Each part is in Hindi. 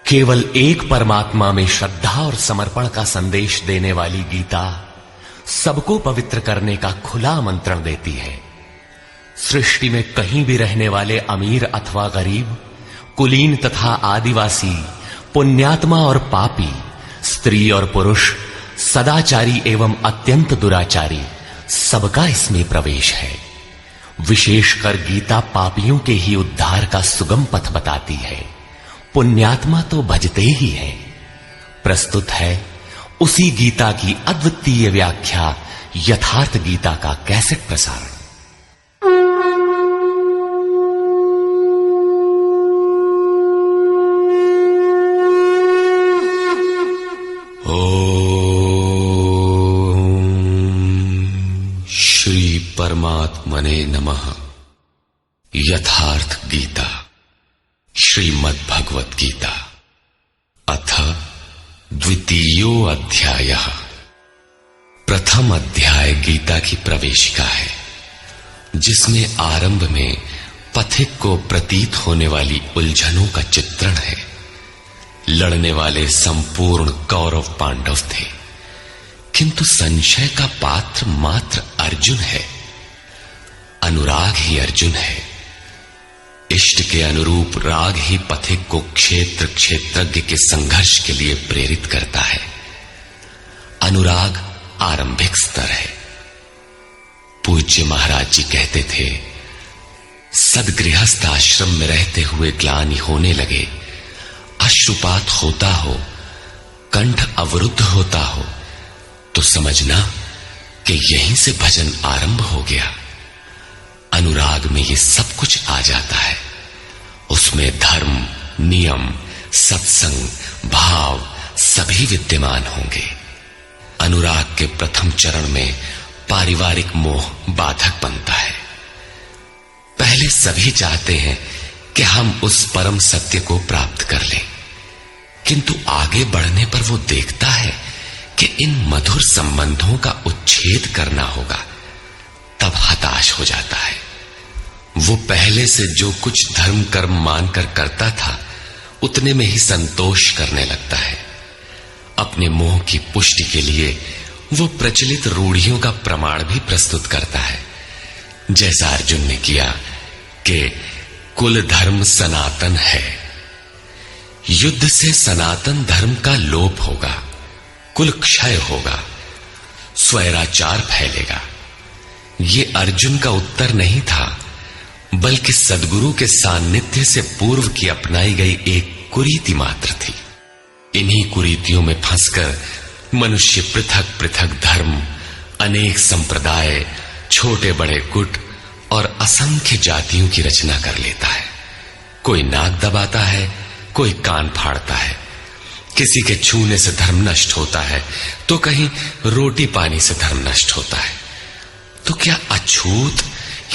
केवल एक परमात्मा में श्रद्धा और समर्पण का संदेश देने वाली गीता सबको पवित्र करने का खुला आमंत्रण देती है। सृष्टि में कहीं भी रहने वाले अमीर अथवा गरीब, कुलीन तथा आदिवासी, पुण्यात्मा और पापी, स्त्री और पुरुष, सदाचारी एवं अत्यंत दुराचारी, सबका इसमें प्रवेश है। विशेषकर गीता पापियों के ही उद्धार का सुगम पथ बताती है। पुण्यात्मा तो भजते ही हैं। प्रस्तुत है उसी गीता की अद्वितीय व्याख्या, यथार्थ गीता का कैसेट प्रसारण। ओम श्री परमात्मने नमः। यथार्थ गीता श्रीमद् भगवत गीता अथ द्वितीयो अध्यायः। प्रथम अध्याय गीता की प्रवेशिका है, जिसमें आरंभ में पथिक को प्रतीत होने वाली उलझनों का चित्रण है। लड़ने वाले संपूर्ण कौरव पांडव थे, किंतु संशय का पात्र मात्र अर्जुन है। अनुराग ही अर्जुन है। इष्ट के अनुरूप राग ही पथिक को क्षेत्र क्षेत्रज्ञ के संघर्ष के लिए प्रेरित करता है। अनुराग आरंभिक स्तर है। पूज्य महाराज जी कहते थे, सदगृहस्थ आश्रम में रहते हुए ग्लानि होने लगे, अश्रुपात होता हो, कंठ अवरुद्ध होता हो, तो समझना कि यहीं से भजन आरंभ हो गया। अनुराग में ये सब कुछ आ जाता है। उसमें धर्म, नियम, सत्संग, भाव सभी विद्यमान होंगे। अनुराग के प्रथम चरण में पारिवारिक मोह बाधक बनता है। पहले सभी चाहते हैं कि हम उस परम सत्य को प्राप्त कर लें, किंतु आगे बढ़ने पर वो देखता है कि इन मधुर संबंधों का उच्छेद करना होगा। तब हताश हो जाता है। वो पहले से जो कुछ धर्म कर्म मानकर करता था, उतने में ही संतोष करने लगता है। अपने मोह की पुष्टि के लिए वो प्रचलित रूढ़ियों का प्रमाण भी प्रस्तुत करता है, जैसा अर्जुन ने किया कि कुल धर्म सनातन है। युद्ध से सनातन धर्म का लोप होगा, कुल क्षय होगा, स्वैराचार फैलेगा। ये अर्जुन का उत्तर नहीं था, बल्कि सद्गुरु के सान्निध्य से पूर्व की अपनाई गई एक कुरीति मात्र थी। इन्हीं कुरीतियों में फंसकर मनुष्य पृथक पृथक धर्म, अनेक संप्रदाय, छोटे बड़े गुट और असंख्य जातियों की रचना कर लेता है। कोई नाक दबाता है, कोई कान फाड़ता है। किसी के छूने से धर्म नष्ट होता है, तो कहीं रोटी पानी से धर्म नष्ट होता है। तो क्या अछूत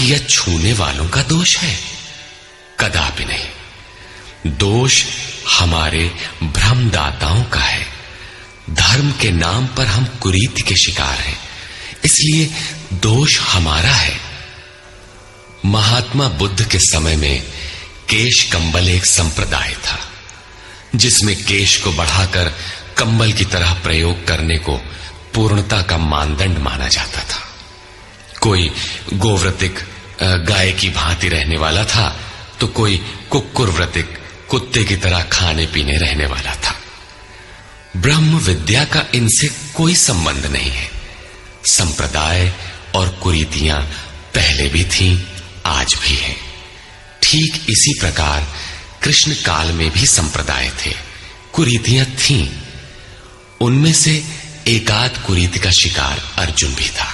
या छूने वालों का दोष है? कदापि नहीं। दोष हमारे भ्रमदाताओं का है। धर्म के नाम पर हम कुरीति के शिकार हैं, इसलिए दोष हमारा है। महात्मा बुद्ध के समय में केश कंबल एक संप्रदाय था, जिसमें केश को बढ़ाकर कंबल की तरह प्रयोग करने को पूर्णता का मानदंड माना जाता था। कोई गोव्रतिक गाय की भांति रहने वाला था, तो कोई कुक्कुर व्रतिक कुत्ते की तरह खाने पीने रहने वाला था। ब्रह्म विद्या का इनसे कोई संबंध नहीं है। संप्रदाय और कुरीतियां पहले भी थीं, आज भी हैं। ठीक इसी प्रकार कृष्ण काल में भी संप्रदाय थे, कुरीतियां थीं। उनमें से एकाध कुरीति का शिकार अर्जुन भी था।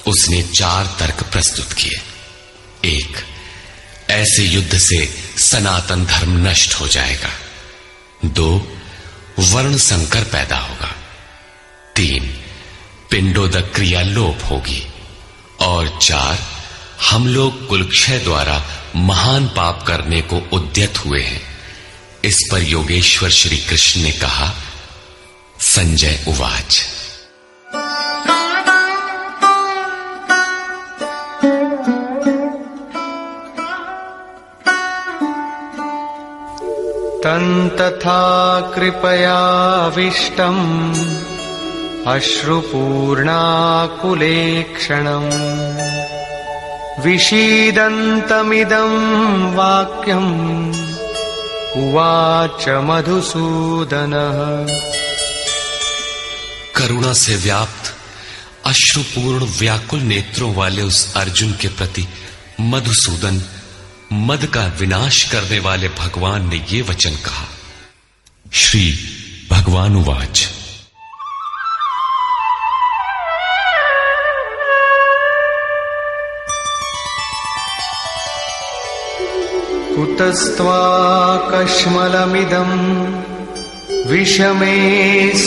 उसने 4 तर्क प्रस्तुत किए। 1, ऐसे युद्ध से सनातन धर्म नष्ट हो जाएगा। 2, वर्ण संकर पैदा होगा। 3, पिंडोदक क्रिया लोप होगी। और 4, हम लोग कुलक्षय द्वारा महान पाप करने को उद्यत हुए हैं। इस पर योगेश्वर श्री कृष्ण ने कहा, संजय उवाच। तन्तथा कृपयाविष्टम् अश्रुपूर्णाकुलेक्षणम् विषीदन्तमिदं वाक्यम् उवाच मधुसूदनः। करुणा से व्याप्त अश्रुपूर्ण व्याकुल नेत्रों वाले उस अर्जुन के प्रति मधुसूदन मद का विनाश करने वाले भगवान ने ये वचन कहा। श्री भगवान उवाच। कुतस्त्वाकश्मलमिदम् विषमे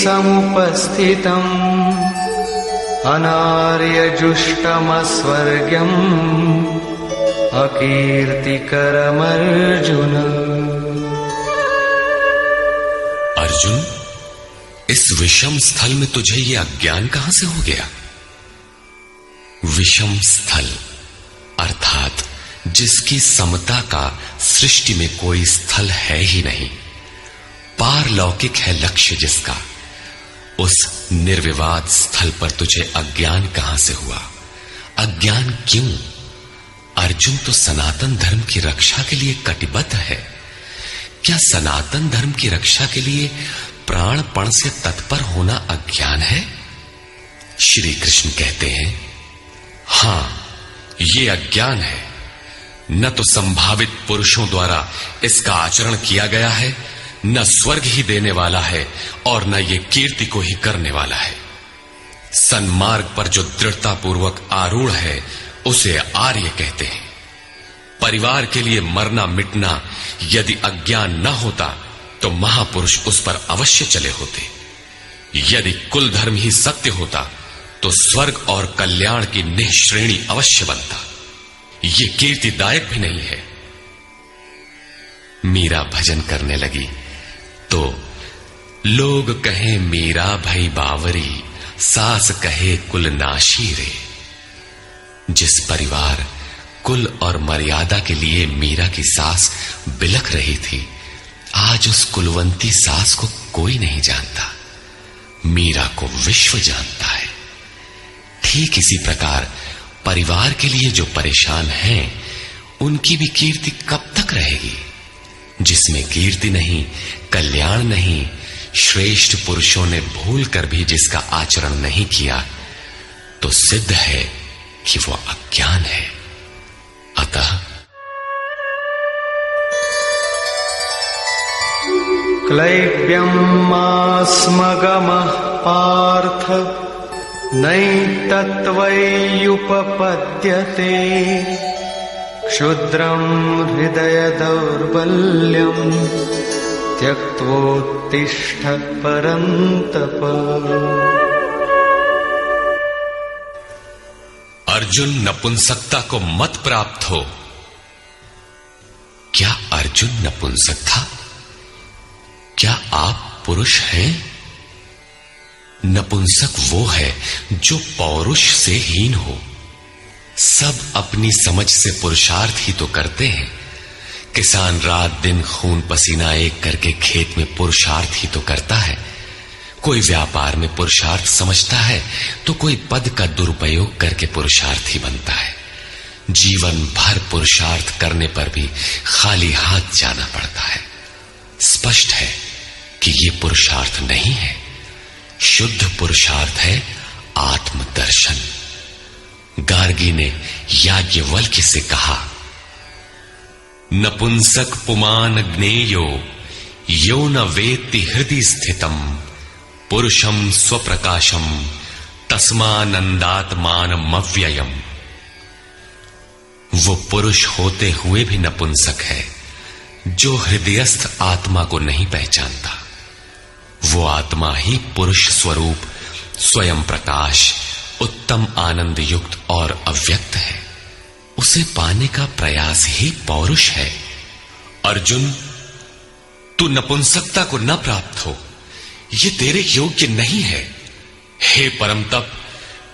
समुपस्थितम् अनार्यजुष्टमस्वर्ग्यम् अकीर्तिकरमर्जुन। अर्जुन, इस विषम स्थल में तुझे ये अज्ञान कहां से हो गया? विषम स्थल अर्थात जिसकी समता का सृष्टि में कोई स्थल है ही नहीं, पारलौकिक है लक्ष्य जिसका, उस निर्विवाद स्थल पर तुझे अज्ञान कहां से हुआ? अज्ञान क्यों? अर्जुन तो सनातन धर्म की रक्षा के लिए कटिबद्ध है। क्या सनातन धर्म की रक्षा के लिए प्राणपण से तत्पर होना अज्ञान है? श्री कृष्ण कहते हैं, हां, ये अज्ञान है। न तो संभावित पुरुषों द्वारा इसका आचरण किया गया है, न स्वर्ग ही देने वाला है और न ये कीर्ति को ही करने वाला है। सन्मार्ग पर जो दृढ़ता पूर्वक आरूढ़ है उसे आर्य कहते हैं। परिवार के लिए मरना मिटना यदि अज्ञान न होता तो महापुरुष उस पर अवश्य चले होते। यदि कुल धर्म ही सत्य होता तो स्वर्ग और कल्याण की निःश्रेणी अवश्य बनता। ये कीर्तिदायक भी नहीं है। मीरा भजन करने लगी तो लोग कहें मीरा भई बावरी, सास कहे कुल नाशी रे। जिस परिवार, कुल और मर्यादा के लिए मीरा की सास बिलख रही थी, आज उस कुलवंती सास को कोई नहीं जानता। मीरा को विश्व जानता है। ठीक इसी प्रकार परिवार के लिए जो परेशान हैं, उनकी भी कीर्ति कब तक रहेगी? जिसमें कीर्ति नहीं, कल्याण नहीं, श्रेष्ठ पुरुषों ने भूल कर भी जिसका आचरण नहीं किया, तो सिद्ध है कि वो अज्ञान है। अतः क्लैब्यमास्मगमः पार्थ नैतत्त्वय्युपपद्यते क्षुद्रं हृदय दौर्बल्यं त्यक्त्वोत्तिष्ठ परन्तप। अर्जुन, नपुंसकता को मत प्राप्त हो। क्या अर्जुन नपुंसक था? क्या आप पुरुष हैं? नपुंसक वो है जो पौरुष से हीन हो। सब अपनी समझ से पुरुषार्थ ही तो करते हैं। किसान रात दिन खून पसीना एक करके खेत में पुरुषार्थ ही तो करता है। कोई व्यापार में पुरुषार्थ समझता है तो कोई पद का दुरुपयोग करके पुरुषार्थी बनता है। जीवन भर पुरुषार्थ करने पर भी खाली हाथ जाना पड़ता है। स्पष्ट है कि ये पुरुषार्थ नहीं है। शुद्ध पुरुषार्थ है आत्मदर्शन। गार्गी ने याज्ञवल्क्य से कहा, नपुंसक पुमान ज्ञेयो यो न वेत्ति हृदि स्थितम पुरुषम स्वप्रकाशम तस्मानंदात्मानमव्ययम्। वो पुरुष होते हुए भी नपुंसक है जो हृदयस्थ आत्मा को नहीं पहचानता। वो आत्मा ही पुरुष स्वरूप, स्वयं प्रकाश, उत्तम आनंद युक्त और अव्यक्त है। उसे पाने का प्रयास ही पौरुष है। अर्जुन, तू नपुंसकता को न प्राप्त हो, ये तेरे योग्य नहीं है। हे परम तप,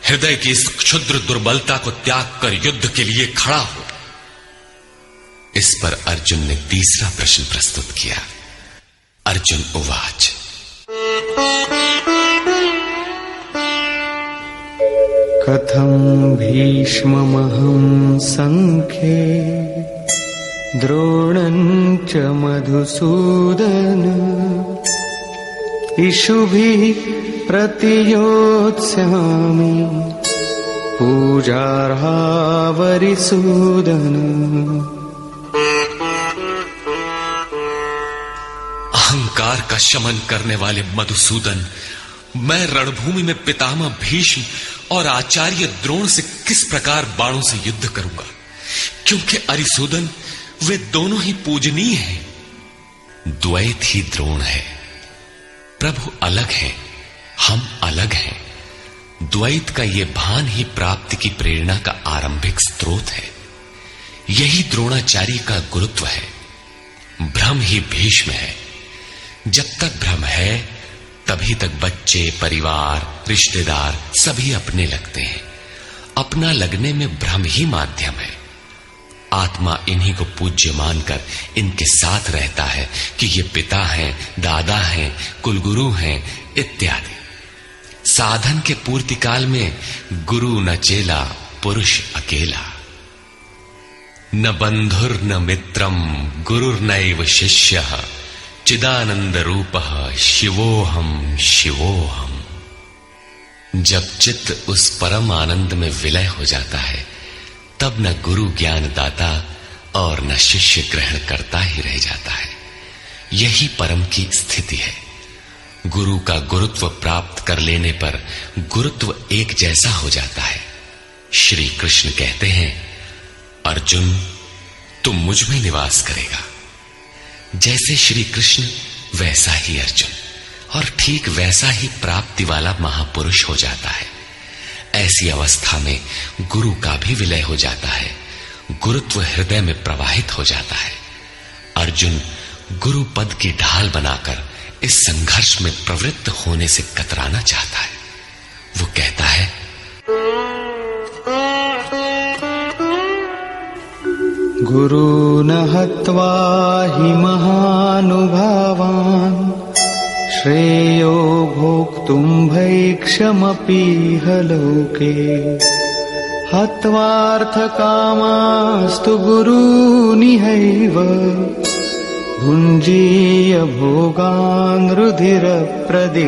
हृदय की इस क्षुद्र दुर्बलता को त्याग कर युद्ध के लिए खड़ा हो। इस पर अर्जुन ने तीसरा प्रश्न प्रस्तुत किया। अर्जुन उवाच। कथं भीष्ममहं संख्ये द्रोणं च मधुसूदन इषुभिः प्रतियोत्स्यामि पूजार्हा वरिसूदन। अहंकार का शमन करने वाले मधुसूदन, मैं रणभूमि में पितामह भीष्म और आचार्य द्रोण से किस प्रकार बाणों से युद्ध करूंगा, क्योंकि अरिसूदन वे दोनों ही पूजनीय हैं। द्वैत ही द्रोण है। प्रभु अलग है, हम अलग हैं। द्वैत का ये भान ही प्राप्ति की प्रेरणा का आरंभिक स्रोत है। यही द्रोणाचार्य का गुरुत्व है। भ्रम ही भीष्म है। जब तक भ्रम है तभी तक बच्चे, परिवार, रिश्तेदार सभी अपने लगते हैं। अपना लगने में भ्रम ही माध्यम है। आत्मा इन्हीं को पूज्य मानकर इनके साथ रहता है कि ये पिता हैं, दादा हैं, कुलगुरु हैं इत्यादि। साधन के पूर्ति काल में गुरु न चेला, पुरुष अकेला। न बंधुर न मित्रम गुरुर्नैव शिष्यः चिदानंद रूपः शिवोहम शिवोहम। जब चित्त उस परम आनंद में विलय हो जाता है तब न गुरु ज्ञान दाता और न शिष्य ग्रहण करता ही रह जाता है। यही परम की स्थिति है। गुरु का गुरुत्व प्राप्त कर लेने पर गुरुत्व एक जैसा हो जाता है। श्री कृष्ण कहते हैं, अर्जुन तुम मुझ में निवास करेगा। जैसे श्री कृष्ण वैसा ही अर्जुन, और ठीक वैसा ही प्राप्ति वाला महापुरुष हो जाता है। ऐसी अवस्था में गुरु का भी विलय हो जाता है। गुरुत्व हृदय में प्रवाहित हो जाता है। अर्जुन गुरु पद की ढाल बनाकर इस संघर्ष में प्रवृत्त होने से कतराना चाहता है। वो कहता है, गुरून् हत्वा हि महानुभावान् श्रेयो भोक्तुं भैक्षमपीह लोके हत्वार्थकामास्तु गुरूनिहैव भुञ्जीय भोगान् रुधिरप्रदिग्धान्।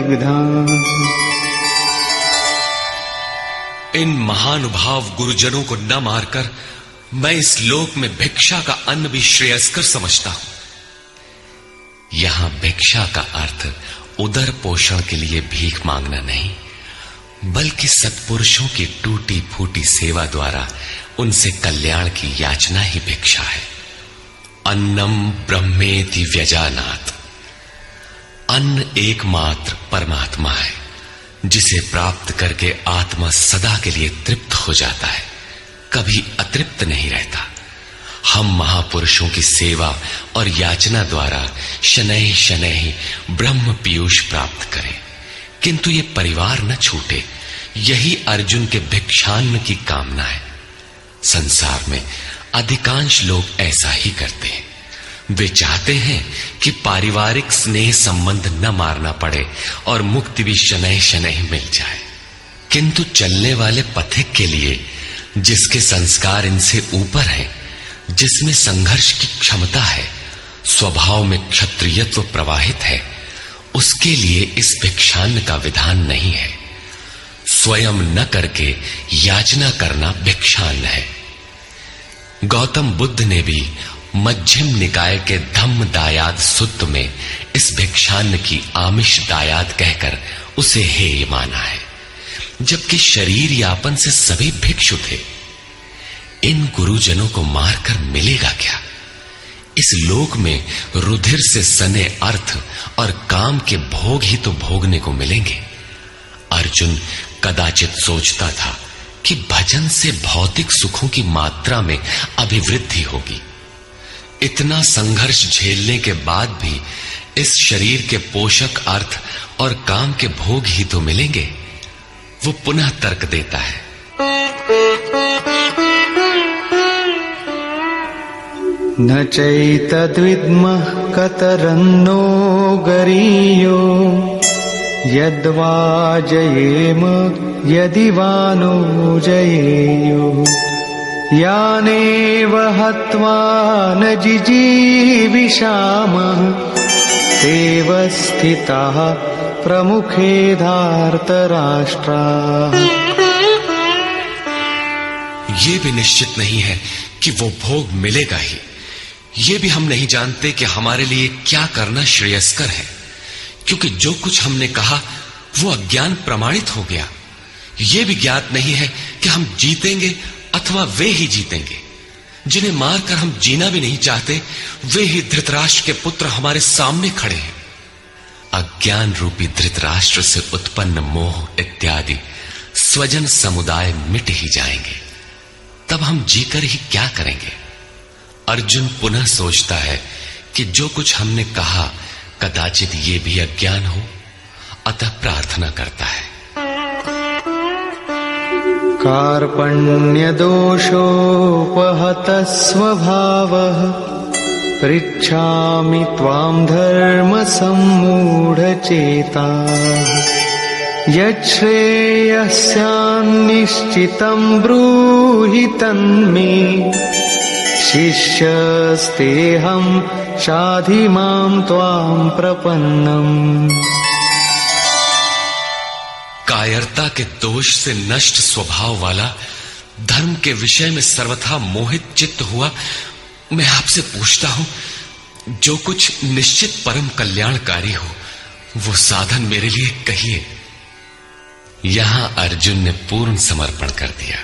इन महानुभाव गुरुजनों को न मारकर मैं इस लोक में भिक्षा का अन्न भी श्रेयस्कर समझता हूं। यहां भिक्षा का अर्थ उदर पोषण के लिए भीख मांगना नहीं, बल्कि सत्पुरुषों की टूटी फूटी सेवा द्वारा उनसे कल्याण की याचना ही भिक्षा है। अन्नम ब्रह्मेति व्यजानात्। अन्न एकमात्र परमात्मा है, जिसे प्राप्त करके आत्मा सदा के लिए तृप्त हो जाता है, कभी अतृप्त नहीं रहता। हम महापुरुषों की सेवा और याचना द्वारा शनैः शनैः ब्रह्म पीयूष प्राप्त करें, किंतु ये परिवार न छूटे, यही अर्जुन के भिक्षान्न की कामना है। संसार में अधिकांश लोग ऐसा ही करते हैं। वे चाहते हैं कि पारिवारिक स्नेह संबंध न मारना पड़े और मुक्ति भी शनैः शनैः मिल जाए, किंतु चलने वाले पथिक के लिए, जिसके संस्कार इनसे ऊपर है, जिसमें संघर्ष की क्षमता है, स्वभाव में क्षत्रियत्व प्रवाहित है, उसके लिए इस भिक्षान्न का विधान नहीं है। स्वयं न करके याचना करना भिक्षान्न है। गौतम बुद्ध ने भी मध्यम निकाय के धम्म दायाद सुत्त में इस भिक्षान्न की आमिष दायाद कहकर उसे हेय माना है, जबकि शरीर यापन से सभी भिक्षु थे। इन गुरुजनों को मारकर मिलेगा क्या? इस लोक में रुधिर से सने अर्थ और काम के भोग ही तो भोगने को मिलेंगे। अर्जुन कदाचित सोचता था कि भजन से भौतिक सुखों की मात्रा में अभिवृद्धि होगी। इतना संघर्ष झेलने के बाद भी इस शरीर के पोषक अर्थ और काम के भोग ही तो मिलेंगे। वो पुनः तर्क देता है, न चैतद्विद्मः कतरन्नो गरीयो यद्वा जयेम यदि वा नो जयेयुः यानेव हत्वा न जिजीविषामः तेव स्थिताः प्रमुखे धार्तराष्ट्राः। ये भी निश्चित नहीं है कि वो भोग मिलेगा ही। ये भी हम नहीं जानते कि हमारे लिए क्या करना श्रेयस्कर है, क्योंकि जो कुछ हमने कहा वो अज्ञान प्रमाणित हो गया। ये भी ज्ञात नहीं है कि हम जीतेंगे अथवा वे ही जीतेंगे। जिन्हें मारकर हम जीना भी नहीं चाहते, वे ही धृतराष्ट्र के पुत्र हमारे सामने खड़े हैं। अज्ञान रूपी धृतराष्ट्र से उत्पन्न मोह इत्यादि स्वजन समुदाय मिट ही जाएंगे, तब हम जीकर ही क्या करेंगे। अर्जुन पुनः सोचता है कि जो कुछ हमने कहा कदाचित ये भी अज्ञान हो, अतः प्रार्थना करता है। कार्पण्यदोषोपहतः स्वभावः पृच्छामि त्वां धर्मसम्मूढचेताः यच्छ्रेयस्यान्निश्चितं ब्रूहि तन्मे शिष्यस्तेऽहं शाधि मां त्वां प्रपन्नम्। कायरता के दोष से नष्ट स्वभाव वाला, धर्म के विषय में सर्वथा मोहित चित्त हुआ मैं आपसे पूछता हूं, जो कुछ निश्चित परम कल्याणकारी हो वो साधन मेरे लिए कहिए। यहां अर्जुन ने पूर्ण समर्पण कर दिया।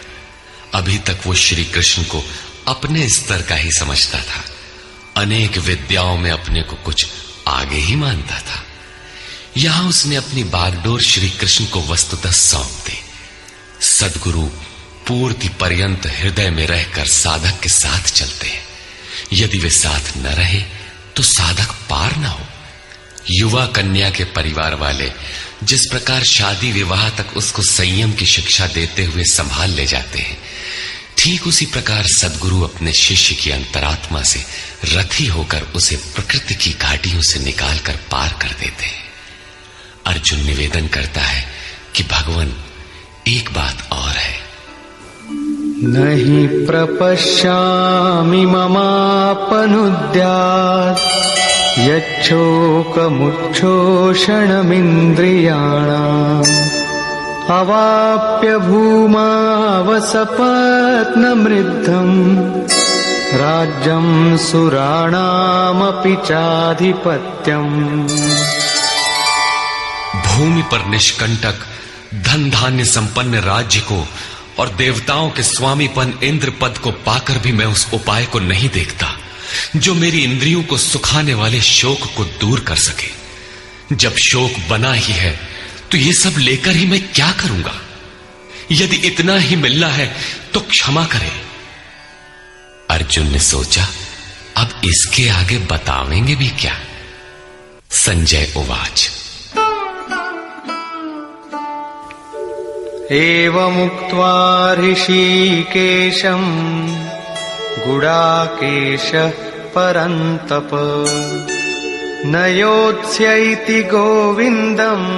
अभी तक वो श्री कृष्ण को अपने स्तर का ही समझता था, अनेक विद्याओं में अपने को कुछ आगे ही मानता था। यहां उसने अपनी बागडोर श्री कृष्ण को वस्तुतः सौंप दी। सद्गुरु पूर्ति पर्यंत हृदय में रहकर साधक के साथ चलते हैं। यदि वे साथ न रहे तो साधक पार न हो। युवा कन्या के परिवार वाले जिस प्रकार शादी विवाह तक उसको संयम की शिक्षा देते हुए संभाल ले जाते हैं, ठीक उसी प्रकार सद्गुरु अपने शिष्य की अंतरात्मा से रथी होकर उसे प्रकृति की घाटियों से निकालकर पार कर देते हैं। अर्जुन निवेदन करता है कि भगवान, एक बात और है। नहि प्रपश्यामि ममापनुद्यात् यच्छोकमुच्छोषणमिन्द्रियाणाम् अवाप्य भूमावसपत्नमृद्धम् राज्यं सुराणामपि चाधिपत्यम्। भूमि पर निष्कंटक धन धान्य संपन्न राज्य को और देवताओं के स्वामीपन इंद्र पद को पाकर भी मैं उस उपाय को नहीं देखता जो मेरी इंद्रियों को सुखाने वाले शोक को दूर कर सके। जब शोक बना ही है तो ये सब लेकर ही मैं क्या करूंगा। यदि इतना ही मिलना है तो क्षमा करे। अर्जुन ने सोचा, अब इसके आगे बतावेंगे भी क्या। संजय उवाच। एवमुक्त्वा ऋषिकेशं गुडाकेशः परन्तप न योत्स्यैति गोविन्दम्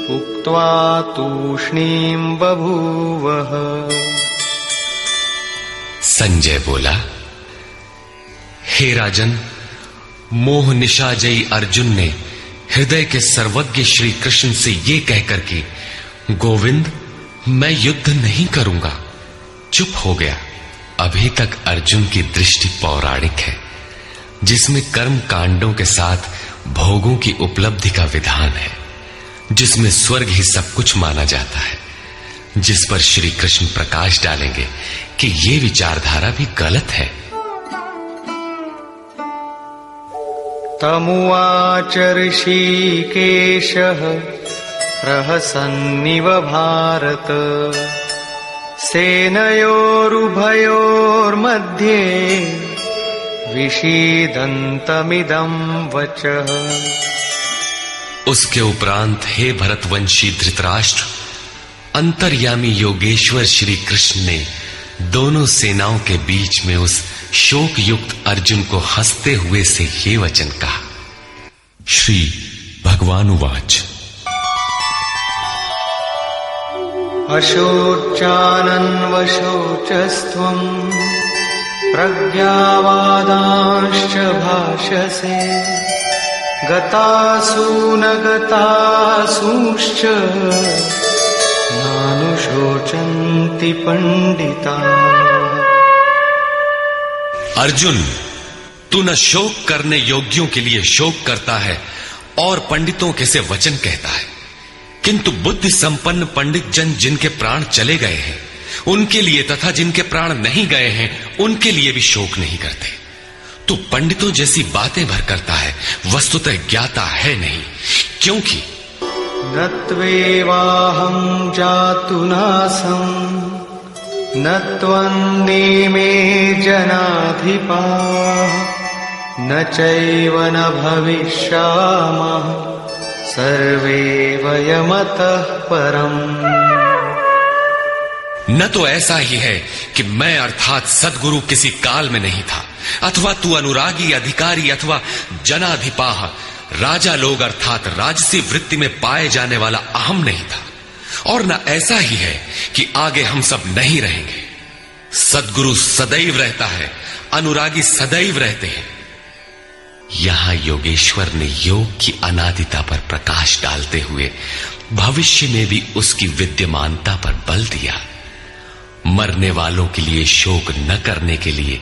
उक्त्वा तूष्णीं बभूवः। संजय बोला, हे राजन, मोह निशाजयी अर्जुन ने हृदय के सर्वज्ञ श्री कृष्ण से ये कहकर कि गोविंद मैं युद्ध नहीं करूंगा, चुप हो गया। अभी तक अर्जुन की दृष्टि पौराणिक है, जिसमें कर्म कांडों के साथ भोगों की उपलब्धि का विधान है, जिसमें स्वर्ग ही सब कुछ माना जाता है, जिस पर श्री कृष्ण प्रकाश डालेंगे कि ये विचारधारा भी गलत है। तमुवाच ऋषिकेशः प्रहसन्निव भारत सेनयोरुभयोर्मध्ये विषीदन्तमिदं वचः। उसके उपरांत हे भरतवंशी धृतराष्ट्र, अंतर्यामी योगेश्वर श्री कृष्ण ने दोनों सेनाओं के बीच में उस शोक युक्त अर्जुन को हंसते हुए से ये वचन कहा। श्री भगवान उवाच। अशोचानन्वशोचस्त्वं प्रज्ञावादांश्च भाषसे गतासु न गतासूश्च नानुशोचन्ति पंडिताः। अर्जुन, तू न शोक करने योग्यों के लिए शोक करता है और पंडितों के से वचन कहता है, किंतु बुद्धि संपन्न पंडित जन जिनके प्राण चले गए हैं उनके लिए तथा जिनके प्राण नहीं गए हैं उनके लिए भी शोक नहीं करते। तू पंडितों जैसी बातें भर करता है, वस्तुतः ज्ञाता है नहीं, क्योंकि न त्वेवाहं जातु नासं न त्वन्नेमे जनाधिपाः न चैव न भविष्यामः सर्वे वयमतः परम्। न तो ऐसा ही है कि मैं अर्थात सद्गुरु किसी काल में नहीं था, अथवा तू अनुरागी अधिकारी अथवा जनाधिपाह राजा लोग अर्थात राजसी वृत्ति में पाए जाने वाला अहम नहीं था, और न ऐसा ही है कि आगे हम सब नहीं रहेंगे। सद्गुरु सदैव रहता है, अनुरागी सदैव रहते हैं। यहां योगेश्वर ने योग की अनादिता पर प्रकाश डालते हुए भविष्य में भी उसकी विद्यमानता पर बल दिया। मरने वालों के लिए शोक न करने के लिए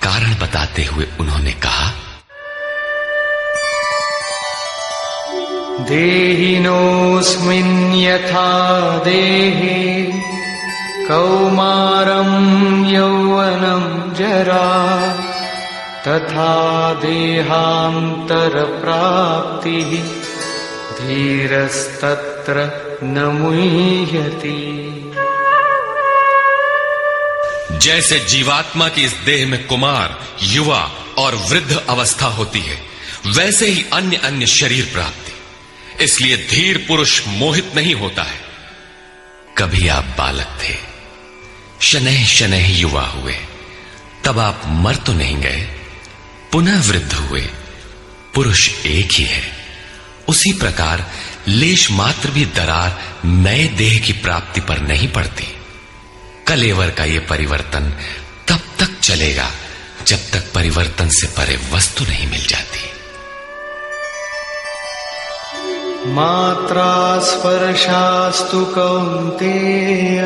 कारण बताते हुए उन्होंने कहा, देहिनोऽस्मिन् यथा देहे कौमारं यौवनं जरा तथा देहान्तरप्राप्तिः धीरस्तत्र न मुह्यति। जैसे जीवात्मा की इस देह में कुमार, युवा और वृद्ध अवस्था होती है, वैसे ही अन्य अन्य शरीर प्राप्ति, इसलिए धीर पुरुष मोहित नहीं होता है। कभी आप बालक थे, शनैः शनैः युवा हुए, तब आप मर तो नहीं गए, पुनः वृद्ध हुए, पुरुष एक ही है। उसी प्रकार लेश मात्र भी दरार नए देह की प्राप्ति पर नहीं पड़ती। कलेवर का यह परिवर्तन तब तक चलेगा जब तक परिवर्तन से परे वस्तु नहीं मिल जाती। मात्रा स्पर्शास्तु कौन्तेय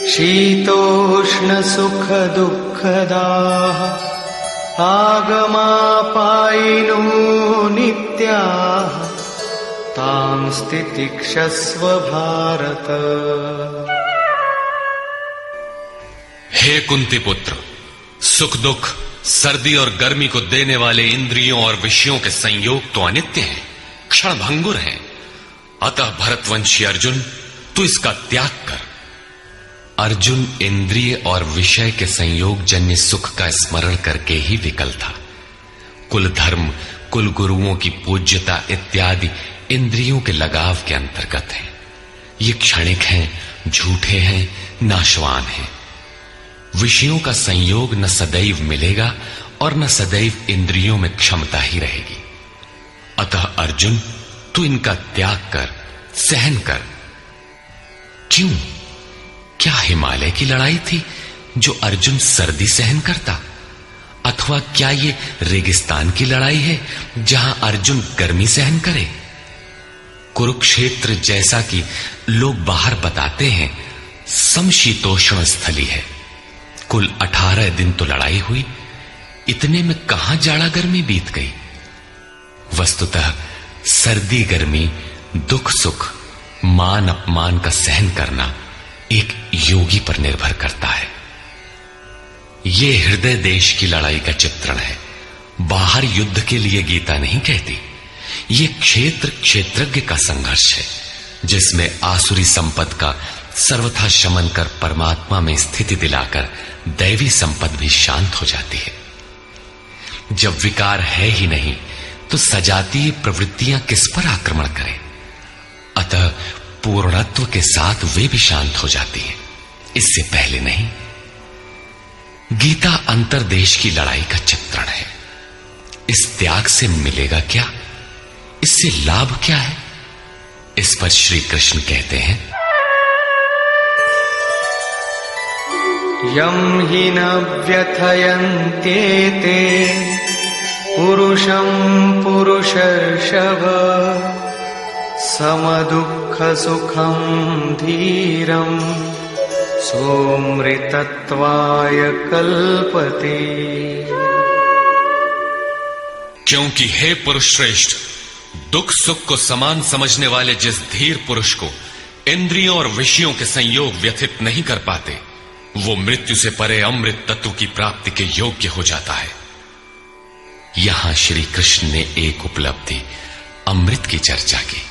शीतोष्ण सुख दुःखदाः आगमापायिनो नित्याः तां स्थितिक्षस्व भारत। हे कुंती पुत्र, सुख दुख, सर्दी और गर्मी को देने वाले इंद्रियों और विषयों के संयोग तो अनित्य हैं, क्षण भंगुर हैं। अतः भरतवंशी अर्जुन, तू इसका त्याग कर। अर्जुन इंद्रिय और विषय के संयोग जन्य सुख का स्मरण करके ही विकल था। कुल धर्म, कुल गुरुओं की पूज्यता इत्यादि इंद्रियों के लगाव के अंतर्गत है। ये क्षणिक हैं, झूठे हैं, नाशवान हैं। विषयों का संयोग न सदैव मिलेगा और न सदैव इंद्रियों में क्षमता ही रहेगी। अतः अर्जुन, तू इनका त्याग कर, सहन कर। क्यों? क्या हिमालय की लड़ाई थी जो अर्जुन सर्दी सहन करता, अथवा क्या ये रेगिस्तान की लड़ाई है जहां अर्जुन गर्मी सहन करे? कुरुक्षेत्र जैसा कि लोग बाहर बताते हैं समशीतोष्ण स्थली है। कुल 18 दिन तो लड़ाई हुई, इतने में कहां जाड़ा गर्मी बीत गई। वस्तुतः सर्दी गर्मी, दुख सुख, मान अपमान का सहन करना एक योगी पर निर्भर करता है। ये हृदय देश की लड़ाई का चित्रण है, बाहर युद्ध के लिए गीता नहीं कहती। ये क्षेत्र क्षेत्रज्ञ का संघर्ष है, जिसमें आसुरी संपद का सर्वथा शमन कर परमात्मा में स्थिति दिलाकर दैवी संपद भी शांत हो जाती है। जब विकार है ही नहीं तो सजातीय प्रवृत्तियां किस पर आक्रमण करें? अतः पूर्णत्व के साथ वे भी शांत हो जाती हैं, इससे पहले नहीं। गीता अंतर्देश की लड़ाई का चित्रण है। इस त्याग से मिलेगा क्या? इससे लाभ क्या है? इस पर श्री कृष्ण कहते हैं, यम हि न व्यथयन्त्येते पुरुषं पुरुषर्षभ समदुःख सुखं धीरं सोमृतत्वाय कल्पते। क्योंकि हे पुरुष श्रेष्ठ, दुख सुख को समान समझने वाले जिस धीर पुरुष को इंद्रियों और विषयों के संयोग व्यथित नहीं कर पाते, वो मृत्यु से परे अमृत तत्व की प्राप्ति के योग्य हो जाता है। यहां श्री कृष्ण ने एक उपलब्धि अमृत की चर्चा की।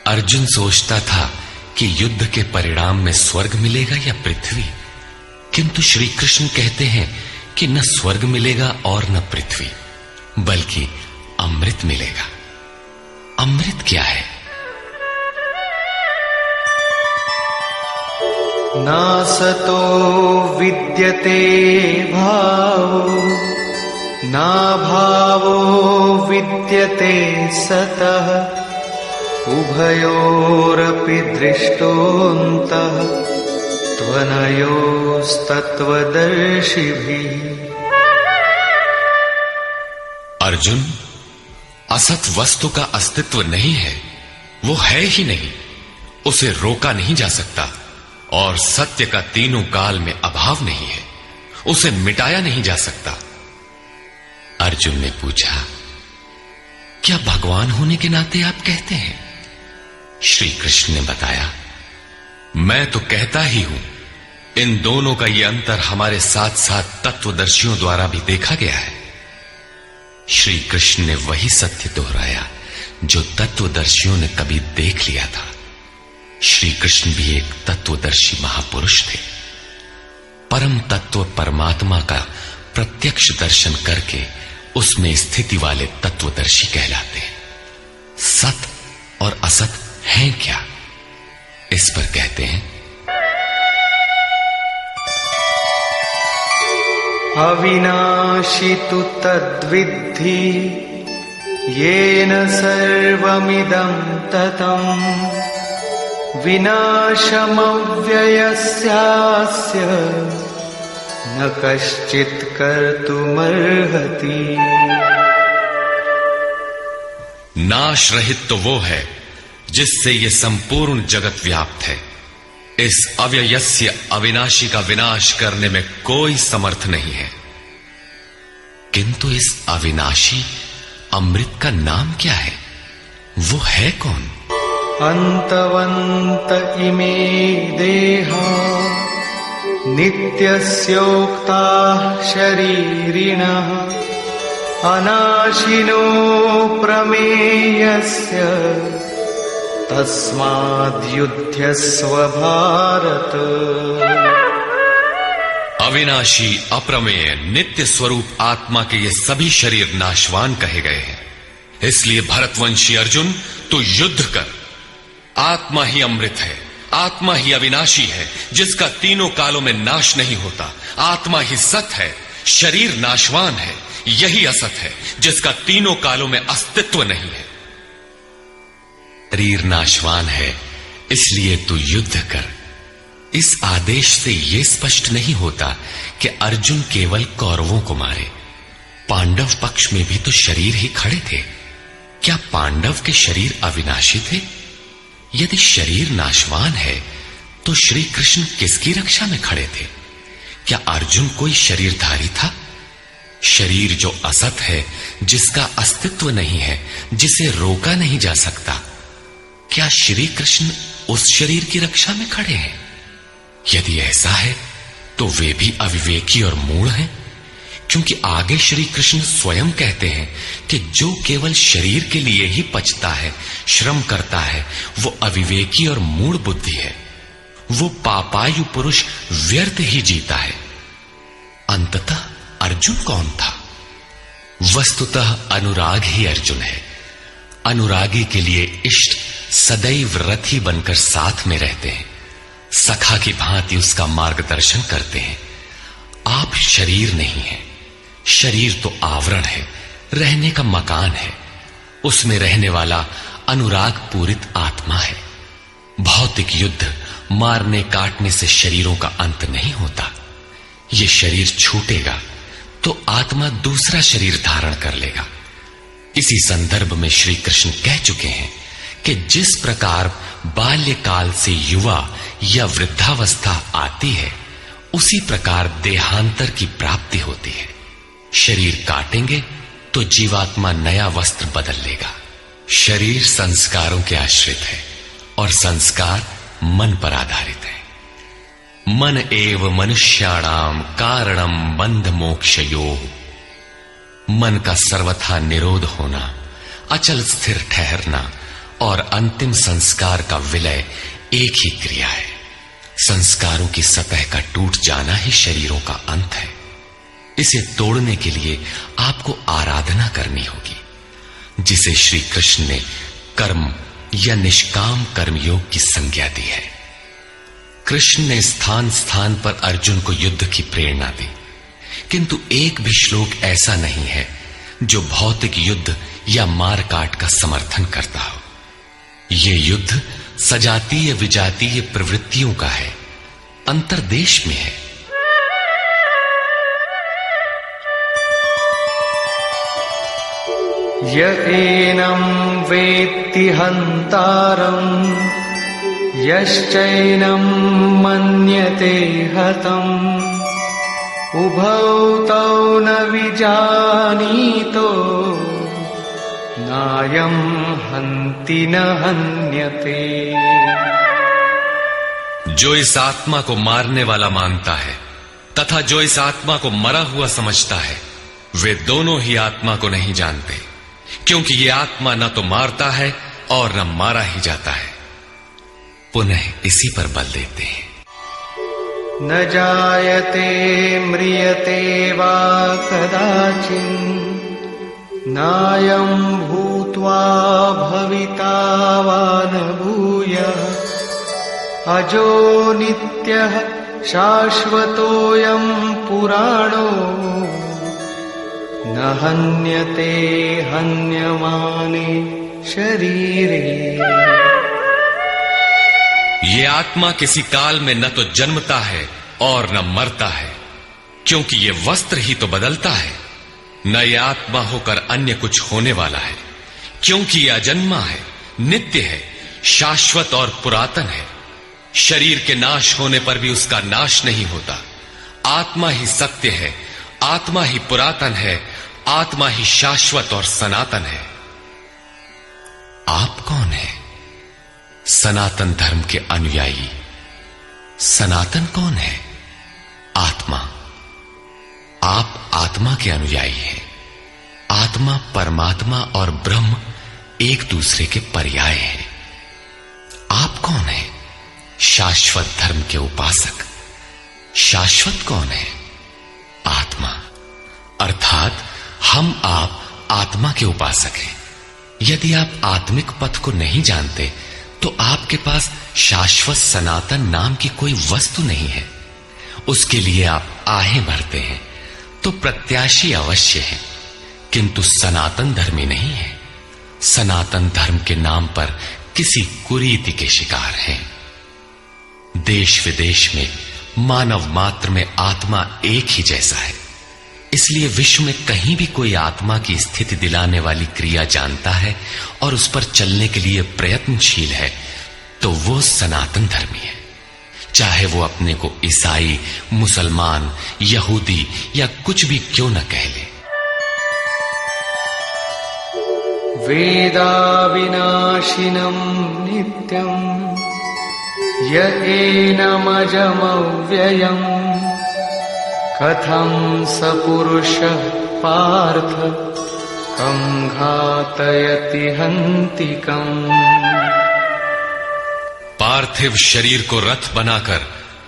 अर्जुन सोचता था कि युद्ध के परिणाम में स्वर्ग मिलेगा या पृथ्वी, किंतु श्री कृष्ण कहते हैं कि न स्वर्ग मिलेगा और न पृथ्वी, बल्कि अमृत मिलेगा। अमृत क्या है? नासतो विद्यते भावो नाभावो विद्यते सतः उभयोरपि दृष्टोऽन्तः त्वनयोस्तत्त्वदर्शिभिः। अर्जुन, असत वस्तु का अस्तित्व नहीं है, वो है ही नहीं, उसे रोका नहीं जा सकता, और सत्य का तीनों काल में अभाव नहीं है, उसे मिटाया नहीं जा सकता। अर्जुन ने पूछा, क्या भगवान होने के नाते आप कहते हैं? श्री कृष्ण ने बताया, मैं तो कहता ही हूं। इन दोनों का यह अंतर हमारे साथ साथ तत्वदर्शियों द्वारा भी देखा गया है। श्री कृष्ण ने वही सत्य दोहराया जो तत्वदर्शियों ने कभी देख लिया था। श्री कृष्ण भी एक तत्वदर्शी महापुरुष थे। परम तत्व परमात्मा का प्रत्यक्ष दर्शन करके उसमें स्थिति वाले तत्वदर्शी कहलाते हैं। सत और असत हैं क्या? इस पर कहते हैं, अविनाशी तु तद्विद्धि येन सर्वमिदं ततम् विनाशमव्ययस्यास्य न कश्चित् कर्तुमर्हति। नाश रहित तो वो है जिससे ये संपूर्ण जगत व्याप्त है। इस अव्ययस्य अविनाशी का विनाश करने में कोई समर्थ नहीं है। किंतु इस अविनाशी अमृत का नाम क्या है? वो है कौन? अन्तवन्त इमे देहा नित्यस्योक्ताः शरीरिणः अनाशिनो प्रमेयस्य तस्माद्युध्यस्व भारत। अविनाशी अप्रमेय नित्य स्वरूप आत्मा के ये सभी शरीर नाशवान कहे गए हैं। इसलिए भरतवंशी अर्जुन, तू युद्ध कर। आत्मा ही अमृत है, आत्मा ही अविनाशी है जिसका तीनों कालों में नाश नहीं होता। आत्मा ही सत है, शरीर नाशवान है, यही असत है जिसका तीनों कालों में अस्तित्व नहीं है। शरीर नाशवान है, इसलिए तू युद्ध कर। इस आदेश से यह स्पष्ट नहीं होता कि अर्जुन केवल कौरवों को मारे। पांडव पक्ष में भी तो शरीर ही खड़े थे। क्या पांडव के शरीर अविनाशी थे? यदि शरीर नाशवान है तो श्री कृष्ण किसकी रक्षा में खड़े थे? क्या अर्जुन कोई शरीरधारी था? शरीर जो असत है, जिसका अस्तित्व नहीं है, जिसे रोका नहीं जा सकता, क्या श्री कृष्ण उस शरीर की रक्षा में खड़े हैं? यदि ऐसा है तो वे भी अविवेकी और मूढ़ हैं, क्योंकि आगे श्री कृष्ण स्वयं कहते हैं कि जो केवल शरीर के लिए ही पचता है, श्रम करता है, वो अविवेकी और मूढ़ बुद्धि है। वो पापायु पुरुष व्यर्थ ही जीता है। अंततः अर्जुन कौन था? वस्तुतः अनुराग ही अर्जुन है। अनुरागी के लिए इष्ट सदैव रथी बनकर साथ में रहते हैं, सखा की भांति उसका मार्गदर्शन करते हैं। आप शरीर नहीं है। शरीर तो आवरण है, रहने का मकान है। उसमें रहने वाला अनुराग पूरित आत्मा है। भौतिक युद्ध, मारने काटने से शरीरों का अंत नहीं होता। ये शरीर छूटेगा तो आत्मा दूसरा शरीर धारण कर लेगा। इसी संदर्भ में श्री कृष्ण कह चुके हैं कि जिस प्रकार बाल्यकाल से युवा या वृद्धावस्था आती है, उसी प्रकार देहांतर की प्राप्ति होती है। शरीर काटेंगे तो जीवात्मा नया वस्त्र बदल लेगा। शरीर संस्कारों के आश्रित है और संस्कार मन पर आधारित है। मन एव मनुष्याणाम कारणम बंध मोक्षयोः। मन का सर्वथा निरोध होना, अचल स्थिर ठहरना और अंतिम संस्कार का विलय एक ही क्रिया है। संस्कारों की सतह का टूट जाना ही शरीरों का अंत है। इसे तोड़ने के लिए आपको आराधना करनी होगी, जिसे श्री कृष्ण ने कर्म या निष्काम कर्मयोग की संज्ञा दी है। कृष्ण ने स्थान स्थान पर अर्जुन को युद्ध की प्रेरणा दी, किंतु एक भी श्लोक ऐसा नहीं है जो भौतिक युद्ध या मारकाट का समर्थन करता हो। यह युद्ध सजातीय विजातीय प्रवृत्तियों का है, अंतर्देश में है। य एनं वेत्ति हन्तारम् यश्चैनं मन्यते हतम् उभौ तौ न विजानीतो नायं हन्ति न हन्यते। जो इस आत्मा को मारने वाला मानता है तथा जो इस आत्मा को मरा हुआ समझता है, वे दोनों ही आत्मा को नहीं जानते, क्योंकि ये आत्मा न तो मारता है और न मारा ही जाता है। पुनः इसी पर बल देते हैं। न जायते म्रियते वा कदाचिन् नायं भूत्वा भविता वा न भूयः अजो नित्यः शाश्वतोऽयं पुराणो न हन्यते हन्यमाने शरीरे। ये आत्मा किसी काल में न तो जन्मता है और न मरता है, क्योंकि ये वस्त्र ही तो बदलता है। न ये आत्मा होकर अन्य कुछ होने वाला है, क्योंकि यह अजन्मा है, नित्य है, शाश्वत और पुरातन है। शरीर के नाश होने पर भी उसका नाश नहीं होता। आत्मा ही सत्य है, आत्मा ही पुरातन है, आत्मा ही शाश्वत और सनातन है। आप कौन है? सनातन धर्म के अनुयायी। सनातन कौन है? आत्मा। आप आत्मा के अनुयायी हैं। आत्मा, परमात्मा और ब्रह्म एक दूसरे के पर्याय हैं। आप कौन है? शाश्वत धर्म के उपासक। शाश्वत कौन है? आत्मा। अर्थात हम आप आत्मा के उपासक हैं। यदि आप आत्मिक पथ को नहीं जानते तो आपके पास शाश्वत सनातन नाम की कोई वस्तु नहीं है। उसके लिए आप आहें भरते हैं तो प्रत्याशी अवश्य है, किंतु सनातन धर्मी नहीं है। सनातन धर्म के नाम पर किसी कुरीति के शिकार हैं। देश विदेश में मानव मात्र में आत्मा एक ही जैसा है। इसलिए विश्व में कहीं भी कोई आत्मा की स्थिति दिलाने वाली क्रिया जानता है और उस पर चलने के लिए प्रयत्नशील है, तो वो सनातन धर्मी है, चाहे वो अपने को ईसाई, मुसलमान, यहूदी या कुछ भी क्यों न कह ले। वेदा विनाशिनं नित्यं य एनमजमव्ययम् कथं स पुरुषः पार्थ कं घातयति हन्तिकम्। पार्थिव शरीर को रथ बनाकर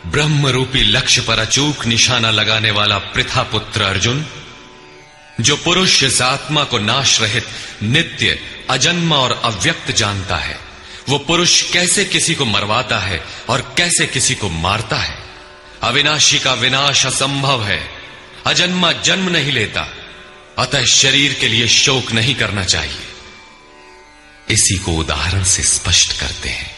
ब्रह्म रूपी लक्ष्य पर अचूक निशाना लगाने वाला पृथा पुत्र अर्जुन, जो पुरुष इस आत्मा को नाश रहित, नित्य, अजन्मा और अव्यक्त जानता है, वो पुरुष कैसे किसी को मरवाता है और कैसे किसी को मारता है। अविनाशी का विनाश असंभव है, अजन्मा जन्म नहीं लेता, अतः शरीर के लिए शोक नहीं करना चाहिए। इसी को उदाहरण से स्पष्ट करते हैं।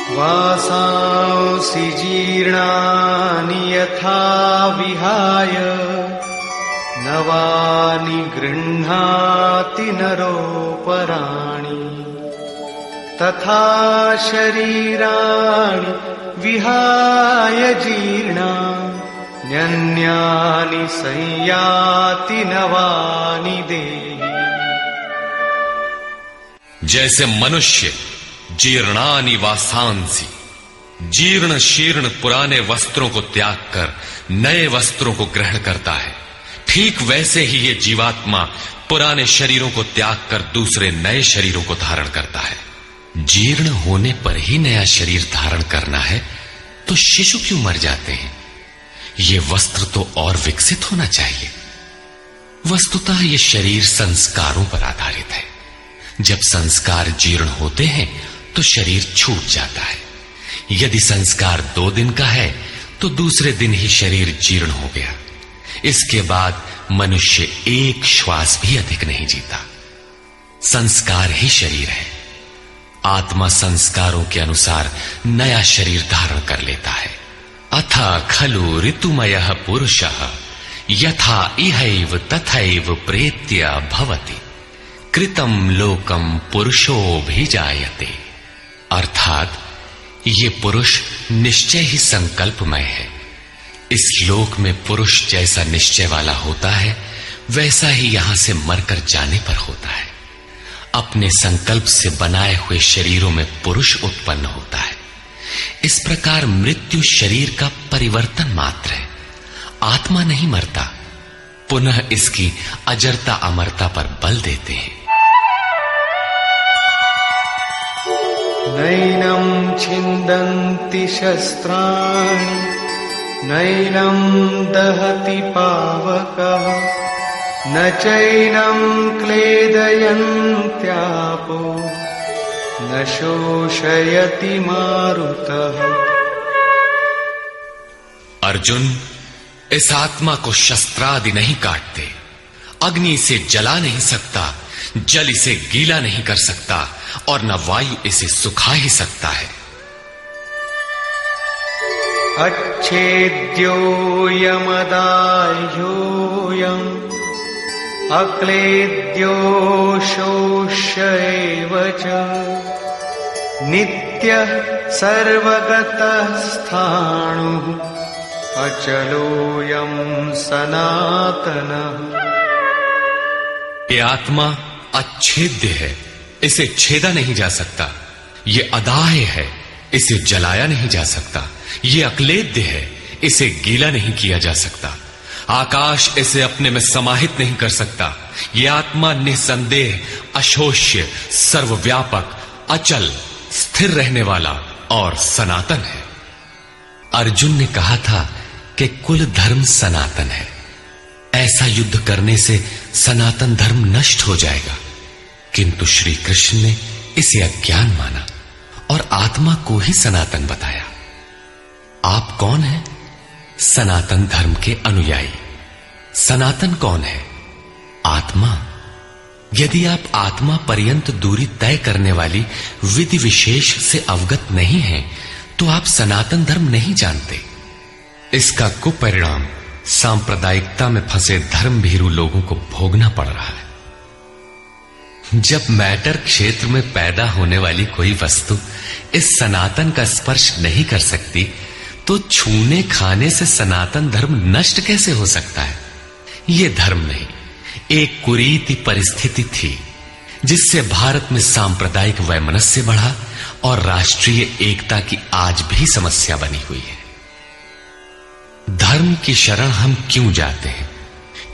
वासांसि जीर्णानि यथा विहाय नवानि गृह्णाति नरोपराणि तथा शरीराणि विहाय जीर्णान्यन्यानि संयाति नवानि देहि। जैसे मनुष्य जीर्णानि वासांसि, जीर्ण शीर्ण पुराने वस्त्रों को त्याग कर नए वस्त्रों को ग्रहण करता है, ठीक वैसे ही ये जीवात्मा पुराने शरीरों को त्याग कर दूसरे नए शरीरों को धारण करता है। जीर्ण होने पर ही नया शरीर धारण करना है तो शिशु क्यों मर जाते हैं? ये वस्त्र तो और विकसित होना चाहिए। वस्तुतः ये शरीर संस्कारों पर आधारित है। जब संस्कार जीर्ण होते हैं तो शरीर छूट जाता है। यदि संस्कार 2 दिन का है तो दूसरे दिन ही शरीर जीर्ण हो गया। इसके बाद मनुष्य 1 श्वास भी अधिक नहीं जीता। संस्कार ही शरीर है। आत्मा संस्कारों के अनुसार नया शरीर धारण कर लेता है। अथा खलु ऋतुमयः पुरुषः यथा इहैव तथैव प्रेत्य भवति कृतं लोकम पुरुषोऽभिजायते। अर्थात ये पुरुष निश्चय ही संकल्पमय है। इस लोक में पुरुष जैसा निश्चय वाला होता है वैसा ही यहां से मरकर जाने पर होता है। अपने संकल्प से बनाए हुए शरीरों में पुरुष उत्पन्न होता है। इस प्रकार मृत्यु शरीर का परिवर्तन मात्र है, आत्मा नहीं मरता। पुनः इसकी अजरता अमरता पर बल देते हैं। नैनं छिन्दन्ति शस्त्राणि नैनं दहति पावकः न चैनं क्लेदयन्त्यापो न शोषयति मारुतः। अर्जुन, इस आत्मा को शस्त्रादि नहीं काटते, अग्नि से जला नहीं सकता, जल इसे गीला नहीं कर सकता और न वायु इसे सुखा ही सकता है। अच्छेद्योऽयमदाह्योऽयम् अक्लेद्यो शोष्य एव च नित्यः सर्वगतः स्थाणुः अचलोऽयं सनातनः। ये आत्मा अच्छेद्य है, इसे छेदा नहीं जा सकता। ये अदाह्य है, इसे जलाया नहीं जा सकता। ये अक्लेद्य है, इसे गीला नहीं किया जा सकता। आकाश इसे अपने में समाहित नहीं कर सकता। ये आत्मा निसंदेह अशोष्य, सर्वव्यापक, अचल, स्थिर रहने वाला और सनातन है। अर्जुन ने कहा था कि कुल धर्म सनातन है। ऐसा युद्ध करने से सनातन धर्म नष्ट हो जाएगा, किंतु श्री कृष्ण ने इसे अज्ञान माना और आत्मा को ही सनातन बताया। आप कौन हैं? सनातन धर्म के अनुयायी। सनातन कौन है? आत्मा। यदि आप आत्मा पर्यंत दूरी तय करने वाली विधि विशेष से अवगत नहीं हैं, तो आप सनातन धर्म नहीं जानते। इसका कुपरिणाम सांप्रदायिकता में फंसे धर्म भीरू लोगों को भोगना पड़ रहा है। जब मैटर क्षेत्र में पैदा होने वाली कोई वस्तु इस सनातन का स्पर्श नहीं कर सकती, तो छूने खाने से सनातन धर्म नष्ट कैसे हो सकता है? यह धर्म नहीं, एक कुरीति परिस्थिति थी जिससे भारत में सांप्रदायिक वैमनस्य बढ़ा और राष्ट्रीय एकता की आज भी समस्या बनी हुई है। धर्म की शरण हम क्यों जाते हैं?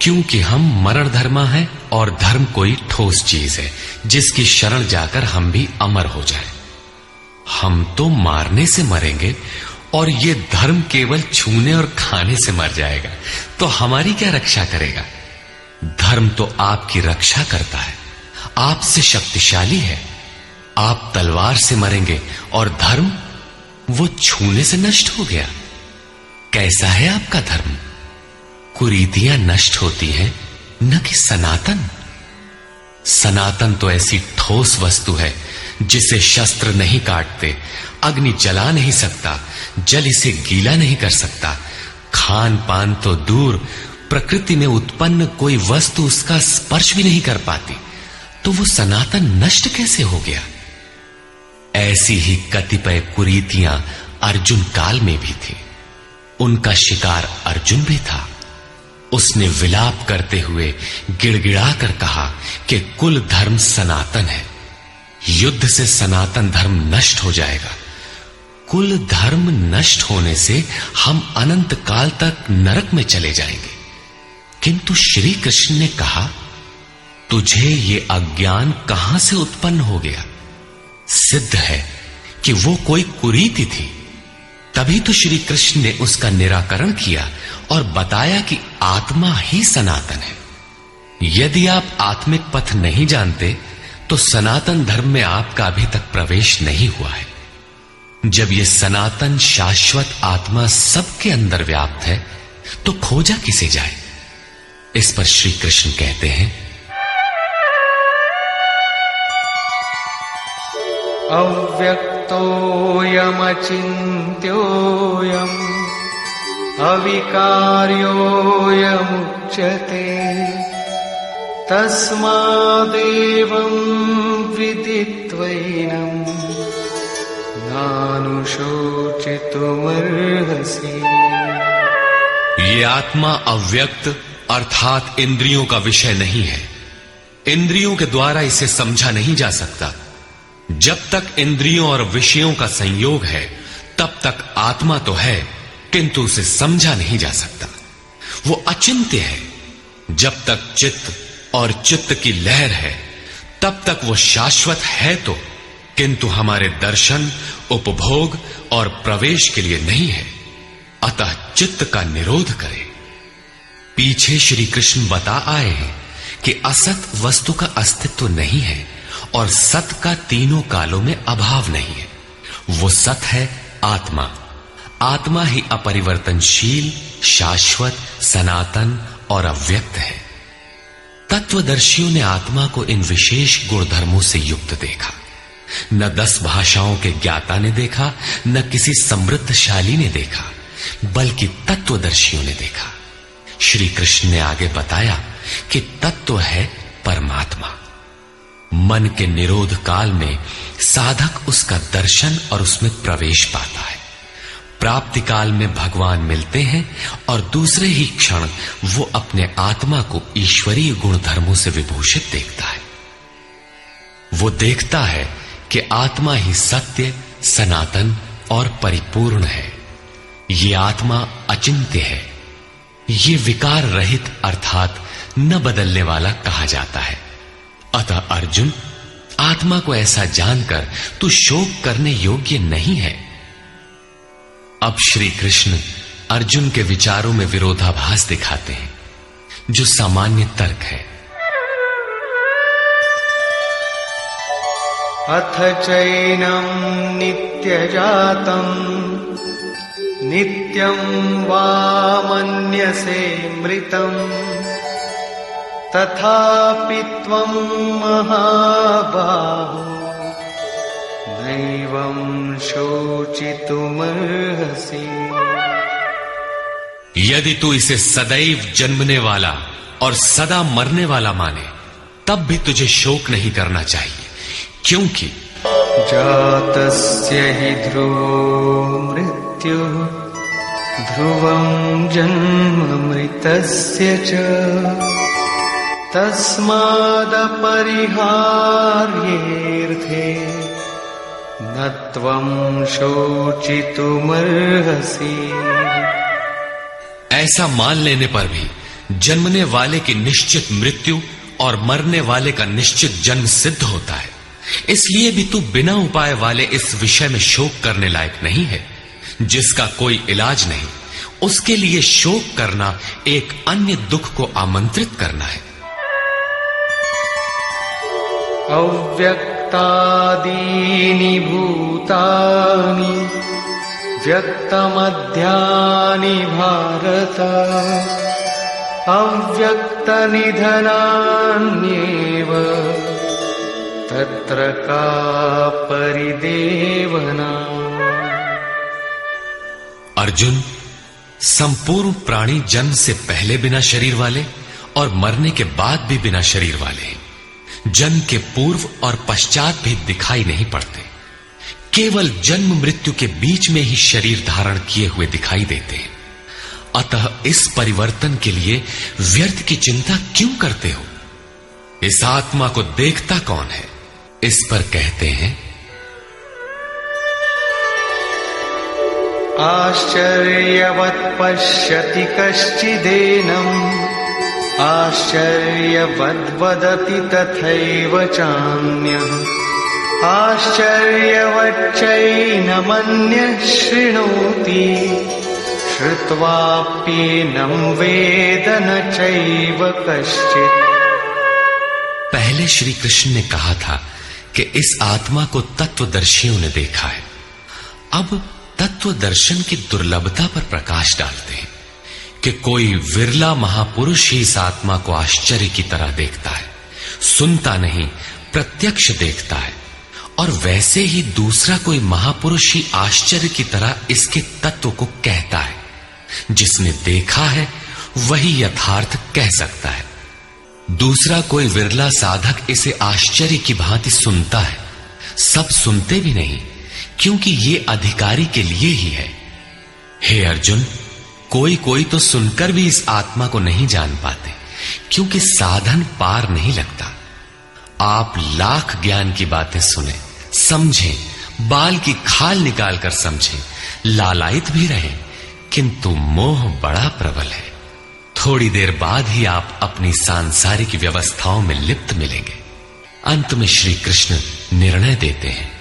क्योंकि हम मरण धर्मा हैं और धर्म कोई ठोस चीज है जिसकी शरण जाकर हम भी अमर हो जाए। हम तो मारने से मरेंगे और ये धर्म केवल छूने और खाने से मर जाएगा, तो हमारी क्या रक्षा करेगा? धर्म तो आपकी रक्षा करता है, आपसे शक्तिशाली है। आप तलवार से मरेंगे और धर्म वो छूने से नष्ट हो गया। कैसा है आपका धर्म? कुरीतियां नष्ट होती हैं, न कि सनातन। सनातन तो ऐसी ठोस वस्तु है जिसे शस्त्र नहीं काटते, अग्नि जला नहीं सकता, जल इसे गीला नहीं कर सकता। खान पान तो दूर, प्रकृति में उत्पन्न कोई वस्तु उसका स्पर्श भी नहीं कर पाती, तो वो सनातन नष्ट कैसे हो गया? ऐसी ही कतिपय कुरीतियां अर्जुन काल में भी थी। उनका शिकार अर्जुन भी था। उसने विलाप करते हुए गिड़गिड़ाकर कहा कि कुल धर्म सनातन है, युद्ध से सनातन धर्म नष्ट हो जाएगा। कुल धर्म नष्ट होने से हम अनंत काल तक नरक में चले जाएंगे। किंतु श्री कृष्ण ने कहा, तुझे ये अज्ञान कहां से उत्पन्न हो गया? सिद्ध है कि वो कोई कुरीति थी। तभी तो श्री कृष्ण ने उसका निराकरण किया और बताया कि आत्मा ही सनातन है। यदि आप आत्मिक पथ नहीं जानते तो सनातन धर्म में आपका अभी तक प्रवेश नहीं हुआ है। जब यह सनातन शाश्वत आत्मा सबके अंदर व्याप्त है तो खोजा किसे जाए? इस पर श्री कृष्ण कहते हैं, अव्यक्तोऽयमचिन्त्योऽयम् अविकार्योऽयमुच्यते तस्मादेवं विदित्वैनं नानुशोचितुमर्हसि। ये आत्मा अव्यक्त अर्थात इंद्रियों का विषय नहीं है। इंद्रियों के द्वारा इसे समझा नहीं जा सकता। जब तक इंद्रियों और विषयों का संयोग है तब तक आत्मा तो है, किंतु उसे समझा नहीं जा सकता। वो अचिंत्य है। जब तक चित्त और चित्त की लहर है तब तक वो शाश्वत है तो, किंतु हमारे दर्शन, उपभोग और प्रवेश के लिए नहीं है। अतः चित्त का निरोध करे। पीछे श्री कृष्ण बता आए हैं कि असत वस्तु का अस्तित्व नहीं है और सत का तीनों कालों में अभाव नहीं है। वो सत है आत्मा। आत्मा ही अपरिवर्तनशील, शाश्वत, सनातन और अव्यक्त है। तत्वदर्शियों ने आत्मा को इन विशेष गुणधर्मों से युक्त देखा। न 10 भाषाओं के ज्ञाता ने देखा, न किसी समृद्धशाली ने देखा, बल्कि तत्वदर्शियों ने देखा। श्री कृष्ण ने आगे बताया कि तत्व है परमात्मा। मन के निरोध काल में साधक उसका दर्शन और उसमें प्रवेश पाता है। प्राप्ति काल में भगवान मिलते हैं और दूसरे ही क्षण वो अपने आत्मा को ईश्वरीय गुणधर्मों से विभूषित देखता है। वो देखता है कि आत्मा ही सत्य, सनातन और परिपूर्ण है। ये आत्मा अचिंत्य है। ये विकार रहित अर्थात न बदलने वाला कहा जाता है। अतः अर्जुन, आत्मा को ऐसा जानकर तू शोक करने योग्य नहीं है। अब श्री कृष्ण अर्जुन के विचारों में विरोधाभास दिखाते हैं, जो सामान्य तर्क है। अथ चैनं नित्यजातं नित्यं वा मन्यसे मृतं तथापि त्वं महाबाहो नैवं शोचितुमर्हसि। यदि तू इसे सदैव जन्मने वाला और सदा मरने वाला माने तब भी तुझे शोक नहीं करना चाहिए, क्योंकि जातस्य हि ध्रुवो मृत्युः ध्रुवं जन्म मृतस्य च तस्मादपरिहार्येऽर्थे न त्वं शोचितुमर्हसि। ऐसा मान लेने पर भी जन्मने वाले की निश्चित मृत्यु और मरने वाले का निश्चित जन्म सिद्ध होता है। इसलिए भी तू बिना उपाय वाले इस विषय में शोक करने लायक नहीं है। जिसका कोई इलाज नहीं, उसके लिए शोक करना एक अन्य दुख को आमंत्रित करना है। अव्यक्त व्यक्तादीनि भूतानि व्यक्तमध्यानि भारत अव्यक्तनिधनान्येव तत्र का परिदेवना। अर्जुन, संपूर्ण प्राणी जन्म से पहले बिना शरीर वाले और मरने के बाद भी बिना शरीर वाले, जन्म के पूर्व और पश्चात भी दिखाई नहीं पड़ते, केवल जन्म मृत्यु के बीच में ही शरीर धारण किए हुए दिखाई देते हैं। अतः इस परिवर्तन के लिए व्यर्थ की चिंता क्यों करते हो? इस आत्मा को देखता कौन है? इस पर कहते हैं, आश्चर्यवत् पश्यति कश्चिदेनम् आश्चर्यवद्वदति तथैव चान्यः आश्चर्यवच्चैनमन्यः शृणोति श्रुत्वाप्येनं वेद न चैव कश्चित्। पहले श्री कृष्ण ने कहा था कि इस आत्मा को तत्वदर्शियों ने देखा है। अब तत्व दर्शन की दुर्लभता पर प्रकाश डालते हैं कि कोई विरला महापुरुष ही इस आत्मा को आश्चर्य की तरह देखता है, सुनता नहीं प्रत्यक्ष देखता है। और वैसे ही दूसरा कोई महापुरुष ही आश्चर्य की तरह इसके तत्व को कहता है। जिसने देखा है वही यथार्थ कह सकता है। दूसरा कोई विरला साधक इसे आश्चर्य की भांति सुनता है। सब सुनते भी नहीं, क्योंकि ये अधिकारी के लिए ही है। हे अर्जुन, कोई कोई तो सुनकर भी इस आत्मा को नहीं जान पाते, क्योंकि साधन पार नहीं लगता। आप लाख ज्ञान की बातें सुने, समझें, बाल की खाल निकाल कर समझें, लालायित भी रहें, किंतु मोह बड़ा प्रबल है। थोड़ी देर बाद ही आप अपनी सांसारिक व्यवस्थाओं में लिप्त मिलेंगे। अंत में श्री कृष्ण निर्णय देते हैं,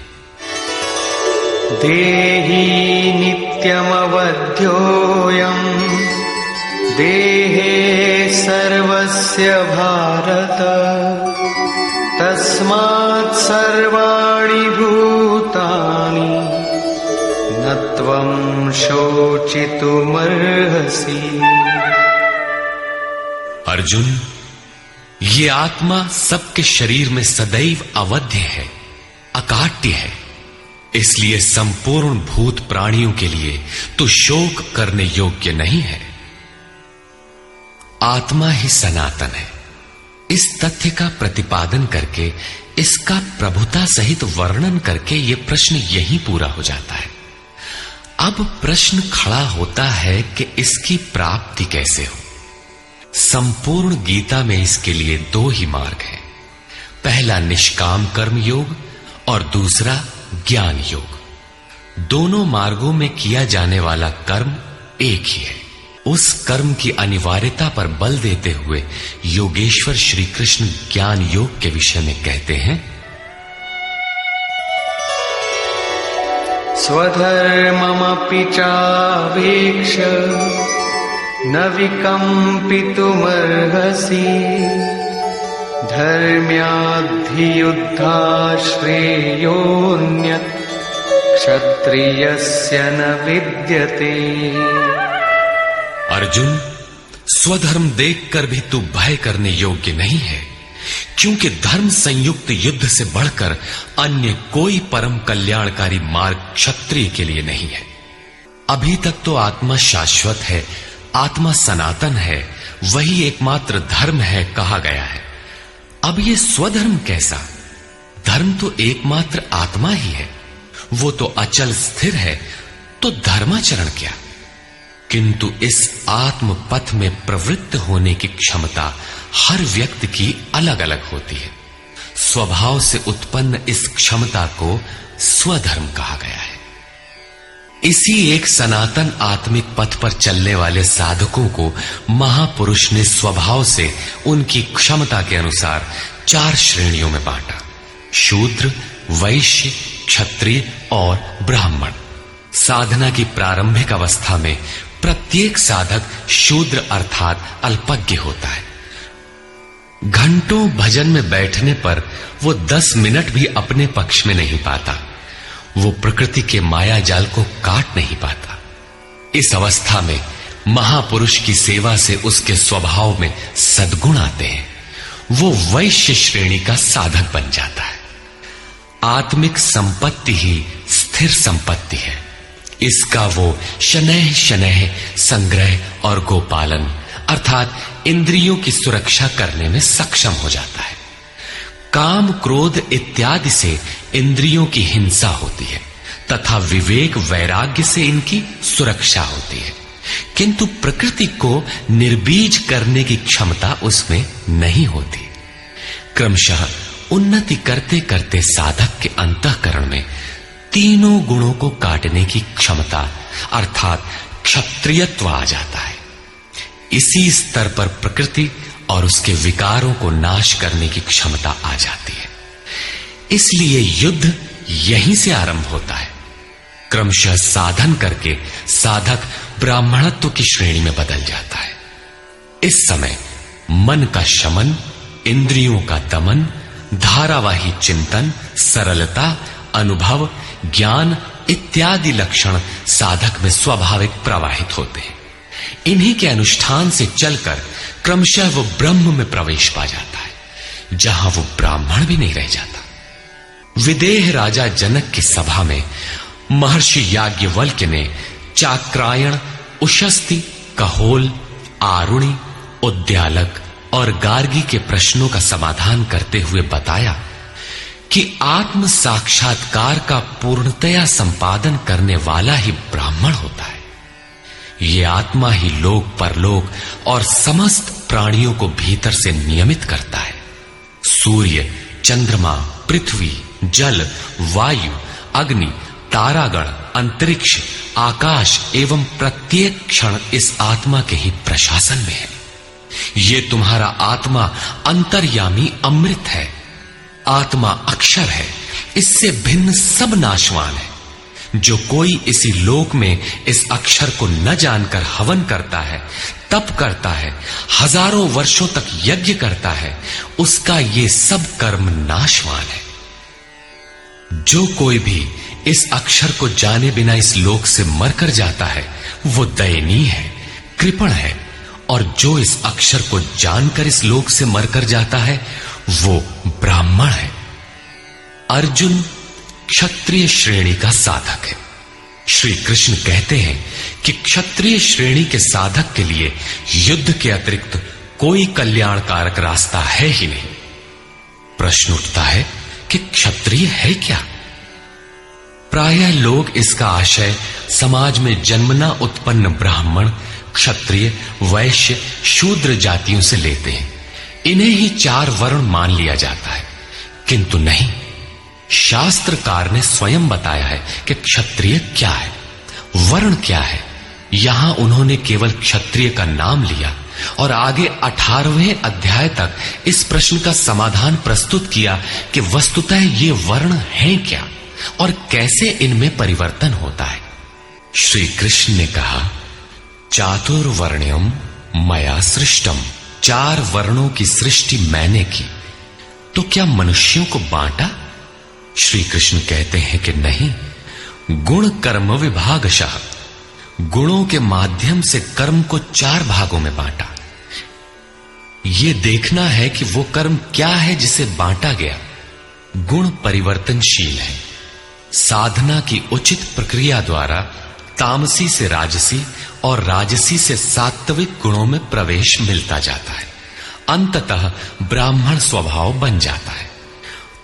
देही नित्यमवध्योऽयम् देहे सर्वस्य भारत तस्मात् सर्वाणि भूतानि न त्वं शोचितुमर्हसि। अर्जुन, ये आत्मा सबके शरीर में सदैव अवध्य है, अकाट्य है। इसलिए संपूर्ण भूत प्राणियों के लिए तो शोक करने योग्य नहीं है। आत्मा ही सनातन है। इस तथ्य का प्रतिपादन करके, इसका प्रभुता सहित वर्णन करके ये प्रश्न यहीं पूरा हो जाता है। अब प्रश्न खड़ा होता है कि इसकी प्राप्ति कैसे हो। संपूर्ण गीता में इसके लिए दो ही मार्ग हैं। पहला निष्काम कर्म योग और दूसरा ज्ञान योग। दोनों मार्गों में किया जाने वाला कर्म एक ही है। उस कर्म की अनिवार्यता पर बल देते हुए योगेश्वर श्री कृष्ण ज्ञान योग के विषय में कहते हैं, स्वधर्ममपि चावेक्ष न विकम्पितुमर्हसि धर्म्याद्धियुद्धा श्रेयोऽन्यत् क्षत्रियस्य न विद्यते। अर्जुन, स्वधर्म देखकर भी तू भय करने योग्य नहीं है, क्योंकि धर्म संयुक्त युद्ध से बढ़कर अन्य कोई परम कल्याणकारी मार्ग क्षत्रिय के लिए नहीं है। अभी तक तो आत्मा शाश्वत है, आत्मा सनातन है, वही एकमात्र धर्म है कहा गया है। अब ये स्वधर्म कैसा? धर्म तो एकमात्र आत्मा ही है, वो तो अचल स्थिर है, तो धर्माचरण क्या? किंतु इस आत्म पथ में प्रवृत्त होने की क्षमता हर व्यक्ति की अलग अलग होती है। स्वभाव से उत्पन्न इस क्षमता को स्वधर्म कहा गया है। इसी एक सनातन आत्मिक पथ पर चलने वाले साधकों को महापुरुष ने स्वभाव से उनकी क्षमता के अनुसार 4 श्रेणियों में बांटा: शूद्र, वैश्य, क्षत्रिय और ब्राह्मण। साधना की प्रारंभिक अवस्था में प्रत्येक साधक शूद्र अर्थात अल्पज्ञ होता है। घंटों भजन में बैठने पर वो 10 मिनट भी अपने पक्ष में नहीं पाता। वो प्रकृति के माया जाल को काट नहीं पाता। इस अवस्था में महापुरुष की सेवा से उसके स्वभाव में सद्गुण आते हैं। वो वैश्य श्रेणी का साधक बन जाता है। आत्मिक संपत्ति ही स्थिर संपत्ति है। इसका वो शनैः शनैः संग्रह और गोपालन अर्थात इंद्रियों की सुरक्षा करने में सक्षम हो जाता है। काम, क्रोध इत्यादि से इंद्रियों की हिंसा होती है तथा विवेक, वैराग्य से इनकी सुरक्षा होती है, किंतु प्रकृति को निर्बीज करने की क्षमता उसमें नहीं होती। क्रमशः उन्नति करते करते साधक के अंतःकरण में तीनों गुणों को काटने की क्षमता अर्थात क्षत्रियत्व आ जाता है। इसी स्तर पर प्रकृति और उसके विकारों को नाश करने की क्षमता आ जाती है। इसलिए युद्ध यहीं से आरंभ होता है। क्रमशः साधन करके साधक ब्राह्मणत्व की श्रेणी में बदल जाता है। इस समय मन का शमन, इंद्रियों का दमन, धारावाही चिंतन, सरलता, अनुभव, ज्ञान इत्यादि लक्षण साधक में स्वाभाविक प्रवाहित होते हैं। इन्हीं के अनुष्ठान से चलकर क्रमशः वो ब्रह्म में प्रवेश पा जाता है, जहां वो ब्राह्मण भी नहीं रह जाता। विदेह राजा जनक की सभा में महर्षि याज्ञवल्क्य ने चाक्रायण, उशस्ति, कहोल, आरुणि, उद्यालक और गार्गी के प्रश्नों का समाधान करते हुए बताया कि आत्म साक्षात्कार का पूर्णतया संपादन करने वाला ही ब्राह्मण होता है। ये आत्मा ही लोक, परलोक और समस्त प्राणियों को भीतर से नियमित करता है। सूर्य, चंद्रमा, पृथ्वी, जल, वायु, अग्नि, तारागण, अंतरिक्ष, आकाश एवं प्रत्येक क्षण इस आत्मा के ही प्रशासन में है। ये तुम्हारा आत्मा अंतर्यामी अमृत है। आत्मा अक्षर है, इससे भिन्न सब नाशवान है। जो कोई इसी लोक में इस अक्षर को न जानकर हवन करता है, तप करता है, हजारों वर्षों तक यज्ञ करता है, उसका ये सब कर्म नाशवान है। जो कोई भी इस अक्षर को जाने बिना इस लोक से मरकर जाता है, वो दयनीय है, कृपण है, और जो इस अक्षर को जानकर इस लोक से मरकर जाता है, वो ब्राह्मण है। अर्जुन क्षत्रिय श्रेणी का साधक है। श्री कृष्ण कहते हैं कि क्षत्रिय श्रेणी के साधक के लिए युद्ध के अतिरिक्त कोई कल्याणकारक रास्ता है ही नहीं। प्रश्न उठता है कि क्षत्रिय है क्या? प्रायः लोग इसका आशय समाज में जन्मना उत्पन्न ब्राह्मण, क्षत्रिय, वैश्य, शूद्र जातियों से लेते हैं। इन्हें ही 4 वर्ण मान लिया जाता है, किंतु नहीं। शास्त्रकार ने स्वयं बताया है कि क्षत्रिय क्या है, वर्ण क्या है। यहां उन्होंने केवल क्षत्रिय का नाम लिया और आगे 18वें अध्याय तक इस प्रश्न का समाधान प्रस्तुत किया कि वस्तुतः ये वर्ण हैं क्या और कैसे इनमें परिवर्तन होता है। श्री कृष्ण ने कहा, चातुर्वर्ण्यम मया सृष्टम, 4 वर्णों की सृष्टि मैंने की, तो क्या मनुष्यों को बांटा? श्री कृष्ण कहते हैं कि नहीं, गुण कर्म विभागशः, गुणों के माध्यम से कर्म को 4 भागों में बांटा। यह देखना है कि वो कर्म क्या है जिसे बांटा गया। गुण परिवर्तनशील है। साधना की उचित प्रक्रिया द्वारा तामसी से राजसी और राजसी से सात्विक गुणों में प्रवेश मिलता जाता है। अंततः ब्राह्मण स्वभाव बन जाता है।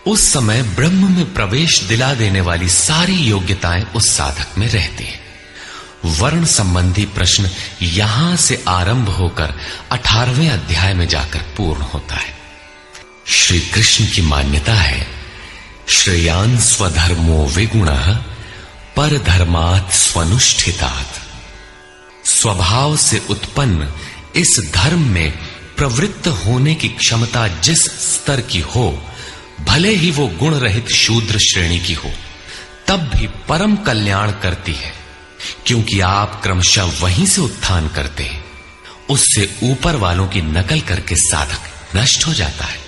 उस समय ब्रह्म में प्रवेश दिला देने वाली सारी योग्यताएं उस साधक में रहती हैं। वर्ण संबंधी प्रश्न यहां से आरंभ होकर 18वें अध्याय में जाकर पूर्ण होता है। श्री कृष्ण की मान्यता है, श्रेयान् स्वधर्मो विगुणः परधर्मात् स्वनुष्ठितात्। स्वभाव से उत्पन्न इस धर्म में प्रवृत्त होने की क्षमता जिस स्तर की हो, भले ही वो गुण रहित शूद्र श्रेणी की हो, तब भी परम कल्याण करती है, क्योंकि आप क्रमशः वहीं से उत्थान करते हैं। उससे ऊपर वालों की नकल करके साधक नष्ट हो जाता है।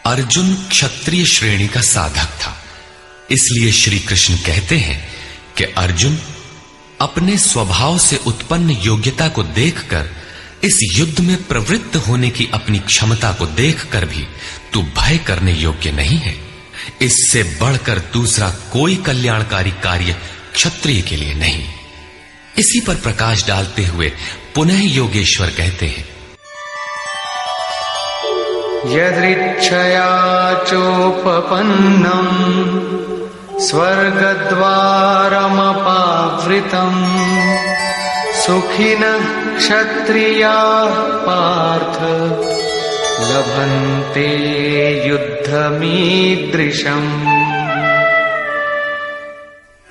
अर्जुन क्षत्रिय श्रेणी का साधक था, इसलिए श्री कृष्ण कहते हैं कि अर्जुन, अपने स्वभाव से उत्पन्न योग्यता को देखकर, इस युद्ध में प्रवृत्त होने की अपनी क्षमता को देखकर भी तू भय करने योग्य नहीं है। इससे बढ़कर दूसरा कोई कल्याणकारी कार्य क्षत्रिय के लिए नहीं। इसी पर प्रकाश डालते हुए पुनः योगेश्वर कहते हैं, यदृच्छया चोपपन्नम् स्वर्गद्वारमपावृतम् सुखिनः क्षत्रियाः पार्थ लभन्ते युद्धमीदृशम्।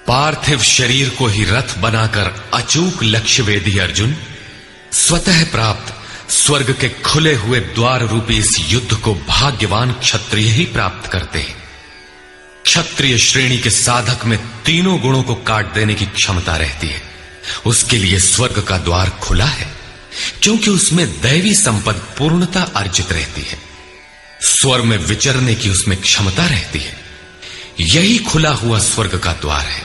पार्थिव शरीर को ही रथ बनाकर अचूक लक्ष्यवेदी अर्जुन स्वतः प्राप्त स्वर्ग के खुले हुए द्वार रूपी इस युद्ध को भाग्यवान क्षत्रिय ही प्राप्त करते हैं। क्षत्रिय श्रेणी के साधक में तीनों गुणों को काट देने की क्षमता रहती है। उसके लिए स्वर्ग का द्वार खुला है, क्योंकि उसमें दैवी संपद पूर्णता अर्जित रहती है। स्वर्ग में विचरने की उसमें क्षमता रहती है। यही खुला हुआ स्वर्ग का द्वार है।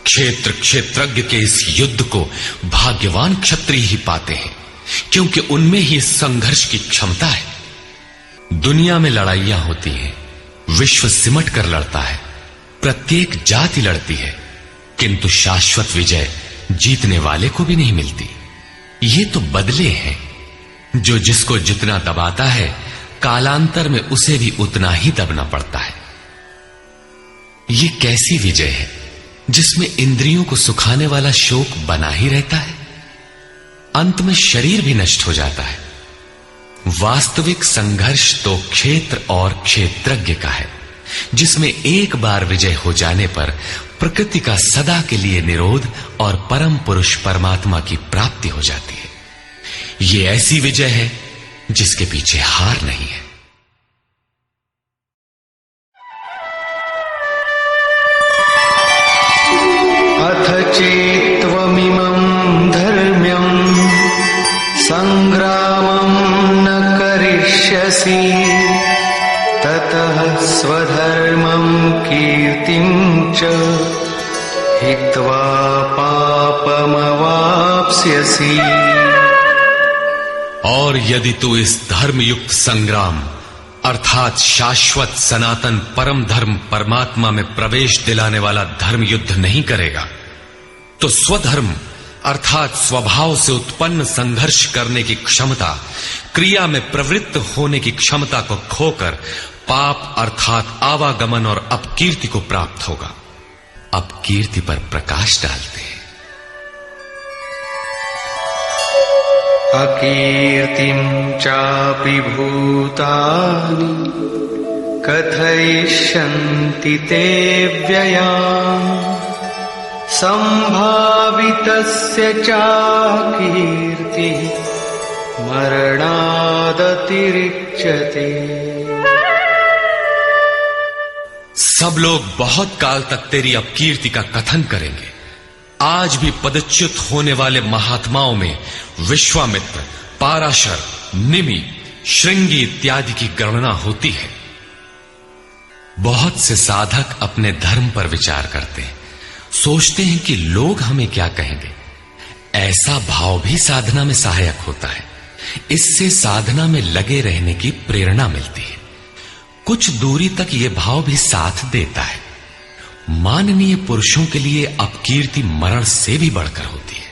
क्षेत्रज्ञ के इस युद्ध को भाग्यवान क्षत्रिय ही पाते हैं, क्योंकि उनमें ही संघर्ष की क्षमता है। दुनिया में लड़ाइयां होती हैं, विश्व सिमट कर लड़ता है, प्रत्येक जाति लड़ती है, किंतु शाश्वत विजय जीतने वाले को भी नहीं मिलती। ये तो बदले हैं। जो जिसको जितना दबाता है, कालांतर में उसे भी उतना ही दबना पड़ता है। ये कैसी विजय है जिसमें इंद्रियों को सुखाने वाला शोक बना ही रहता है, अंत में शरीर भी नष्ट हो जाता है। वास्तविक संघर्ष तो क्षेत्र और क्षेत्रज्ञ का है, जिसमें एक बार विजय हो जाने पर प्रकृति का सदा के लिए निरोध और परम पुरुष परमात्मा की प्राप्ति हो जाती है। ये ऐसी विजय है जिसके पीछे हार नहीं है। अथ चेत्त्वमिमं धर्म्यं संग्रामं न करिष्यसि ततः स्वधर्मं कीर्तिं च हित्वा पापमवाप्स्यसि। और यदि तू इस धर्मयुक्त संग्राम अर्थात शाश्वत सनातन परम धर्म परमात्मा में प्रवेश दिलाने वाला धर्म युद्ध नहीं करेगा, तो स्वधर्म अर्थात स्वभाव से उत्पन्न संघर्ष करने की क्षमता, क्रिया में प्रवृत्त होने की क्षमता को खोकर पाप अर्थात आवागमन और अपकीर्ति को प्राप्त होगा। अपकीर्ति पर प्रकाश डालते हैं। अकीर्तिं चापि भूतानि कथयिष्यन्ति ते व्ययाम् संभावितस्य चाकीर्तिः मरणादतिरिच्यते। सब लोग बहुत काल तक तेरी अपकीर्ति का कथन करेंगे। आज भी पदच्युत होने वाले महात्माओं में विश्वामित्र, पाराशर, निमि, श्रृंगी इत्यादि की गणना होती है। बहुत से साधक अपने धर्म पर विचार करते हैं, सोचते हैं कि लोग हमें क्या कहेंगे। ऐसा भाव भी साधना में सहायक होता है। इससे साधना में लगे रहने की प्रेरणा मिलती है। कुछ दूरी तक यह भाव भी साथ देता है। माननीय पुरुषों के लिए अपकीर्ति मरण से भी बढ़कर होती है।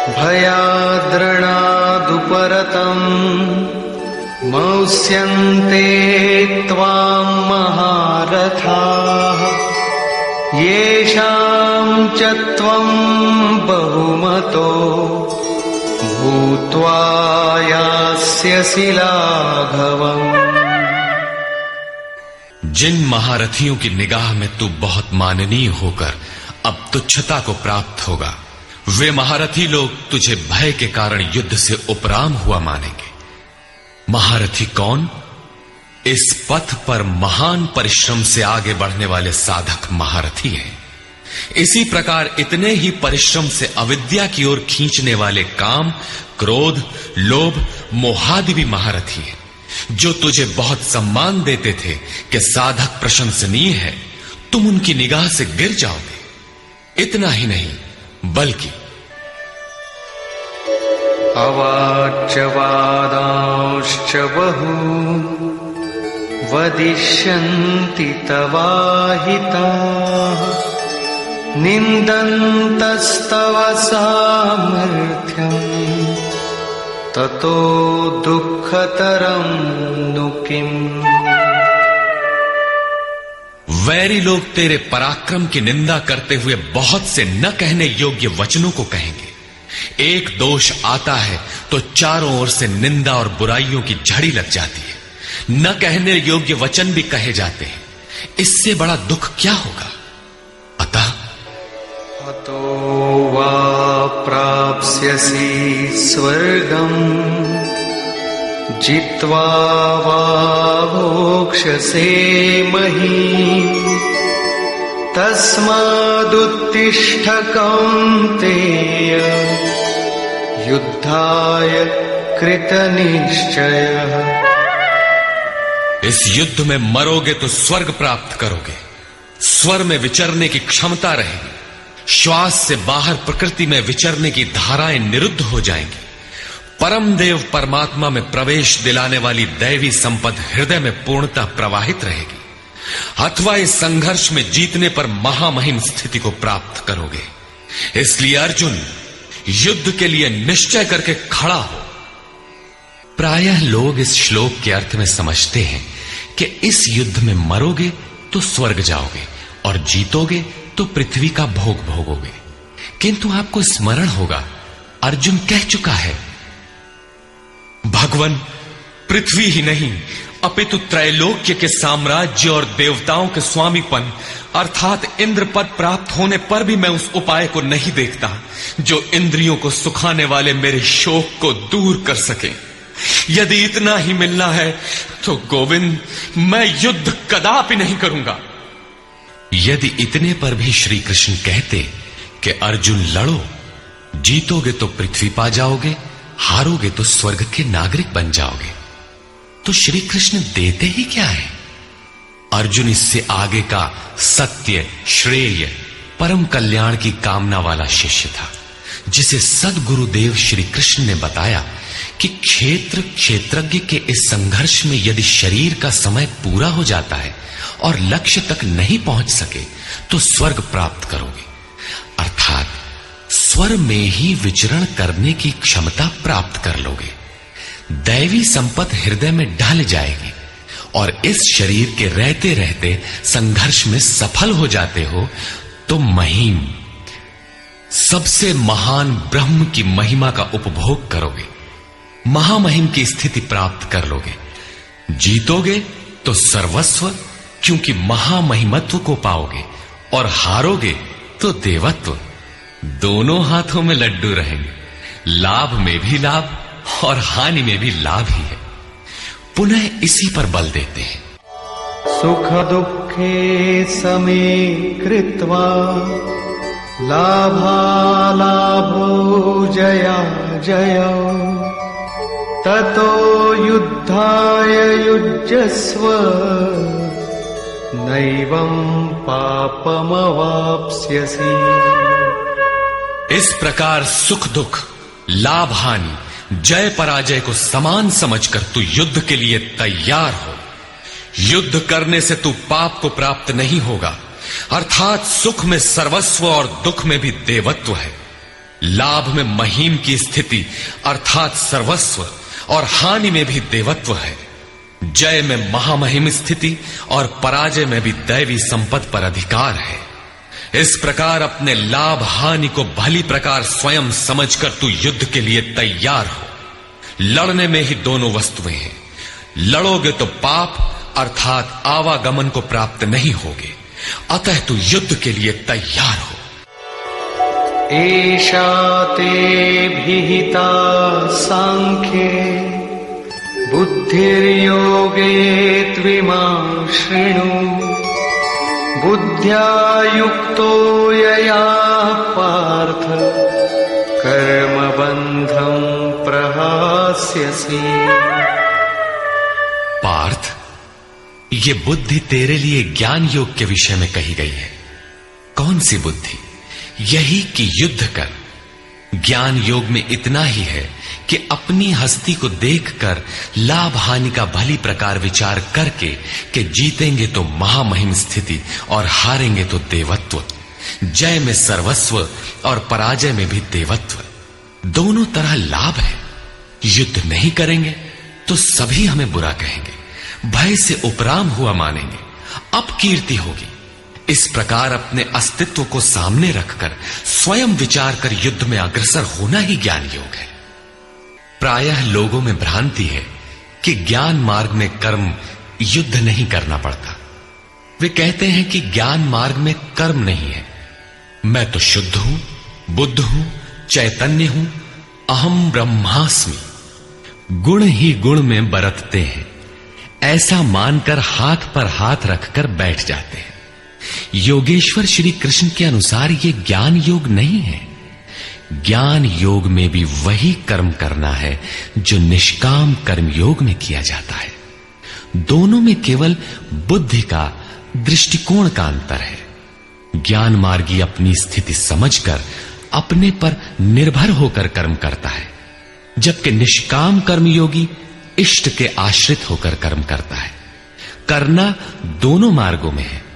भयाद्रणादुपरतम् मौस्यन्ते त्वां महारथाः येषां च त्वं बहुमतो भूत्वा यास्यसि लाघवम्। जिन महारथियों की निगाह में तू बहुत माननीय होकर अब तुच्छता को प्राप्त होगा, वे महारथी लोग तुझे भय के कारण युद्ध से उपराम हुआ मानेंगे। महारथी कौन? इस पथ पर महान परिश्रम से आगे बढ़ने वाले साधक महारथी हैं। इसी प्रकार इतने ही परिश्रम से अविद्या की ओर खींचने वाले काम, क्रोध, लोभ, मोहादि भी महारथी है, जो तुझे बहुत सम्मान देते थे कि साधक प्रशंसनीय है, तुम उनकी निगाह से गिर जाओगे। इतना ही नहीं, बल्कि अवाच्य वादांश्च बहु वदिष्यन्ति तवाहिताः निन्दन्तस्तव सामर्थ्यम् ततो दुःखतरं नु किम्। वैरी लोग तेरे पराक्रम की निंदा करते हुए बहुत से न कहने योग्य वचनों को कहेंगे। एक दोष आता है तो चारों ओर से निंदा और बुराइयों की झड़ी लग जाती है। न कहने योग्य वचन भी कहे जाते हैं। इससे बड़ा दुख क्या होगा? अतः अतो वा प्राप्स्यसि स्वर्गम् जित्वा वा भोक्ष्यसे महीम् तस्मादुत्तिष्ठ कौन्तेय युद्धाय कृतनिश्चयः। इस युद्ध में मरोगे तो स्वर्ग प्राप्त करोगे। स्वर में विचरने की क्षमता रहेगी। श्वास से बाहर प्रकृति में विचरने की धाराएं निरुद्ध हो जाएंगी। परम देव परमात्मा में प्रवेश दिलाने वाली दैवी संपद हृदय में पूर्णतः प्रवाहित रहेगी। अथवा इस संघर्ष में जीतने पर महामहिम स्थिति को प्राप्त करोगे। इसलिए अर्जुन, युद्ध के लिए निश्चय करके खड़ा हो। प्रायः लोग इस श्लोक के अर्थ में समझते हैं कि इस युद्ध में मरोगे तो स्वर्ग जाओगे और जीतोगे तो पृथ्वी का भोग भोगोगे। किंतु आपको स्मरण होगा, अर्जुन कह चुका है, भगवान पृथ्वी ही नहीं अपितु त्रैलोक्य के साम्राज्य और देवताओं के स्वामीपन अर्थात इंद्र पद प्राप्त होने पर भी मैं उस उपाय को नहीं देखता जो इंद्रियों को सुखाने वाले मेरे शोक को दूर कर सके। यदि इतना ही मिलना है तो गोविंद, मैं युद्ध कदापि नहीं करूंगा। यदि इतने पर भी श्री कृष्ण कहते कि अर्जुन लड़ो, जीतोगे तो पृथ्वी पा जाओगे, हारोगे तो स्वर्ग के नागरिक बन जाओगे, तो श्री कृष्ण देते ही क्या है? अर्जुन इससे आगे का सत्य, श्रेय, परम कल्याण की कामना वाला शिष्य था, जिसे सद्गुरुदेव श्री कृष्ण ने बताया कि क्षेत्रज्ञ के इस संघर्ष में यदि शरीर का समय पूरा हो जाता है और लक्ष्य तक नहीं पहुंच सके तो स्वर्ग प्राप्त करोगे, अर्थात स्वर में ही विचरण करने की क्षमता प्राप्त कर लोगे। दैवी संपत्ति हृदय में ढल जाएगी और इस शरीर के रहते रहते संघर्ष में सफल हो जाते हो तो महिम, सबसे महान ब्रह्म की महिमा का उपभोग करोगे, महामहिम की स्थिति प्राप्त कर लोगे। जीतोगे तो सर्वस्व, क्योंकि महामहिमत्व को पाओगे, और हारोगे तो देवत्व। दोनों हाथों में लड्डू रहेंगे, लाभ में भी लाभ और हानि में भी लाभ ही है। पुनः इसी पर बल देते हैं, सुख दुःखे समे कृत्वा लाभालाभो जया जयौ ततो युद्धाय युज्यस्व नैवं पापमवाप्स्यसि। इस प्रकार सुख दुख, लाभ हानि, जय पराजय को समान समझकर तू युद्ध के लिए तैयार हो। युद्ध करने से तू पाप को प्राप्त नहीं होगा, अर्थात सुख में सर्वस्व और दुख में भी देवत्व है। लाभ में महिम की स्थिति अर्थात सर्वस्व और हानि में भी देवत्व है। जय में महामहिम स्थिति और पराजय में भी दैवी संपत्ति पर अधिकार है। इस प्रकार अपने लाभ हानि को भली प्रकार स्वयं समझकर तू युद्ध के लिए तैयार हो। लड़ने में ही दोनों वस्तुएं हैं। लड़ोगे तो पाप अर्थात आवागमन को प्राप्त नहीं होगे, अतः तू युद्ध के लिए तैयार हो। एषा ते विहिता सांख्ये बुद्धिर्योगे त्विमां शृणु बुद्ध्या युक्तो यया पार्थ कर्मबन्धं प्रहास्यसि। यास्यसि। पार्थ, ये बुद्धि तेरे लिए ज्ञान योग के विषय में कही गई है। कौन सी बुद्धि? यही कि युद्ध कर। ज्ञान योग में इतना ही है कि अपनी हस्ती को देखकर लाभ हानि का भली प्रकार विचार करके कि जीतेंगे तो महामहिम स्थिति और हारेंगे तो देवत्व, जय में सर्वस्व और पराजय में भी देवत्व, दोनों तरह लाभ है। युद्ध नहीं करेंगे तो सभी हमें बुरा कहेंगे, भय से उपराम हुआ मानेंगे, अपकीर्ति होगी। इस प्रकार अपने अस्तित्व को सामने रखकर स्वयं विचार कर युद्ध में अग्रसर होना ही ज्ञान योग है। प्रायः लोगों में भ्रांति है कि ज्ञान मार्ग में कर्म युद्ध नहीं करना पड़ता। वे कहते हैं कि ज्ञान मार्ग में कर्म नहीं है। मैं तो शुद्ध हूं, बुद्ध हूं, चैतन्य हूं, अहम ब्रह्मास्मि। गुण ही गुण में बरतते हैं, ऐसा मानकर हाथ पर हाथ रखकर बैठ जाते हैं। योगेश्वर श्री कृष्ण के अनुसार यह ज्ञान योग नहीं है। ज्ञान योग में भी वही कर्म करना है जो निष्काम कर्म योग में किया जाता है। दोनों में केवल बुद्धि का, दृष्टिकोण का अंतर है। ज्ञान मार्गी अपनी स्थिति समझकर अपने पर निर्भर होकर कर्म करता है, जबकि निष्काम कर्मयोगी इष्ट के आश्रित होकर कर्म करता है। करना दोनों मार्गों में है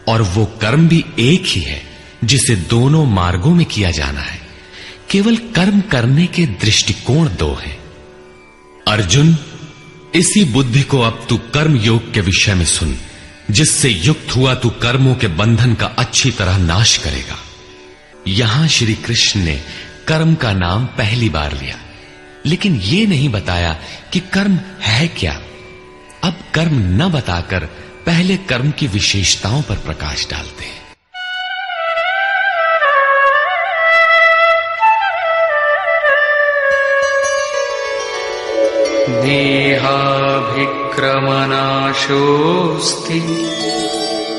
और वो कर्म भी एक ही है जिसे दोनों मार्गों में किया जाना है। केवल कर्म करने के दृष्टिकोण दो हैं। अर्जुन, इसी बुद्धि को अब तू कर्म योग के विषय में सुन, जिससे युक्त हुआ तू कर्मों के बंधन का अच्छी तरह नाश करेगा। यहां श्री कृष्ण ने कर्म का नाम पहली बार लिया, लेकिन यह नहीं बताया कि कर्म है क्या। अब कर्म न बताकर पहले कर्म की विशेषताओं पर प्रकाश डालते हैं। नेहाभिक्रमनाशोऽस्ति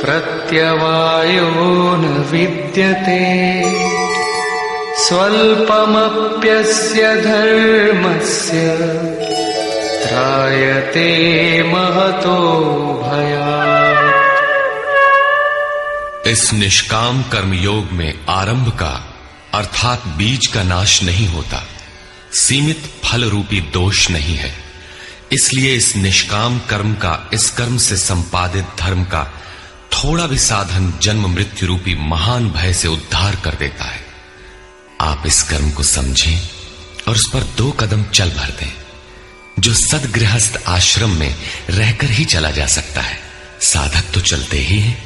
प्रत्यवायो न विद्यते, स्वल्पमप्यस्य धर्मस्य त्रायते महतो भयात्। इस निष्काम कर्म योग में आरंभ का अर्थात बीज का नाश नहीं होता, सीमित फल रूपी दोष नहीं है। इसलिए इस निष्काम कर्म का, इस कर्म से संपादित धर्म का थोड़ा भी साधन जन्म मृत्यु रूपी महान भय से उद्धार कर देता है। आप इस कर्म को समझें और उस पर 2 कदम चल भर दें, जो सदगृहस्थ आश्रम में रहकर ही चला जा सकता है। साधक तो चलते ही हैं।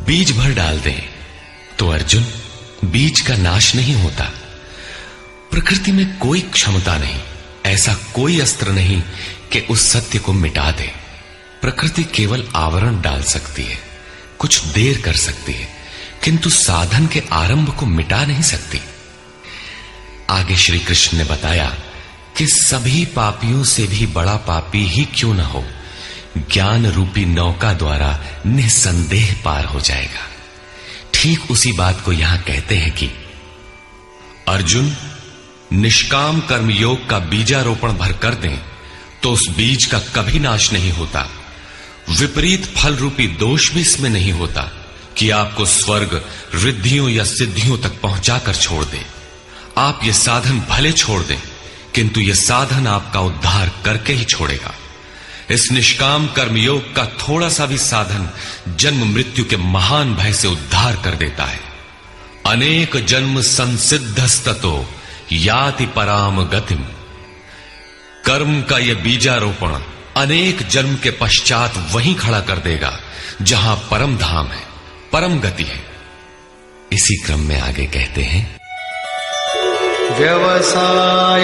बीज भर डाल दें तो अर्जुन, बीज का नाश नहीं होता। प्रकृति में कोई क्षमता नहीं, ऐसा कोई अस्त्र नहीं कि उस सत्य को मिटा दे। प्रकृति केवल आवरण डाल सकती है, कुछ देर कर सकती है, किंतु साधन के आरंभ को मिटा नहीं सकती। आगे श्री कृष्ण ने बताया कि सभी पापियों से भी बड़ा पापी ही क्यों न हो, ज्ञान रूपी नौका द्वारा निसंदेह पार हो जाएगा। ठीक उसी बात को यहां कहते हैं कि अर्जुन, निष्काम कर्म योग का बीजारोपण भर कर दें तो उस बीज का कभी नाश नहीं होता। विपरीत फल रूपी दोष भी इसमें नहीं होता कि आपको स्वर्ग, रिद्धियों या सिद्धियों तक पहुंचाकर छोड़ दे। आप ये साधन भले छोड़ दें, किंतु यह साधन आपका उद्धार करके ही छोड़ेगा। इस निष्काम कर्मयोग का थोड़ा सा भी साधन जन्म मृत्यु के महान भय से उद्धार कर देता है। अनेक जन्म संसिद्धस्ततो याति पराम गतिम। कर्म का यह बीजारोपण अनेक जन्म के पश्चात वहीं खड़ा कर देगा जहां परम धाम है, परम गति है। इसी क्रम में आगे कहते हैं, व्यवसायात्मिका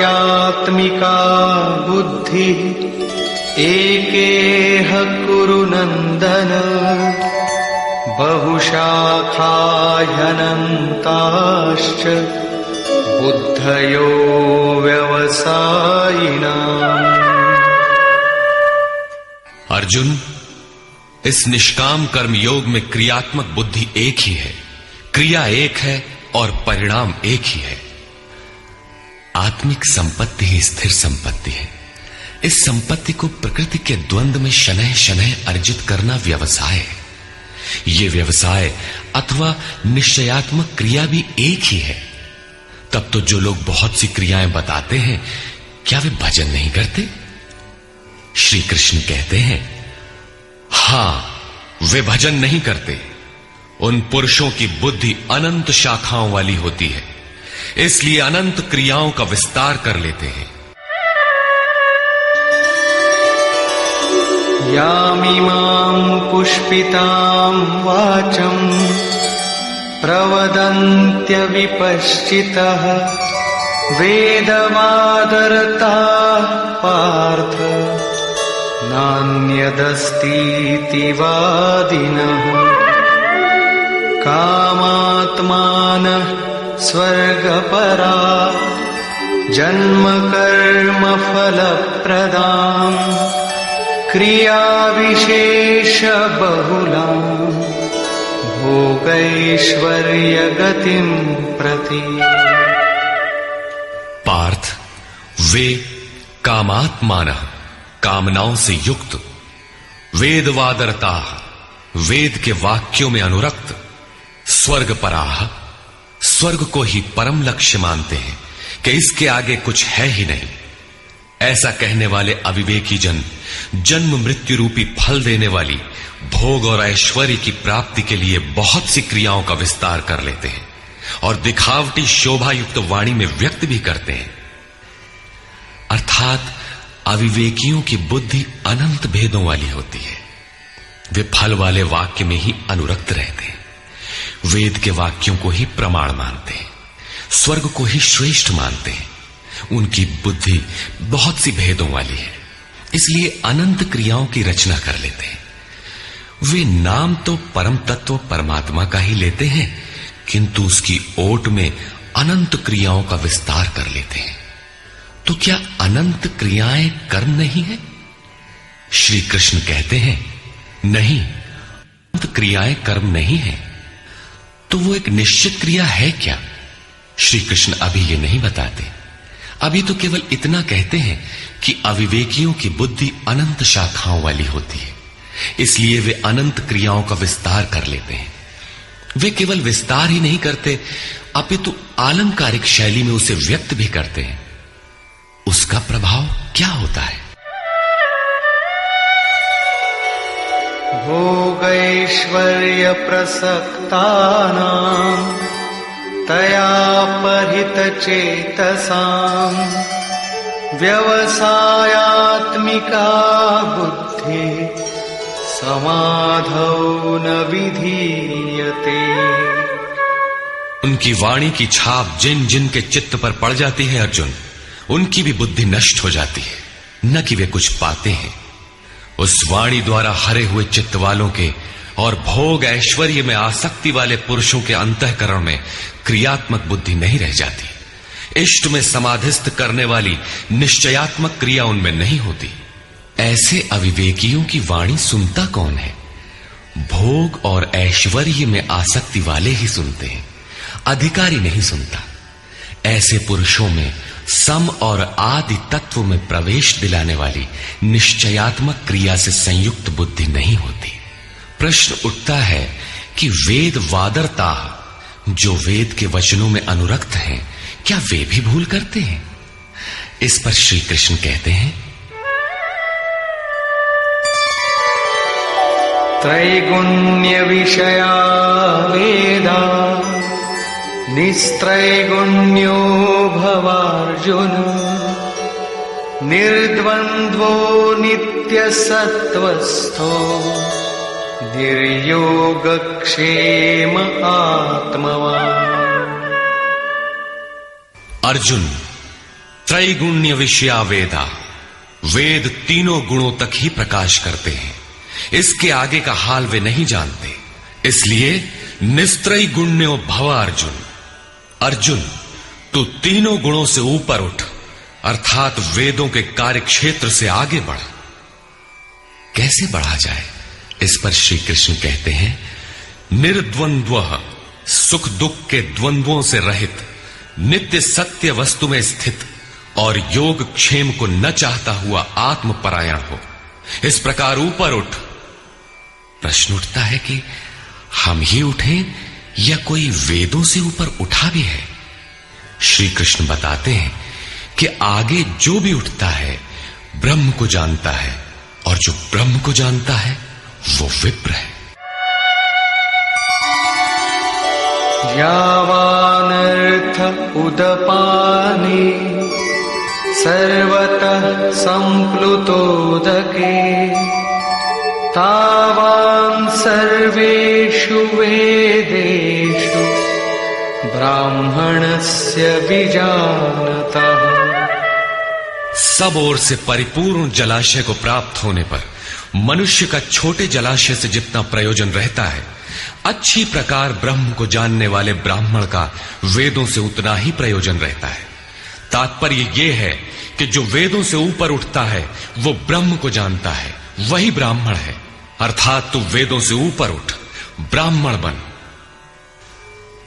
बुद्धि एकेह कुरु नंदन, बहुशाखा ह्यनन्ताश्च बुद्धयो व्यवसायिनाम्। अर्जुन, इस निष्काम कर्म योग में क्रियात्मक बुद्धि एक ही है, क्रिया एक है और परिणाम एक ही है। आत्मिक संपत्ति ही स्थिर संपत्ति है। इस संपत्ति को प्रकृति के द्वंद्व में शनैः शनैः अर्जित करना व्यवसाय है। यह व्यवसाय अथवा निश्चयात्मक क्रिया भी एक ही है। तब तो जो लोग बहुत सी क्रियाएं बताते हैं, क्या वे भजन नहीं करते? श्री कृष्ण कहते हैं, हां, वे भजन नहीं करते। उन पुरुषों की बुद्धि अनंत शाखाओं वाली होती है, इसलिए अनंत क्रियाओं का विस्तार कर लेते हैं। यामिमां पुष्पितां वाचं प्रवदन्त्य विपश्चितः वेदवादरताः पार्थ नान्यदस्तीति वादिनः कामात्मानः स्वर्गपरा जन्मकर्मफलप्रदाम् क्रियाविशेषबहुलाम् भोगैश्वर्यगतिं प्रति। पार्थ, वे कामात्मानः, कामनाओं से युक्त, वेदवादरता, वेद के वाक्यों में अनुरक्त, स्वर्गपराः, स्वर्ग को ही परम लक्ष्य मानते हैं कि इसके आगे कुछ है ही नहीं। ऐसा कहने वाले अविवेकी जन जन्म मृत्यु रूपी फल देने वाली भोग और ऐश्वर्य की प्राप्ति के लिए बहुत सी क्रियाओं का विस्तार कर लेते हैं और दिखावटी शोभायुक्त वाणी में व्यक्त भी करते हैं। अर्थात अविवेकियों की बुद्धि अनंत भेदों वाली होती है। वे फल वाले वाक्य में ही अनुरक्त रहते हैं, वेद के वाक्यों को ही प्रमाण मानते हैं, स्वर्ग को ही श्रेष्ठ मानते हैं। उनकी बुद्धि बहुत सी भेदों वाली है, इसलिए अनंत क्रियाओं की रचना कर लेते हैं। वे नाम तो परम तत्व परमात्मा का ही लेते हैं, किंतु उसकी ओट में अनंत क्रियाओं का विस्तार कर लेते हैं। तो क्या अनंत क्रियाएं कर्म नहीं है? श्री कृष्ण कहते हैं, नहीं, अनंत क्रियाएं कर्म नहीं है। तो वो एक निश्चित क्रिया है क्या? श्री कृष्ण अभी ये नहीं बताते। अभी तो केवल इतना कहते हैं कि अविवेकियों की बुद्धि अनंत शाखाओं वाली होती है, इसलिए वे अनंत क्रियाओं का विस्तार कर लेते हैं। वे केवल विस्तार ही नहीं करते, अपितु आलंकारिक शैली में उसे व्यक्त भी करते हैं। उसका प्रभाव क्या होता है? भोगैश्वर्य प्रसक्तानां तया परितचेतसां व्यवसायात्मिका बुद्धि समाधौ न विधीयते। उनकी वाणी की छाप जिन जिन के चित्त पर पड़ जाती है अर्जुन, उनकी भी बुद्धि नष्ट हो जाती है, न कि वे कुछ पाते हैं। उस वाणी द्वारा हरे हुए चित्त वालों के और भोग ऐश्वर्य में आसक्ति वाले पुरुषों के अंतःकरण में क्रियात्मक बुद्धि नहीं रह जाती। इष्ट में समाधिस्थ करने वाली निश्चयात्मक क्रिया उनमें नहीं होती। ऐसे अविवेकियों की वाणी सुनता कौन है? भोग और ऐश्वर्य में आसक्ति वाले ही सुनते हैं, अधिकारी नहीं सुनता। ऐसे पुरुषों में सम और आदि तत्व में प्रवेश दिलाने वाली निश्चयात्मक क्रिया से संयुक्त बुद्धि नहीं होती। प्रश्न उठता है कि वेद वादरता, जो वेद के वचनों में अनुरक्त हैं, क्या वे भी भूल करते हैं? इस पर श्री कृष्ण कहते हैं, त्रैगुण्य विषया वेदा निस्त्रैगुण्यो भवार्जुन निर्द्वन्द्वो नित्यसत्त्वस्थो निर्योगक्षेम आत्मवान्। अर्जुन, त्रैगुण्य विषया वेदा, वेद तीनों गुणों तक ही प्रकाश करते हैं, इसके आगे का हाल वे नहीं जानते। इसलिए निस्त्रय गुण्यो भव अर्जुन। अर्जुन, तू तीनों गुणों से ऊपर उठ, अर्थात वेदों के कार्य क्षेत्र से आगे बढ़। कैसे बढ़ा जाए? इस पर श्री कृष्ण कहते हैं, निर्द्वंद्व, सुख दुख के द्वंद्वों से रहित, नित्य सत्य वस्तु में स्थित और योग क्षेम को न चाहता हुआ आत्मपरायण हो। इस प्रकार ऊपर उठ। प्रश्न उठता है कि हम ही उठें या कोई वेदों से ऊपर उठा भी है? श्री कृष्ण बताते हैं कि आगे जो भी उठता है ब्रह्म को जानता है, और जो ब्रह्म को जानता है वो विप्र है। यावानर्थ उदपाने सर्वतः संप्लुतोदके तावान् सर्वेषु वेदेषु ब्राह्मणस्य विजानतः। सब ओर से परिपूर्ण जलाशय को प्राप्त होने पर मनुष्य का छोटे जलाशय से जितना प्रयोजन रहता है, अच्छी प्रकार ब्रह्म को जानने वाले ब्राह्मण का वेदों से उतना ही प्रयोजन रहता है। तात्पर्य यह है कि जो वेदों से ऊपर उठता है वो ब्रह्म को जानता है, वही ब्राह्मण है। अर्थात तू वेदों से ऊपर उठ, ब्राह्मण बन।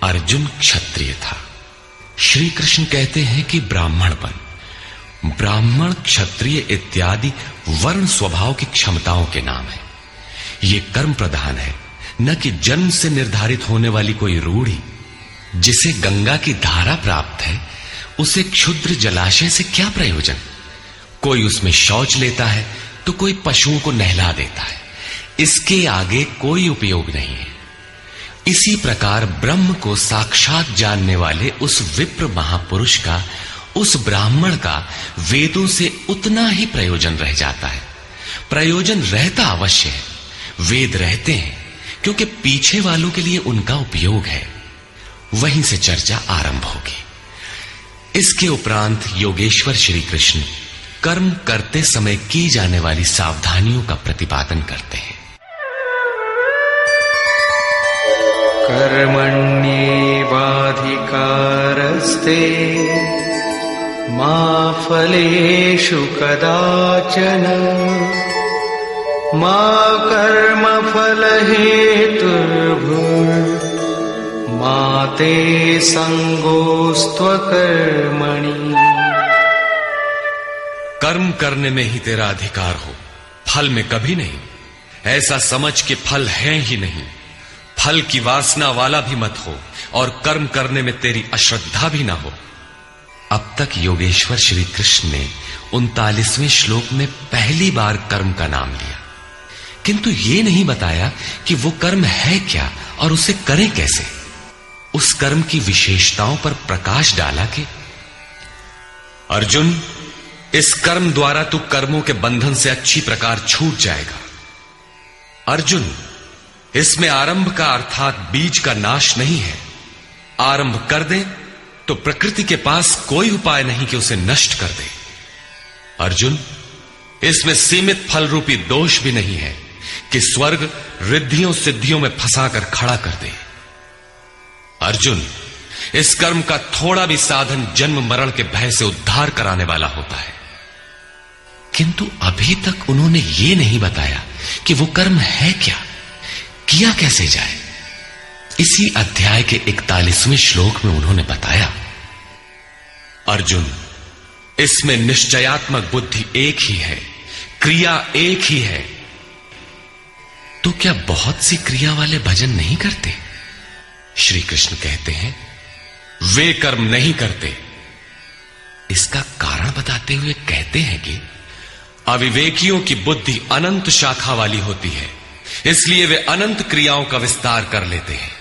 अर्जुन क्षत्रिय था। श्री कृष्ण कहते हैं कि ब्राह्मण बन। ब्राह्मण, क्षत्रिय इत्यादि वर्ण स्वभाव की क्षमताओं के नाम है। ये कर्म प्रधान है, न कि जन्म से निर्धारित होने वाली कोई रूढ़ी। जिसे गंगा की धारा प्राप्त है उसे क्षुद्र जलाशय से क्या प्रयोजन? कोई उसमें शौच लेता है तो कोई पशुओं को नहला देता है, इसके आगे कोई उपयोग नहीं है। इसी प्रकार ब्रह्म को साक्षात जानने वाले उस विप्र महापुरुष का, उस ब्राह्मण का वेदों से उतना ही प्रयोजन रह जाता है। प्रयोजन रहता अवश्य है, वेद रहते हैं क्योंकि पीछे वालों के लिए उनका उपयोग है। वहीं से चर्चा आरंभ होगी। इसके उपरांत योगेश्वर श्री कृष्ण कर्म करते समय की जाने वाली सावधानियों का प्रतिपादन करते हैं। कर्मण्येवाधिकारस्ते मा फलेषु कदाचन मा कर्मफलहेतुर्भुर् मा ते संगोस्त्वकर्मणि। कर्म करने में ही तेरा अधिकार हो, फल में कभी नहीं। ऐसा समझ के फल है ही नहीं। फल की वासना वाला भी मत हो और कर्म करने में तेरी अश्रद्धा भी ना हो। अब तक योगेश्वर श्री कृष्ण ने 39वें श्लोक में पहली बार कर्म का नाम लिया, किंतु ये नहीं बताया कि वो कर्म है क्या और उसे करें कैसे। उस कर्म की विशेषताओं पर प्रकाश डाला कि अर्जुन, इस कर्म द्वारा तू कर्मों के बंधन से अच्छी प्रकार छूट जाएगा। अर्जुन, इसमें आरंभ का अर्थात बीज का नाश नहीं है। आरंभ कर दे तो प्रकृति के पास कोई उपाय नहीं कि उसे नष्ट कर दे। अर्जुन, इसमें सीमित फल रूपी दोष भी नहीं है कि स्वर्ग रिद्धियों सिद्धियों में फंसाकर खड़ा कर दे। अर्जुन, इस कर्म का थोड़ा भी साधन जन्म मरण के भय से उद्धार कराने वाला होता है। किंतु अभी तक उन्होंने ये नहीं बताया कि वो कर्म है क्या, किया कैसे जाए। इसी अध्याय के 41वें श्लोक में उन्होंने बताया, अर्जुन, इसमें निश्चयात्मक बुद्धि एक ही है, क्रिया एक ही है। तो क्या बहुत सी क्रिया वाले भजन नहीं करते? श्री कृष्ण कहते हैं, वे कर्म नहीं करते। इसका कारण बताते हुए कहते हैं कि अविवेकियों की बुद्धि अनंत शाखा वाली होती है, इसलिए वे अनंत क्रियाओं का विस्तार कर लेते हैं।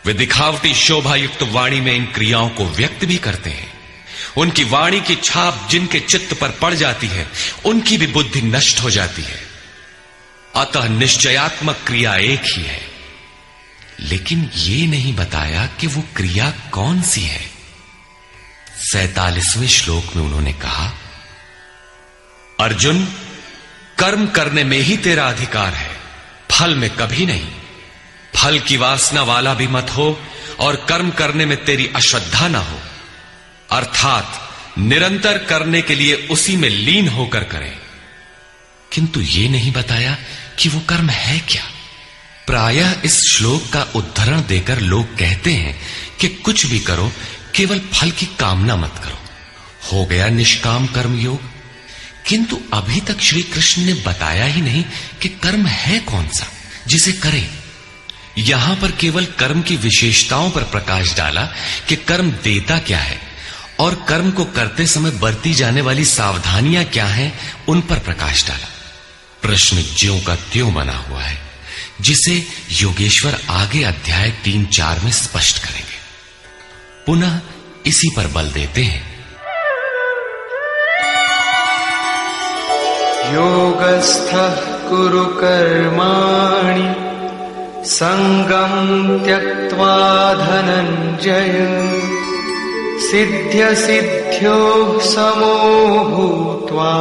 वे दिखावटी शोभा युक्त वाणी में इन क्रियाओं को व्यक्त भी करते हैं। उनकी वाणी की छाप जिनके चित्त पर पड़ जाती है, उनकी भी बुद्धि नष्ट हो जाती है। अतः निश्चयात्मक क्रिया एक ही है, लेकिन यह नहीं बताया कि वो क्रिया कौन सी है। 47वें श्लोक में उन्होंने कहा, अर्जुन, कर्म करने में ही तेरा अधिकार है, फल में कभी नहीं। फल की वासना वाला भी मत हो और कर्म करने में तेरी अश्रद्धा ना हो, अर्थात निरंतर करने के लिए उसी में लीन होकर करें। किंतु यह नहीं बताया कि वो कर्म है क्या। प्रायः इस श्लोक का उद्धरण देकर लोग कहते हैं कि कुछ भी करो केवल फल की कामना मत करो। हो गया निष्काम कर्म योग। किंतु अभी तक श्री कृष्ण ने बताया ही नहीं कि कर्म है कौन सा जिसे करें। यहां पर केवल कर्म की विशेषताओं पर प्रकाश डाला कि कर्म देता क्या है और कर्म को करते समय बरती जाने वाली सावधानियां क्या हैं, उन पर प्रकाश डाला। प्रश्न ज्यों का त्यों बना हुआ है, जिसे योगेश्वर आगे अध्याय 3-4 में स्पष्ट करेंगे। पुनः इसी पर बल देते हैं। योगस्थः कुरु कर्माणि संगं त्यक्त्वा धनंजय सिद्ध्य सिद्ध्योः समो भूत्वा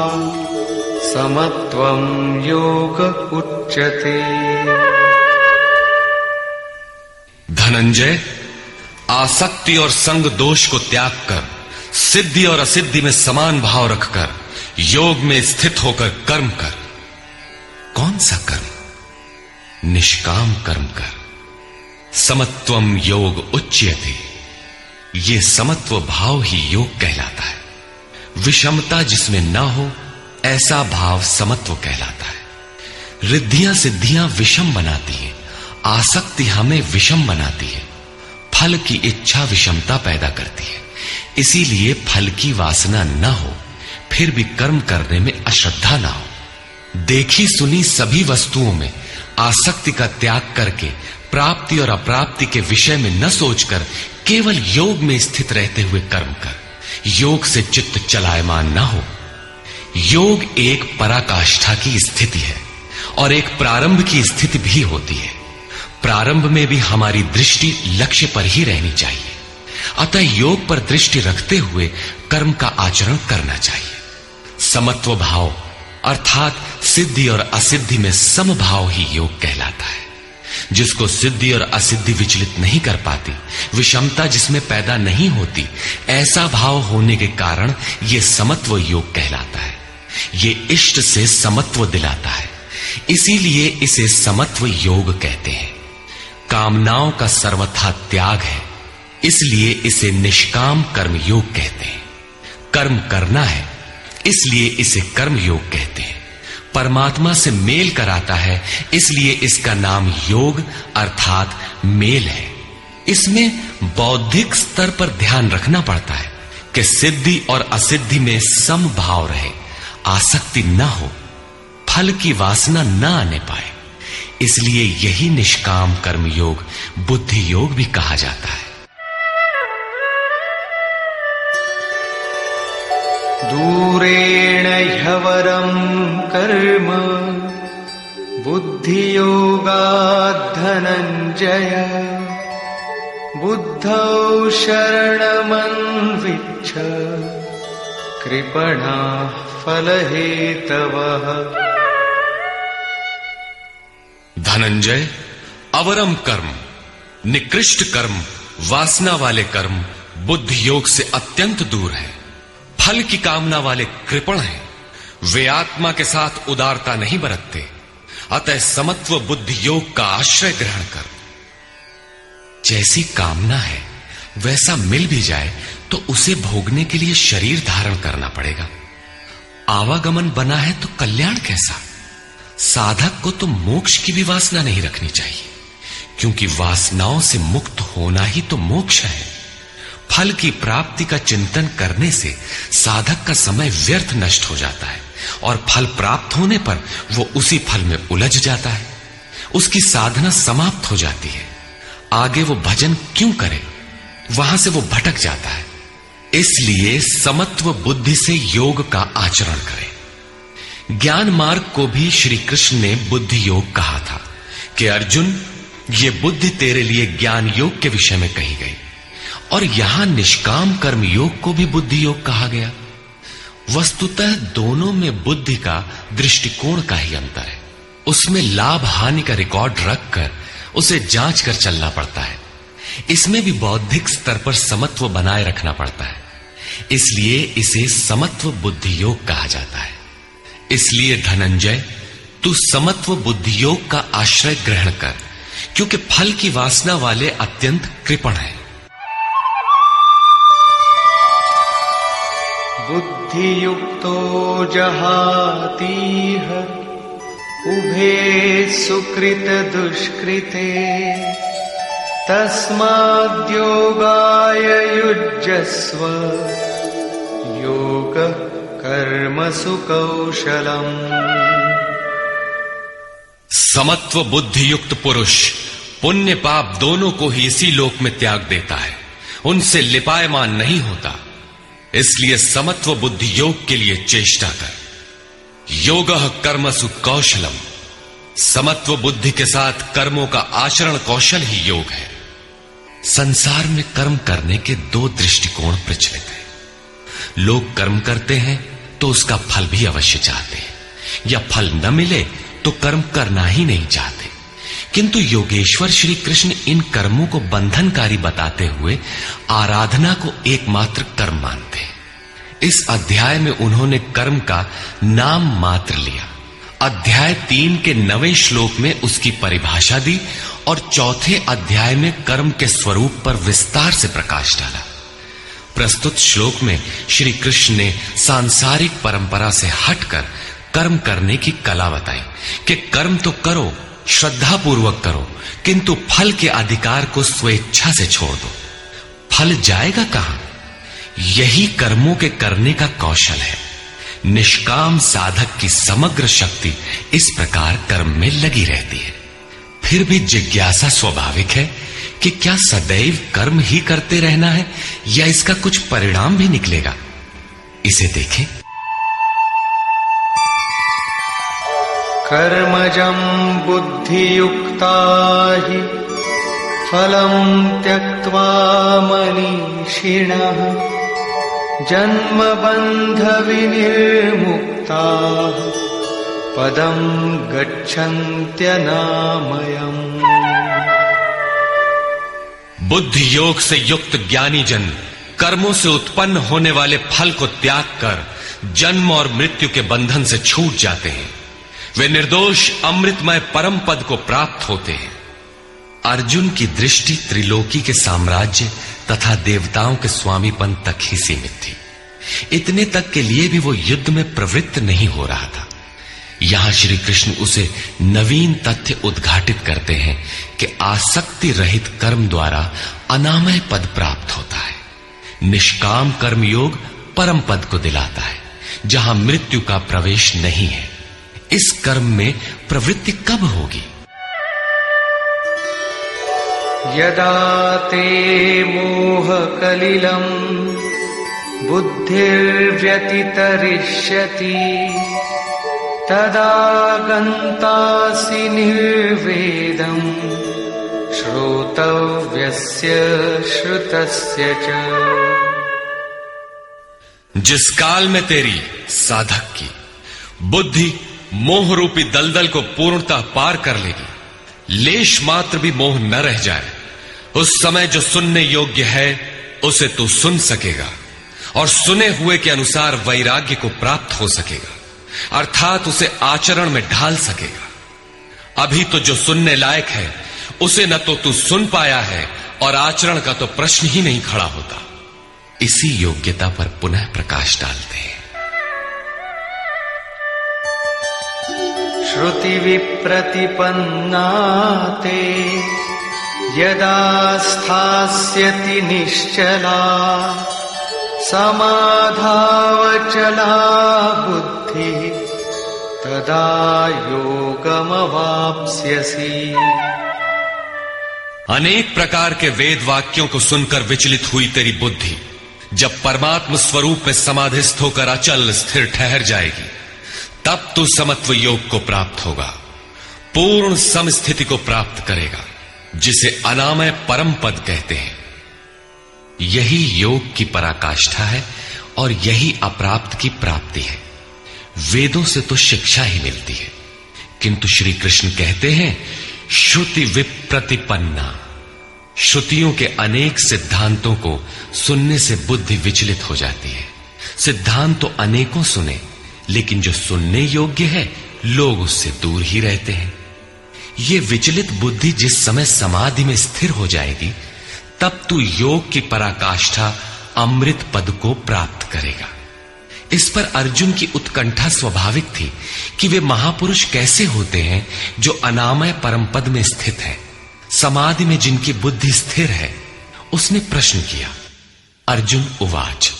समत्वं योग उच्यते। धनंजय, आसक्ति और संग दोष को त्याग कर सिद्धि और असिद्धि में समान भाव रखकर योग में स्थित होकर कर्म कर। कौन सा कर्म? निष्काम कर्म कर। समत्वम योग उच्यते। ये समत्व भाव ही योग कहलाता है। विषमता जिसमें ना हो ऐसा भाव समत्व कहलाता है। रिद्धियां सिद्धियां विषम बनाती हैं, आसक्ति हमें विषम बनाती है, फल की इच्छा विषमता पैदा करती है। इसीलिए फल की वासना न हो, फिर भी कर्म करने में अश्रद्धा ना हो। देखी सुनी सभी वस्तुओं में आसक्ति का त्याग करके प्राप्ति और अप्राप्ति के विषय में न सोचकर केवल योग में स्थित रहते हुए कर्म कर। योग से चित्त चलायमान न हो। योग एक पराकाष्ठा की स्थिति है और एक प्रारंभ की स्थिति भी होती है। प्रारंभ में भी हमारी दृष्टि लक्ष्य पर ही रहनी चाहिए। अतः योग पर दृष्टि रखते हुए कर्म का आचरण करना चाहिए। समत्व भाव अर्थात सिद्धि और असिद्धि में समभाव ही योग कहलाता है। जिसको सिद्धि और असिद्धि विचलित नहीं कर पाती, विषमता जिसमें पैदा नहीं होती, ऐसा भाव होने के कारण यह समत्व योग कहलाता है। ये इष्ट से समत्व दिलाता है, इसीलिए इसे समत्व योग कहते हैं। कामनाओं का सर्वथा त्याग है, इसलिए इसे निष्काम कर्म योग कहते हैं। कर्म करना है, इसलिए इसे कर्म योग कहते हैं। परमात्मा से मेल कराता है, इसलिए इसका नाम योग अर्थात मेल है। इसमें बौद्धिक स्तर पर ध्यान रखना पड़ता है कि सिद्धि और असिद्धि में समभाव रहे, आसक्ति न हो, फल की वासना न आने पाए। इसलिए यही निष्काम कर्म योग बुद्धि योग भी कहा जाता है। दूरेण ह्यवरं कर्म बुद्धियोगात् धनंजय बुद्धौ शरणमन्विच्छ कृपणाः फलहेतवः। धनंजय, अवरम कर्म, निकृष्ट कर्म, वासना वाले कर्म बुद्धि योग से अत्यंत दूर है। फल की कामना वाले कृपण हैं। वे आत्मा के साथ उदारता नहीं बरतते। अतः समत्व बुद्धि योग का आश्रय ग्रहण कर। जैसी कामना है वैसा मिल भी जाए तो उसे भोगने के लिए शरीर धारण करना पड़ेगा। आवागमन बना है तो कल्याण कैसा? साधक को तो मोक्ष की भी वासना नहीं रखनी चाहिए, क्योंकि वासनाओं से मुक्त होना ही तो मोक्ष है। फल की प्राप्ति का चिंतन करने से साधक का समय व्यर्थ नष्ट हो जाता है और फल प्राप्त होने पर वो उसी फल में उलझ जाता है। उसकी साधना समाप्त हो जाती है। आगे वो भजन क्यों करे? वहां से वो भटक जाता है। इसलिए समत्व बुद्धि से योग का आचरण करें। ज्ञान मार्ग को भी श्री कृष्ण ने बुद्धि योग कहा था कि अर्जुन, ये बुद्धि तेरे लिए ज्ञान योग के विषय में कही गई। और यहां निष्काम कर्म योग को भी बुद्धि योग कहा गया। वस्तुतः दोनों में बुद्धि का दृष्टिकोण का ही अंतर है। उसमें लाभ हानि का रिकॉर्ड रखकर उसे जांच कर चलना पड़ता है। इसमें भी बौद्धिक स्तर पर समत्व बनाए रखना पड़ता है। इसलिए इसे समत्व बुद्धि योग कहा जाता है। इसलिए धनंजय, तू समत्व बुद्धि योग का आश्रय ग्रहण कर, क्योंकि फल की वासना वाले अत्यंत कृपण हैं। बुद्धियुक्तो जहातीह उभे सुकृत दुष्कृते तस्माद्योगाय युज्यस्व योग कर्मसु कौशलम्। समत्व बुद्धि युक्त पुरुष पुण्य पाप दोनों को ही इसी लोक में त्याग देता है, उनसे लिपायमान नहीं होता। इसलिए समत्व बुद्धि योग के लिए चेष्टा कर। योगः कर्मसु कौशलम। समत्व बुद्धि के साथ कर्मों का आचरण कौशल ही योग है। संसार में कर्म करने के दो दृष्टिकोण प्रचलित हैं। लोग कर्म करते हैं तो उसका फल भी अवश्य चाहते हैं, या फल न मिले तो कर्म करना ही नहीं चाहते। किंतु योगेश्वर श्री कृष्ण इन कर्मों को बंधनकारी बताते हुए आराधना को एकमात्र कर्म मानते हैं। इस अध्याय में उन्होंने कर्म का नाम मात्र लिया। अध्याय 3 के 9वें श्लोक में उसकी परिभाषा दी और चौथे अध्याय में कर्म के स्वरूप पर विस्तार से प्रकाश डाला। प्रस्तुत श्लोक में श्री कृष्ण ने सांसारिक परंपरा से हटकर कर्म करने की कला बताई कि कर्म तो करो, श्रद्धा पूर्वक करो, किंतु फल के अधिकार को स्वेच्छा से छोड़ दो। फल जाएगा कहां? यही कर्मों के करने का कौशल है। निष्काम साधक की समग्र शक्ति इस प्रकार कर्म में लगी रहती है। फिर भी जिज्ञासा स्वाभाविक है कि क्या सदैव कर्म ही करते रहना है या इसका कुछ परिणाम भी निकलेगा? इसे देखें। कर्मजं बुद्धियुक्ता हि फलं त्यक्त्वा मनीषिणः जन्मबन्धविनिर्मुक्ताः पदं गच्छन्त्यनामयम्। बुद्धि योग से युक्त ज्ञानी जन कर्मों से उत्पन्न होने वाले फल को त्याग कर जन्म और मृत्यु के बंधन से छूट जाते हैं। वे निर्दोष अमृतमय परम पद को प्राप्त होते हैं। अर्जुन की दृष्टि त्रिलोकी के साम्राज्य तथा देवताओं के स्वामीपन तक ही सीमित थी। इतने तक के लिए भी वो युद्ध में प्रवृत्त नहीं हो रहा था। यहां श्री कृष्ण उसे नवीन तथ्य उद्घाटित करते हैं कि आसक्ति रहित कर्म द्वारा अनामय पद प्राप्त होता है। निष्काम कर्म योग परम पद को दिलाता है, जहां मृत्यु का प्रवेश नहीं है। इस कर्म में प्रवृत्ति कब होगी? यदा ते मोह कलिलं बुद्धिर्व्यतितरिष्यति तदा गन्तासि निर्वेदं श्रोतव्यस्य श्रुतस्य च। जिस काल में तेरी साधक की बुद्धि मोह रूपी दलदल को पूर्णतः पार कर लेगी, लेश मात्र भी मोह न रह जाए, उस समय जो सुनने योग्य है उसे तू सुन सकेगा और सुने हुए के अनुसार वैराग्य को प्राप्त हो सकेगा, अर्थात उसे आचरण में ढाल सकेगा। अभी तो जो सुनने लायक है उसे न तो तू सुन पाया है और आचरण का तो प्रश्न ही नहीं खड़ा होता। इसी योग्यता पर पुनः प्रकाश डालते हैं। श्रुति विप्रतिपन्ना ते यदा स्थास्यति निश्चला समाधावचला बुद्धि तदा योगमवाप्स्यसि। अनेक प्रकार के वेद वाक्यों को सुनकर विचलित हुई तेरी बुद्धि जब परमात्म स्वरूप में समाधिस्थ होकर अचल स्थिर ठहर जाएगी, तब तू समत्व योग को प्राप्त होगा, पूर्ण समस्थिति को प्राप्त करेगा, जिसे अनामय परम पद कहते हैं। यही योग की पराकाष्ठा है और यही अप्राप्त की प्राप्ति है। वेदों से तो शिक्षा ही मिलती है, किंतु श्री कृष्ण कहते हैं श्रुति विप्रतिपन्ना। श्रुतियों के अनेक सिद्धांतों को सुनने से बुद्धि विचलित हो जाती है। सिद्धांत तो अनेकों सुने, लेकिन जो सुनने योग्य है लोग उससे दूर ही रहते हैं। ये विचलित बुद्धि जिस समय समाधि में स्थिर हो जाएगी, तब तू योग की पराकाष्ठा अमृत पद को प्राप्त करेगा। इस पर अर्जुन की उत्कंठा स्वाभाविक थी कि वे महापुरुष कैसे होते हैं जो अनामय परम पद में स्थित है, समाधि में जिनकी बुद्धि स्थिर है। उसने प्रश्न किया। अर्जुन उवाच।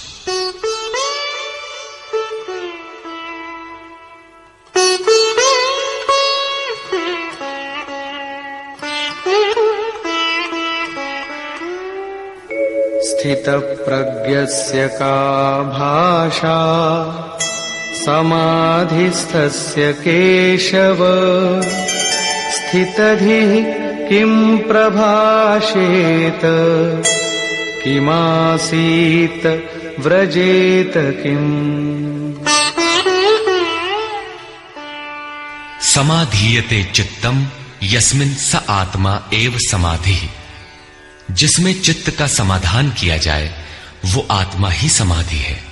स्थितप्रज्ञस्य का भाषा समाधिस्थस्य केशव स्थितधिः किं प्रभाषेत किमासीत व्रजेत किम्। समाधीयते चित्तम यस्मिन् स आत्मा एव समाधिः। जिसमें चित्त का समाधान किया जाए वो आत्मा ही समाधि है।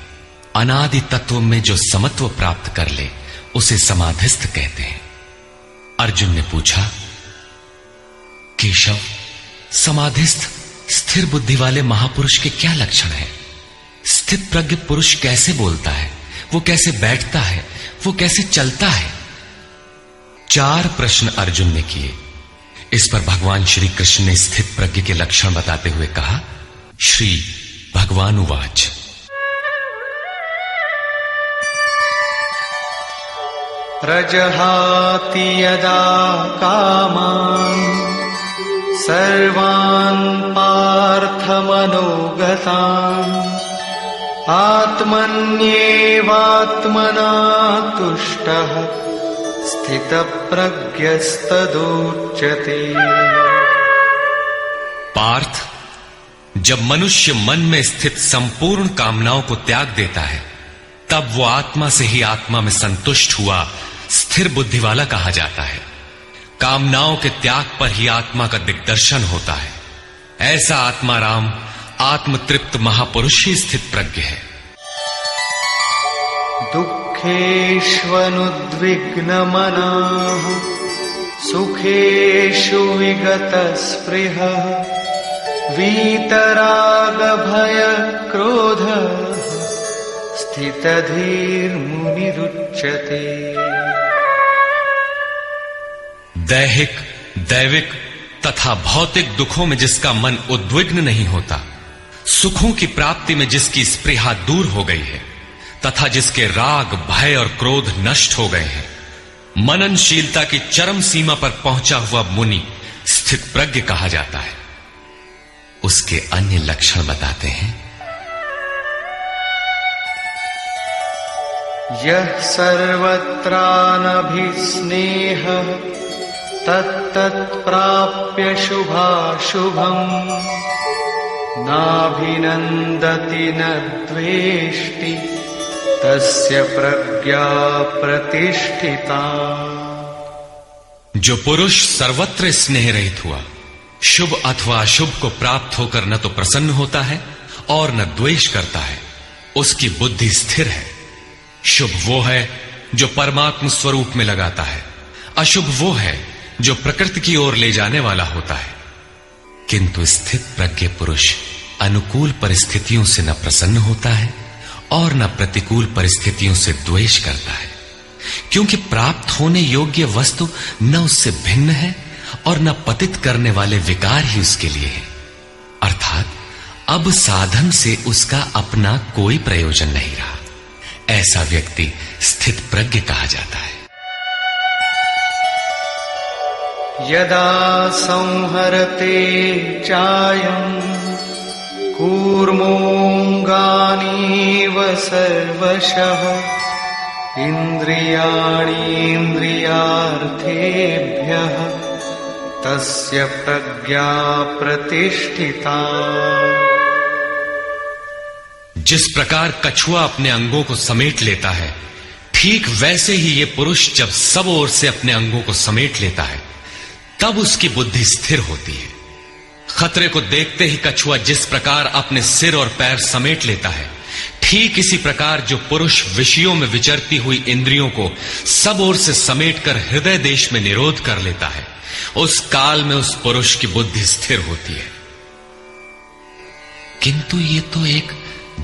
अनादि तत्व में जो समत्व प्राप्त कर ले उसे समाधिस्थ कहते हैं। अर्जुन ने पूछा, केशव, समाधिस्थ स्थिर बुद्धि वाले महापुरुष के क्या लक्षण है? स्थित प्रज्ञ पुरुष कैसे बोलता है, वो कैसे बैठता है, वो कैसे चलता है? 4 प्रश्न अर्जुन ने किए। इस पर भगवान श्री कृष्ण ने स्थित प्रज्ञ के लक्षण बताते हुए कहा। श्री भगवान उवाच। प्रजहाति यदा कामान् सर्वान् पार्थमनोगतान् आत्मन्येवात्मना तुष्टः स्थितप्रज्ञस्तदुच्यते। पार्थ, जब मनुष्य मन में स्थित संपूर्ण कामनाओं को त्याग देता है तब वो आत्मा से ही आत्मा में संतुष्ट हुआ स्थिर बुद्धि वाला कहा जाता है। कामनाओं के त्याग पर ही आत्मा का दिग्दर्शन होता है। ऐसा आत्माराम आत्मतृप्त महापुरुष ही स्थित प्रज्ञ है। दुःखेष्वनुद्विग्नमनाः सुखेषु विगतस्पृहः वीतरागभयक्रोधः स्थितधीर्मुनिरुच्यते। दैहिक, दैविक तथा भौतिक दुखों में जिसका मन उद्विग्न नहीं होता, सुखों की प्राप्ति में जिसकी स्पृहा दूर हो गई है तथा जिसके राग, भय और क्रोध नष्ट हो गए हैं, मननशीलता की चरम सीमा पर पहुंचा हुआ मुनि स्थित प्रज्ञ कहा जाता है। उसके अन्य लक्षण बताते हैं। यः सर्वत्रानभिस्नेहः तत्तत्प्राप्य शुभाशुभम् नाभिनन्दति न द्वेष्टि तस्य प्रज्ञा प्रतिष्ठिता। जो पुरुष सर्वत्र स्नेह रहित हुआ, शुभ अथवा अशुभ को प्राप्त होकर न तो प्रसन्न होता है और न द्वेष करता है, उसकी बुद्धि स्थिर है। शुभ वो है जो परमात्म स्वरूप में लगाता है, अशुभ वो है जो प्रकृति की ओर ले जाने वाला होता है। किंतु स्थित प्रज्ञ पुरुष अनुकूल परिस्थितियों से न प्रसन्न होता है और न प्रतिकूल परिस्थितियों से द्वेष करता है, क्योंकि प्राप्त होने योग्य वस्तु न उससे भिन्न है और न पतित करने वाले विकार ही उसके लिए है। अर्थात अब साधन से उसका अपना कोई प्रयोजन नहीं रहा। ऐसा व्यक्ति स्थित प्रज्ञ कहा जाता है। यदा संहरते चायं कूर्मोऽङ्गानीव सर्वशः इन्द्रियाणीन्द्रियार्थेभ्यः तस्य प्रज्ञा प्रतिष्ठिता। जिस प्रकार कछुआ अपने अंगों को समेट लेता है, ठीक वैसे ही ये पुरुष जब सब ओर से अपने अंगों को समेट लेता है तब उसकी बुद्धि स्थिर होती है। खतरे को देखते ही कछुआ जिस प्रकार अपने सिर और पैर समेट लेता है, ठीक इसी प्रकार जो पुरुष विषयों में विचरती हुई इंद्रियों को सब ओर से समेटकर हृदय देश में निरोध कर लेता है, उस काल में उस पुरुष की बुद्धि स्थिर होती है। किंतु ये तो एक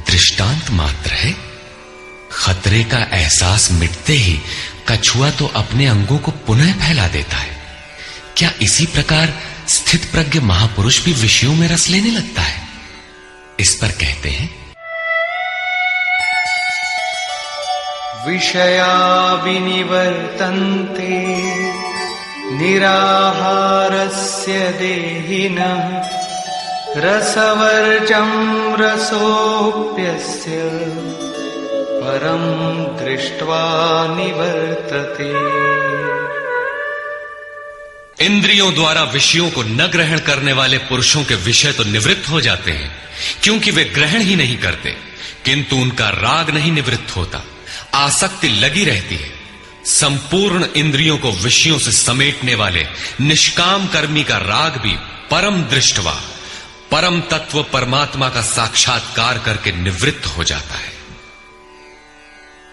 दृष्टांत मात्र है। खतरे का एहसास मिटते ही कछुआ तो अपने अंगों को पुनः फैला देता है। क्या इसी प्रकार स्थित प्रज्ञ महापुरुष भी विषयों में रस लेने लगता है? इस पर कहते हैं, विषया विनिवर्तन्ते निराहारस्य देहिनः रसवर्जं रसोऽप्यस्य परं दृष्ट्वा निवर्तते। इंद्रियों द्वारा विषयों को न ग्रहण करने वाले पुरुषों के विषय तो निवृत्त हो जाते हैं, क्योंकि वे ग्रहण ही नहीं करते, किंतु उनका राग नहीं निवृत्त होता, आसक्ति लगी रहती है। संपूर्ण इंद्रियों को विषयों से समेटने वाले निष्काम कर्मी का राग भी परम दृष्टवा, परम तत्व परमात्मा का साक्षात्कार करके निवृत्त हो जाता है।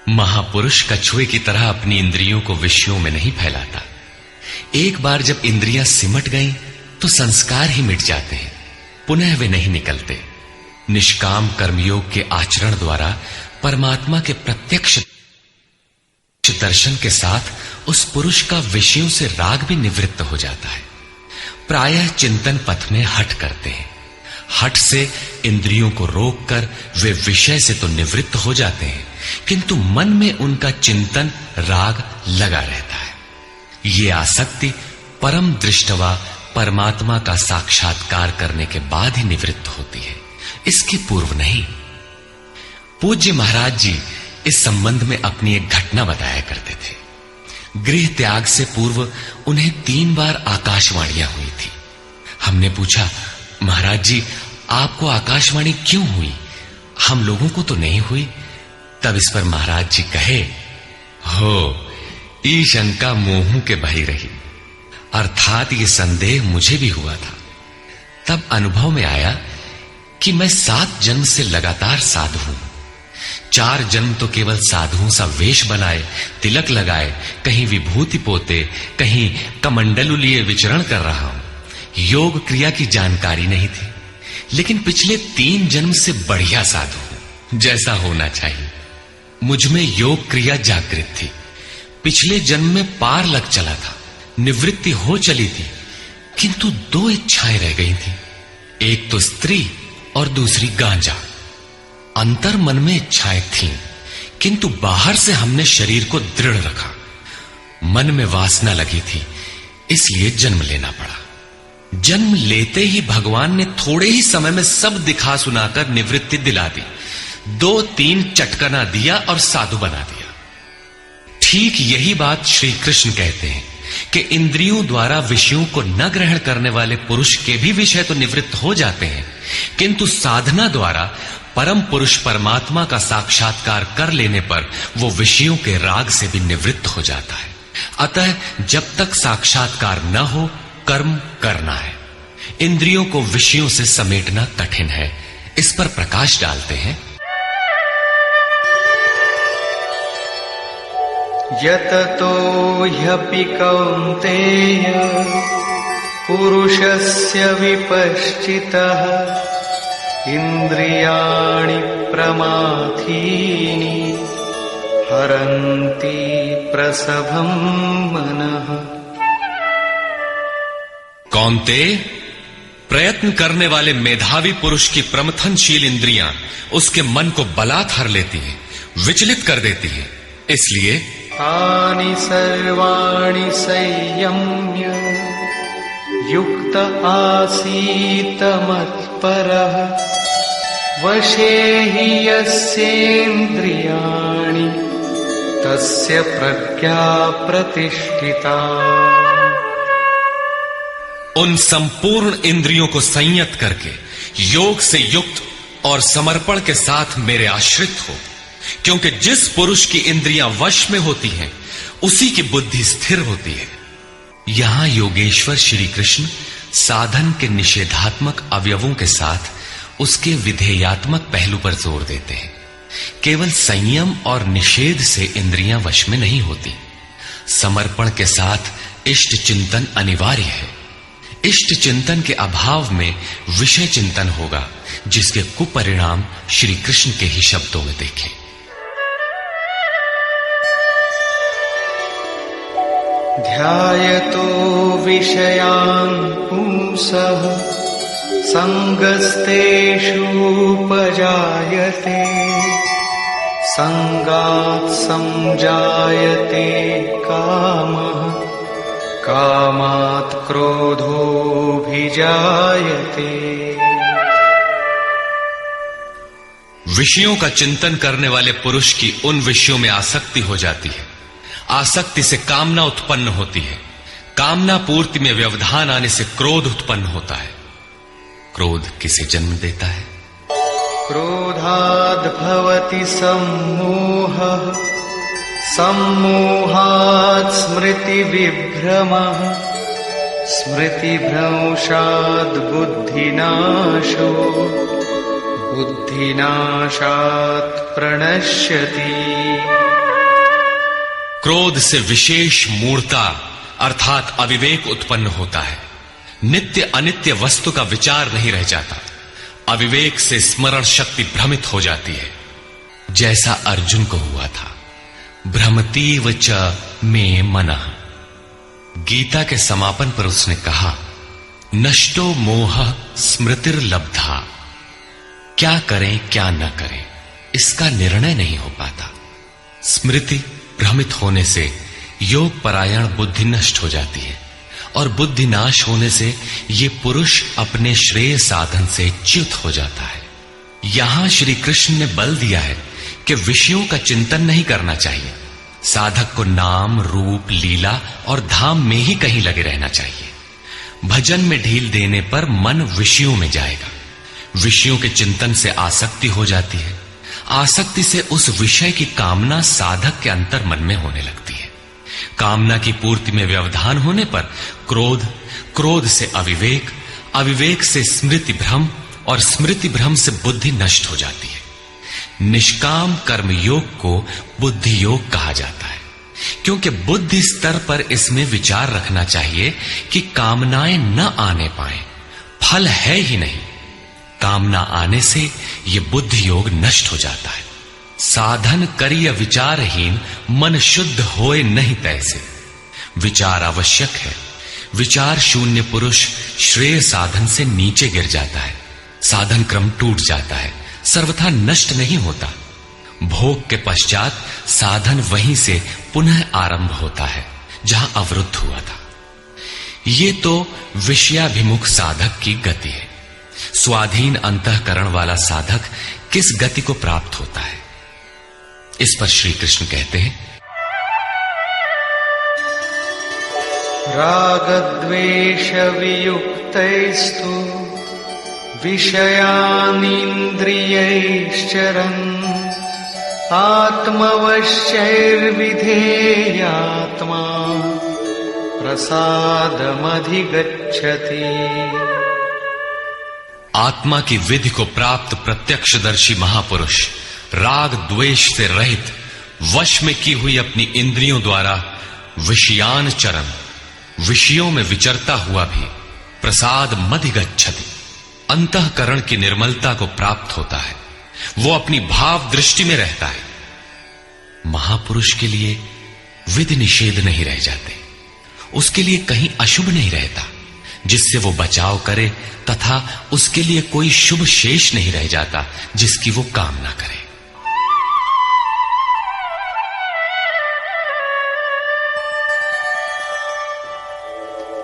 महापुरुष कछुए की तरह अपनी इंद्रियों को विषयों में नहीं फैलाता। एक बार जब इंद्रियां सिमट गईं, तो संस्कार ही मिट जाते हैं, पुनः वे नहीं निकलते। निष्काम कर्मयोग के आचरण द्वारा परमात्मा के प्रत्यक्ष दर्शन के साथ उस पुरुष का विषयों से राग भी निवृत्त हो जाता है। प्रायः चिंतन पथ में हठ करते हैं। हठ से इंद्रियों को रोककर वे विषय से तो निवृत्त हो जाते हैं, किंतु मन में उनका चिंतन राग लगा रहता है। ये आसक्ति परम दृष्टवा परमात्मा का साक्षात्कार करने के बाद ही निवृत्त होती है, इसके पूर्व नहीं। पूज्य महाराज जी इस संबंध में अपनी एक घटना बताया करते थे। गृह त्याग से पूर्व उन्हें 3 बार आकाशवाणियां हुई थी। हमने पूछा, महाराज जी आपको आकाशवाणी क्यों हुई, हम लोगों को तो नहीं हुई? तब इस पर महाराज जी कहे, हो ई शंका मोहू के बही रही, अर्थात ये संदेह मुझे भी हुआ था। तब अनुभव में आया कि मैं 7 जन्म से लगातार साधु हूं। 4 जन्म तो केवल साधुओं सा वेश बनाए, तिलक लगाए, कहीं विभूति पोते, कहीं कमंडलू लिए विचरण कर रहा हूं। योग क्रिया की जानकारी नहीं थी, लेकिन पिछले 3 जन्म से बढ़िया साधु हूं, जैसा होना चाहिए। मुझ में योग क्रिया जागृत थी। पिछले जन्म में पार लग चला था, निवृत्ति हो चली थी, किंतु 2 इच्छाएं रह गई थी, एक तो स्त्री और दूसरी गांजा। अंतर मन में इच्छाएं थीं, किंतु बाहर से हमने शरीर को दृढ़ रखा। मन में वासना लगी थी, इसलिए जन्म लेना पड़ा। जन्म लेते ही भगवान ने थोड़े ही समय में सब दिखा सुनाकर निवृत्ति दिला दी। 2-3 चटकना दिया और साधु बना दिया। ठीक यही बात श्री कृष्ण कहते हैं कि इंद्रियों द्वारा विषयों को न ग्रहण करने वाले पुरुष के भी विषय तो निवृत्त हो जाते हैं, किंतु साधना द्वारा परम पुरुष परमात्मा का साक्षात्कार कर लेने पर वो विषयों के राग से भी निवृत्त हो जाता है। अतः जब तक साक्षात्कार न हो, कर्म करना है। इंद्रियों को विषयों से समेटना कठिन है। इस पर प्रकाश डालते हैं, यततो ह्यपि कौन्तेय पुरुषस्य विपश्चितः इंद्रियाणि प्रमाथीनि हरन्ति प्रसभं मनः। कौन्तेय, प्रयत्न करने वाले मेधावी पुरुष की प्रमथनशील इंद्रियां उसके मन को बलात् हर लेती हैं, विचलित कर देती हैं। इसलिए तानि सर्वाणि संयम्य युक्त आसीत मत्परः वशे हि यस्येन्द्रियाणि तस्य प्रज्ञा प्रतिष्ठिता। उन संपूर्ण इंद्रियों को संयत करके योग से युक्त और समर्पण के साथ मेरे आश्रित हो, क्योंकि जिस पुरुष की इंद्रियां वश में होती हैं, उसी की बुद्धि स्थिर होती है। यहां योगेश्वर श्री कृष्ण साधन के निषेधात्मक अवयवों के साथ उसके विधेयात्मक पहलू पर जोर देते हैं। केवल संयम और निषेध से इंद्रियां वश में नहीं होती। समर्पण के साथ इष्ट चिंतन अनिवार्य है। इष्ट चिंतन के अभाव में विषय चिंतन होगा, जिसके कुपरिणाम श्री कृष्ण के ही शब्दों में देखें। ध्यायतो विषयान् पुंसः सङ्गस्तेषूपजायते सङ्गात् संजायते कामः कामात् क्रोधोऽभिजायते। विषयों का चिंतन करने वाले पुरुष की उन विषयों में आसक्ति हो जाती है। आसक्ति से कामना उत्पन्न होती है। कामना पूर्ति में व्यवधान आने से क्रोध उत्पन्न होता है। क्रोध किसे जन्म देता है? क्रोधाद् भवति सम्मोहः सम्मोहात् स्मृतिविभ्रमः स्मृतिभ्रंशात् बुद्धिनाशो बुद्धिनाशात् प्रणश्यति। क्रोध से विशेष मूढ़ता अर्थात अविवेक उत्पन्न होता है। नित्य अनित्य वस्तु का विचार नहीं रह जाता। अविवेक से स्मरण शक्ति भ्रमित हो जाती है, जैसा अर्जुन को हुआ था। भ्रमतीव च मे मनः। गीता के समापन पर उसने कहा, नष्टो मोह स्मृतिर्लब्धा। क्या करें क्या न करें इसका निर्णय नहीं हो पाता। स्मृति भ्रमित होने से योग परायण बुद्धि नष्ट हो जाती है और बुद्धि नाश होने से ये पुरुष अपने श्रेय साधन से च्युत हो जाता है। यहां श्री कृष्ण ने बल दिया है कि विषयों का चिंतन नहीं करना चाहिए। साधक को नाम रूप लीला और धाम में ही कहीं लगे रहना चाहिए। भजन में ढील देने पर मन विषयों में जाएगा। विषयों के चिंतन से आसक्ति हो जाती है। आसक्ति से उस विषय की कामना साधक के अंतर मन में होने लगती है। कामना की पूर्ति में व्यवधान होने पर क्रोध, क्रोध से अविवेक, अविवेक से स्मृति भ्रम और स्मृति भ्रम से बुद्धि नष्ट हो जाती है। निष्काम कर्म योग को बुद्धि योग कहा जाता है, क्योंकि बुद्धि स्तर पर इसमें विचार रखना चाहिए कि कामनाएं न आने पाए। फल है ही नहीं। कामना आने से यह बुद्धि योग नष्ट हो जाता है। साधन करिय विचारहीन मन शुद्ध होए नहीं तैसे। विचार आवश्यक है। विचार शून्य पुरुष श्रेय साधन से नीचे गिर जाता है। साधन क्रम टूट जाता है, सर्वथा नष्ट नहीं होता। भोग के पश्चात साधन वहीं से पुनः आरंभ होता है जहां अवरुद्ध हुआ था। ये तो विषयाभिमुख साधक की गति है। स्वाधीन अंतःकरण वाला साधक किस गति को प्राप्त होता है? इस पर श्री कृष्ण कहते हैं, रागद्वेष वियुक्तैस्तु विषयानीन्द्रियैश्चरन् आत्मवश्यैर्विधेयात्मा प्रसादमधिगच्छति। आत्मा की विधि को प्राप्त प्रत्यक्षदर्शी महापुरुष राग द्वेष से रहित वश में की हुई अपनी इंद्रियों द्वारा विषयान चरण, विषयों में विचरता हुआ भी प्रसाद मधिगच्छति, अंतःकरण की निर्मलता को प्राप्त होता है। वो अपनी भाव दृष्टि में रहता है। महापुरुष के लिए विधि निषेध नहीं रह जाते। उसके लिए कहीं अशुभ नहीं रहता जिससे वो बचाव करे, तथा उसके लिए कोई शुभ शेष नहीं रह जाता जिसकी वो कामना करे।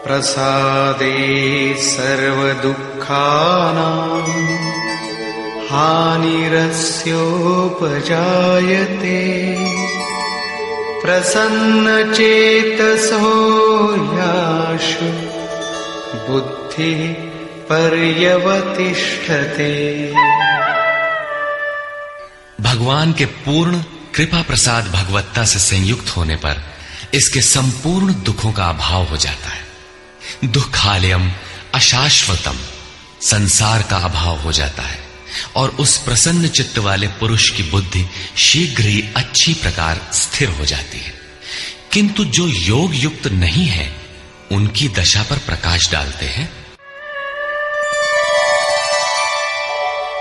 प्रसादे सर्वदुःखानां हानिरस्योपजायते प्रसन्नचेतसो याशु बुद्धि पर्यवतिष्ठते। भगवान के पूर्ण कृपा प्रसाद भगवत्ता से संयुक्त होने पर इसके संपूर्ण दुखों का अभाव हो जाता है। दुखालयम अशाश्वतम, संसार का अभाव हो जाता है और उस प्रसन्न चित्त वाले पुरुष की बुद्धि शीघ्र ही अच्छी प्रकार स्थिर हो जाती है। किंतु जो योग युक्त नहीं है उनकी दशा पर प्रकाश डालते हैं।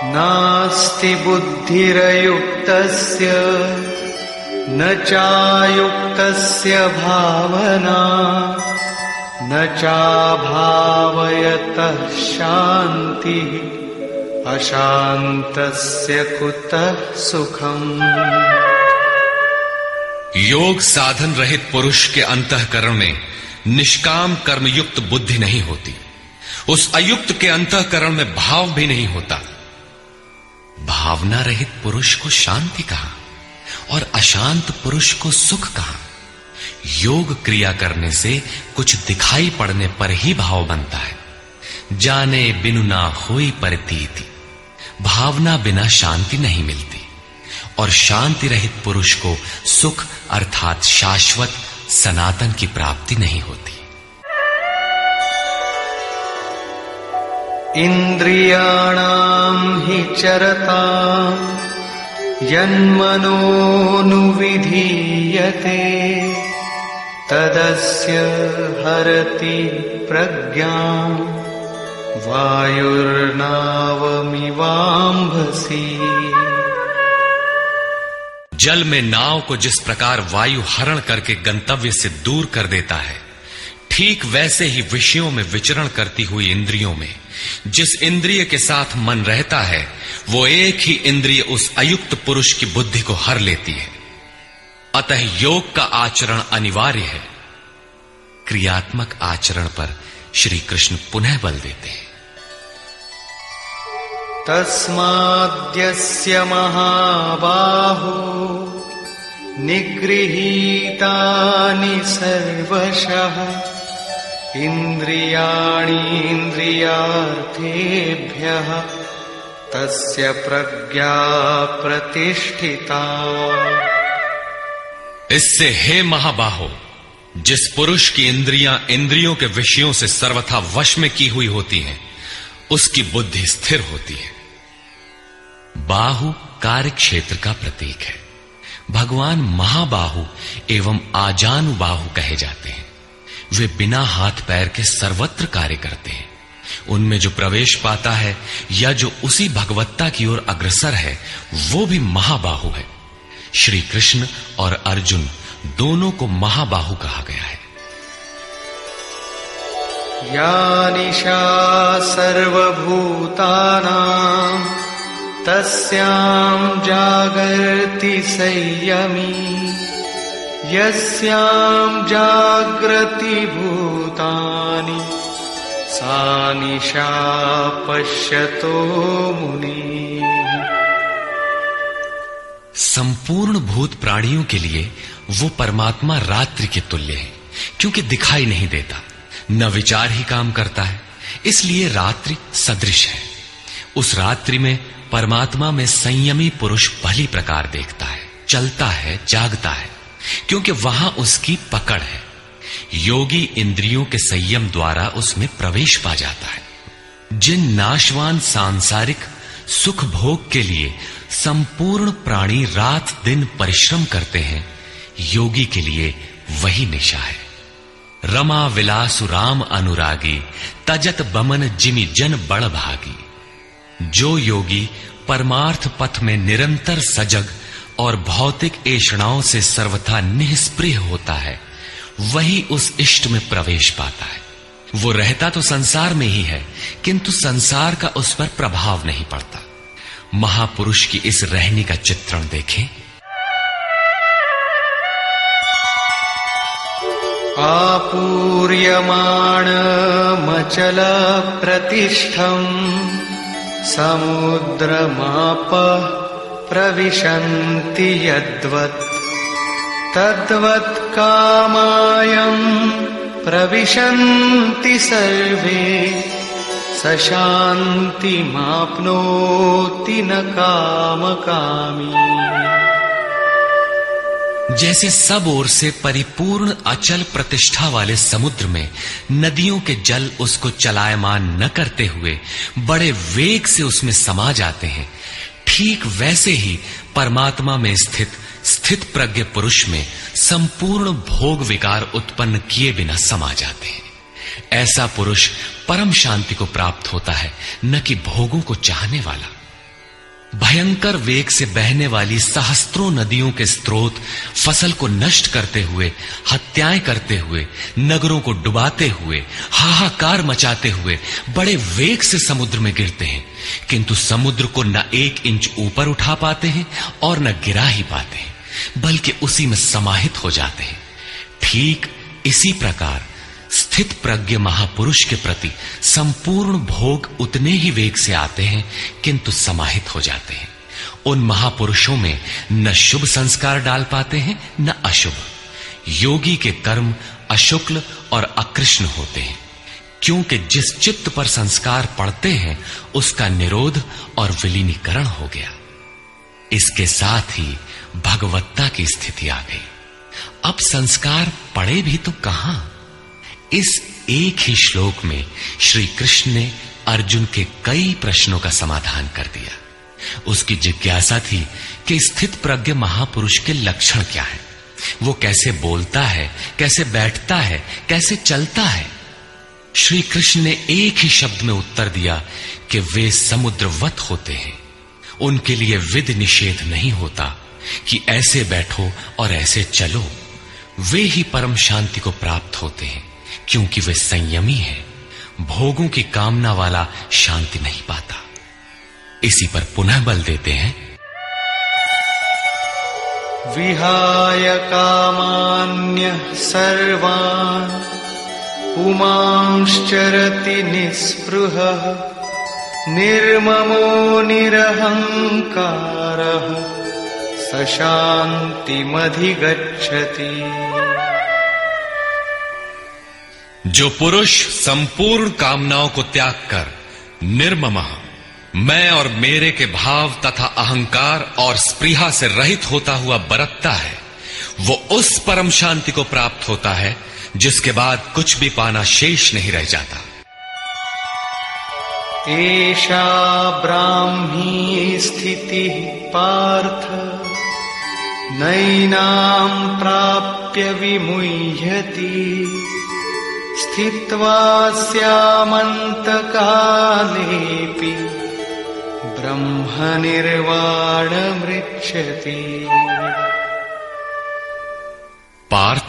नास्ति बुद्धिरयुक्तस्य न चायुक्तस्य भावना न चाभावयतः शान्तिः अशान्तस्य कुतः सुखम्। योग साधन रहित पुरुष के अंतःकरण में निष्काम कर्मयुक्त बुद्धि नहीं होती। उस अयुक्त के अंतःकरण में भाव भी नहीं होता। भावना रहित पुरुष को शांति कहा और अशांत पुरुष को सुख कहा। योग क्रिया करने से कुछ दिखाई पड़ने पर ही भाव बनता है। जाने बिनु ना होई प्रतीति, भावना बिना शांति नहीं मिलती और शांति रहित पुरुष को सुख अर्थात शाश्वत सनातन की प्राप्ति नहीं होती। इंद्रियाणां हि चरतां यन्मनोनुविधीयते तदस्य हरति प्रज्ञां वायुर्नावमिवाम्भसि। जल में नाव को जिस प्रकार वायु हरण करके गंतव्य से दूर कर देता है, ठीक वैसे ही विषयों में विचरण करती हुई इंद्रियों में जिस इंद्रिय के साथ मन रहता है, वो एक ही इंद्रिय उस अयुक्त पुरुष की बुद्धि को हर लेती है। अतः योग का आचरण अनिवार्य है। क्रियात्मक आचरण पर श्री कृष्ण पुनः बल देते हैं। तस्माद्यस्य महाबाहो निगृहीतानि सर्वशः इन्द्रियाणीन्द्रियार्थेभ्यः तस्य प्रज्ञा प्रतिष्ठिता। इससे हे महाबाहो, जिस पुरुष की इंद्रियां इंद्रियों के विषयों से सर्वथा वश में की हुई होती हैं, उसकी बुद्धि स्थिर होती है। बाहु कार्य क्षेत्र का प्रतीक है। भगवान महाबाहु एवं आजानुबाहु कहे जाते हैं। वे बिना हाथ पैर के सर्वत्र कार्य करते हैं। उनमें जो प्रवेश पाता है या जो उसी भगवत्ता की ओर अग्रसर है, वो भी महाबाहु है। श्री कृष्ण और अर्जुन दोनों को महाबाहु कहा गया है। या निशा सर्वभूतानां तस्यां जागर्ति संयमी यस्यां जागृति भूतानि सा निशा पश्यतो मुनिः। संपूर्ण भूत प्राणियों के लिए वो परमात्मा रात्रि के तुल्य है, क्योंकि दिखाई नहीं देता, न विचार ही काम करता है, इसलिए रात्रि सदृश है। उस रात्रि में परमात्मा में संयमी पुरुष भली प्रकार देखता है, चलता है, जागता है, क्योंकि वहां उसकी पकड़ है। योगी इंद्रियों के संयम द्वारा उसमें प्रवेश पा जाता है। जिन नाशवान सांसारिक सुख भोग के लिए संपूर्ण प्राणी रात दिन परिश्रम करते हैं, योगी के लिए वही निशा है। रमा विलासु राम अनुरागी तजत बमन जिमि जन बड़ भागी। जो योगी परमार्थ पथ में निरंतर सजग और भौतिक ऐषणाओं से सर्वथा निष्प्रिय होता है, वही उस इष्ट में प्रवेश पाता है। वो रहता तो संसार में ही है, किंतु संसार का उस पर प्रभाव नहीं पड़ता। महापुरुष की इस रहने का चित्रण देखें। आपूर्यमाणमचल प्रतिष्ठम् समुद्रमापः प्रविशन्ति यद्वत् तद्वत् कामायं प्रविशन्ति सर्वे स शान्तिमाप्नोति न कामकामी। जैसे सब ओर से परिपूर्ण अचल प्रतिष्ठा वाले समुद्र में नदियों के जल उसको चलायमान न करते हुए बड़े वेग से उसमें समा जाते हैं, ठीक वैसे ही परमात्मा में स्थित प्रज्ञ पुरुष में संपूर्ण भोग विकार उत्पन्न किए बिना समा जाते हैं। ऐसा पुरुष परम शांति को प्राप्त होता है, न कि भोगों को चाहने वाला। भयंकर वेग से बहने वाली सहस्त्रों नदियों के स्रोत फसल को नष्ट करते हुए, हत्याएं करते हुए, नगरों को डुबाते हुए, हाहाकार मचाते हुए बड़े वेग से समुद्र में गिरते हैं, किंतु समुद्र को न 1 इंच ऊपर उठा पाते हैं और न गिरा ही पाते हैं, बल्कि उसी में समाहित हो जाते हैं। ठीक इसी प्रकार स्थित प्रज्ञ महापुरुष के प्रति संपूर्ण भोग उतने ही वेग से आते हैं, किंतु समाहित हो जाते हैं। उन महापुरुषों में न शुभ संस्कार डाल पाते हैं न अशुभ। योगी के कर्म अशुक्ल और अकृष्ण होते हैं, क्योंकि जिस चित्त पर संस्कार पड़ते हैं उसका निरोध और विलीनीकरण हो गया। इसके साथ ही भगवत्ता की स्थिति आ गई। अब संस्कार पड़े भी तो कहां? इस एक ही श्लोक में श्री कृष्ण ने अर्जुन के कई प्रश्नों का समाधान कर दिया। उसकी जिज्ञासा थी कि स्थित प्रज्ञ महापुरुष के लक्षण क्या है, वो कैसे बोलता है, कैसे बैठता है, कैसे चलता है। श्री कृष्ण ने एक ही शब्द में उत्तर दिया कि वे समुद्रवत होते हैं। उनके लिए विध निषेध नहीं होता कि ऐसे बैठो और ऐसे चलो। वे ही परम शांति को प्राप्त होते हैं, क्योंकि वे संयमी हैं। भोगों की कामना वाला शांति नहीं पाता। इसी पर पुनः बल देते हैं, विहाय कामान्य सर्वान् पुमांश्चरति निःस्पृहः निर्ममो निरहंकारः स शान्तिमधिगच्छति। जो पुरुष संपूर्ण कामनाओं को त्याग कर निर्ममः, मैं और मेरे के भाव तथा अहंकार और स्पृहा से रहित होता हुआ बरतता है, वो उस परम शांति को प्राप्त होता है जिसके बाद कुछ भी पाना शेष नहीं रह जाता। एषा ब्राह्मी स्थितिः पार्थ नैनां प्राप्य विमुह्यति स्थित्वा स्यामन्तकालेऽपि ब्रह्मनिर्वाणमृच्छति। पार्थ,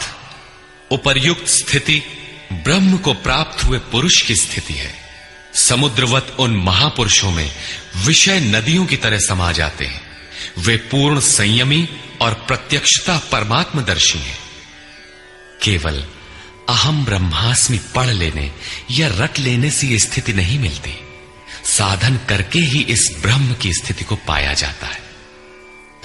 उपर्युक्त स्थिति ब्रह्म को प्राप्त हुए पुरुष की स्थिति है। समुद्रवत उन महापुरुषों में विषय नदियों की तरह समा जाते हैं। वे पूर्ण संयमी और प्रत्यक्षता परमात्मदर्शी हैं। केवल अहम ब्रह्मास्मि पढ़ लेने या रट लेने से ये स्थिति नहीं मिलती। साधन करके ही इस ब्रह्म की स्थिति को पाया जाता है।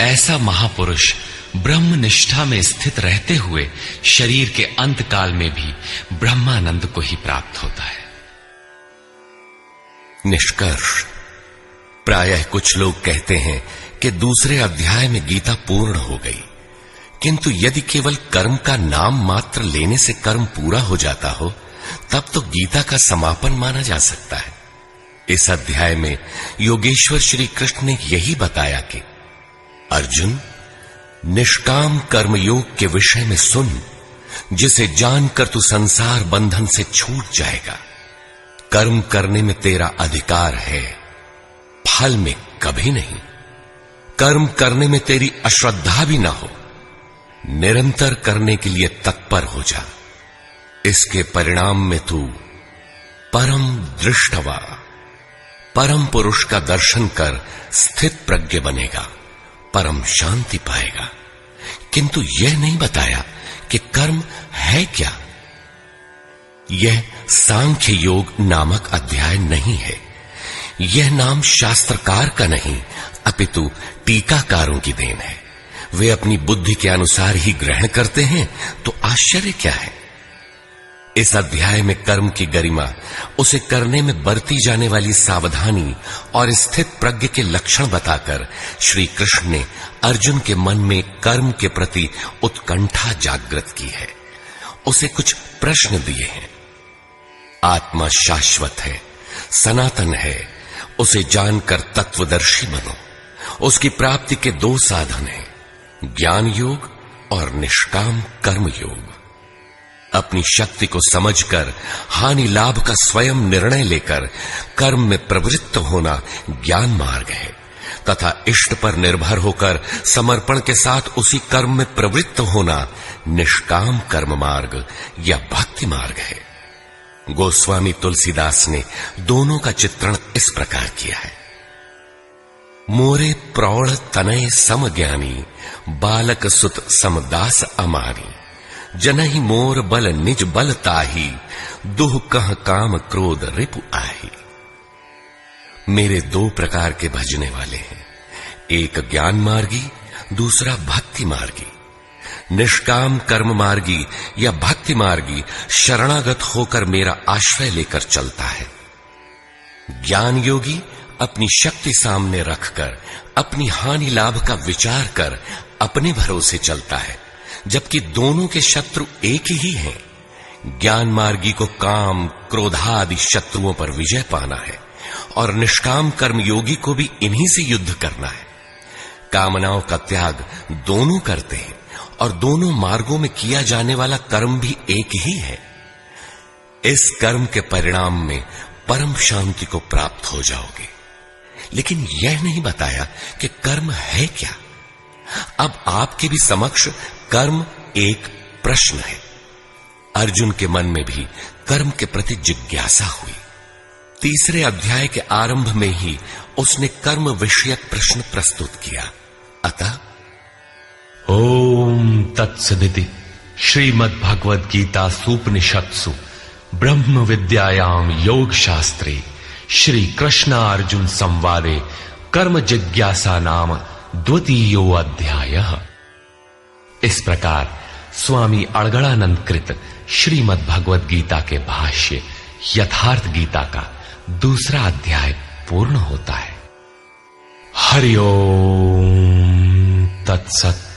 ऐसा महापुरुष ब्रह्म निष्ठा में स्थित रहते हुए शरीर के अंत काल में भी ब्रह्मानंद को ही प्राप्त होता है। निष्कर्ष, प्रायः कुछ लोग कहते हैं कि दूसरे अध्याय में गीता पूर्ण हो गई, किंतु यदि केवल कर्म का नाम मात्र लेने से कर्म पूरा हो जाता हो तब तो गीता का समापन माना जा सकता है। इस अध्याय में योगेश्वर श्री कृष्ण ने यही बताया कि अर्जुन, निष्काम कर्मयोग के विषय में सुन, जिसे जानकर तू संसार बंधन से छूट जाएगा। कर्म करने में तेरा अधिकार है, फल में कभी नहीं। कर्म करने में तेरी अश्रद्धा भी ना हो, निरंतर करने के लिए तत्पर हो जा। इसके परिणाम में तू परम दृष्टवा, परम पुरुष का दर्शन कर स्थित प्रज्ञ बनेगा, परम शांति पाएगा। किंतु यह नहीं बताया कि कर्म है क्या। यह सांख्य योग नामक अध्याय नहीं है। यह नाम शास्त्रकार का नहीं अपितु टीकाकारों की देन है। वे अपनी बुद्धि के अनुसार ही ग्रहण करते हैं, तो आश्चर्य क्या है। इस अध्याय में कर्म की गरिमा, उसे करने में बरती जाने वाली सावधानी और स्थित प्रज्ञ के लक्षण बताकर श्री कृष्ण ने अर्जुन के मन में कर्म के प्रति उत्कंठा जागृत की है। उसे कुछ प्रश्न दिए हैं। आत्मा शाश्वत है, सनातन है, उसे जानकर तत्वदर्शी बनो। उसकी प्राप्ति के 2 साधन हैं, ज्ञान योग और निष्काम कर्म योग। अपनी शक्ति को समझकर हानि लाभ का स्वयं निर्णय लेकर कर्म में प्रवृत्त होना ज्ञान मार्ग है। तथा इष्ट पर निर्भर होकर समर्पण के साथ उसी कर्म में प्रवृत्त होना निष्काम कर्म मार्ग या भक्ति मार्ग है। गोस्वामी तुलसीदास ने दोनों का चित्रण इस प्रकार किया है। मोरे प्रौढ़ तनय सम ज्ञानी, बालक सुत समदास अमानी, जनहि मोर बल निज बल ताही, दुह कह काम क्रोध रिपु आही। मेरे दो प्रकार के भजने वाले हैं, एक ज्ञान मार्गी, दूसरा भक्ति मार्गी। निष्काम कर्म मार्गी या भक्ति मार्गी शरणागत होकर मेरा आश्रय लेकर चलता है। ज्ञान योगी अपनी शक्ति सामने रखकर अपनी हानि लाभ का विचार कर अपने भरोसे चलता है, जबकि दोनों के शत्रु एक ही हैं। ज्ञान मार्गी को काम क्रोधादि शत्रुओं पर विजय पाना है और निष्काम कर्म योगी को भी इन्हीं से युद्ध करना है। कामनाओं का त्याग दोनों करते हैं और दोनों मार्गों में किया जाने वाला कर्म भी एक ही है। इस कर्म के परिणाम में परम शांति को प्राप्त हो जाओगे। लेकिन यह नहीं बताया कि कर्म है क्या। अब आपके भी समक्ष कर्म एक प्रश्न है। अर्जुन के मन में भी कर्म के प्रति जिज्ञासा हुई। तीसरे अध्याय के आरंभ में ही उसने कर्म विषयक प्रश्न प्रस्तुत किया। अतः ओम तत्सदिति श्रीमद्भगवद गीता सूपनिषत्सु ब्रह्म विद्यायाम योग शास्त्रे श्री कृष्णार्जुन संवादे कर्म जिज्ञासा नाम द्वितीयो अध्यायः। इस प्रकार स्वामी अड़गड़ानंद कृत श्रीमद् भगवद गीता के भाष्य यथार्थ गीता का दूसरा अध्याय पूर्ण होता है। हरि ओम तत्सत।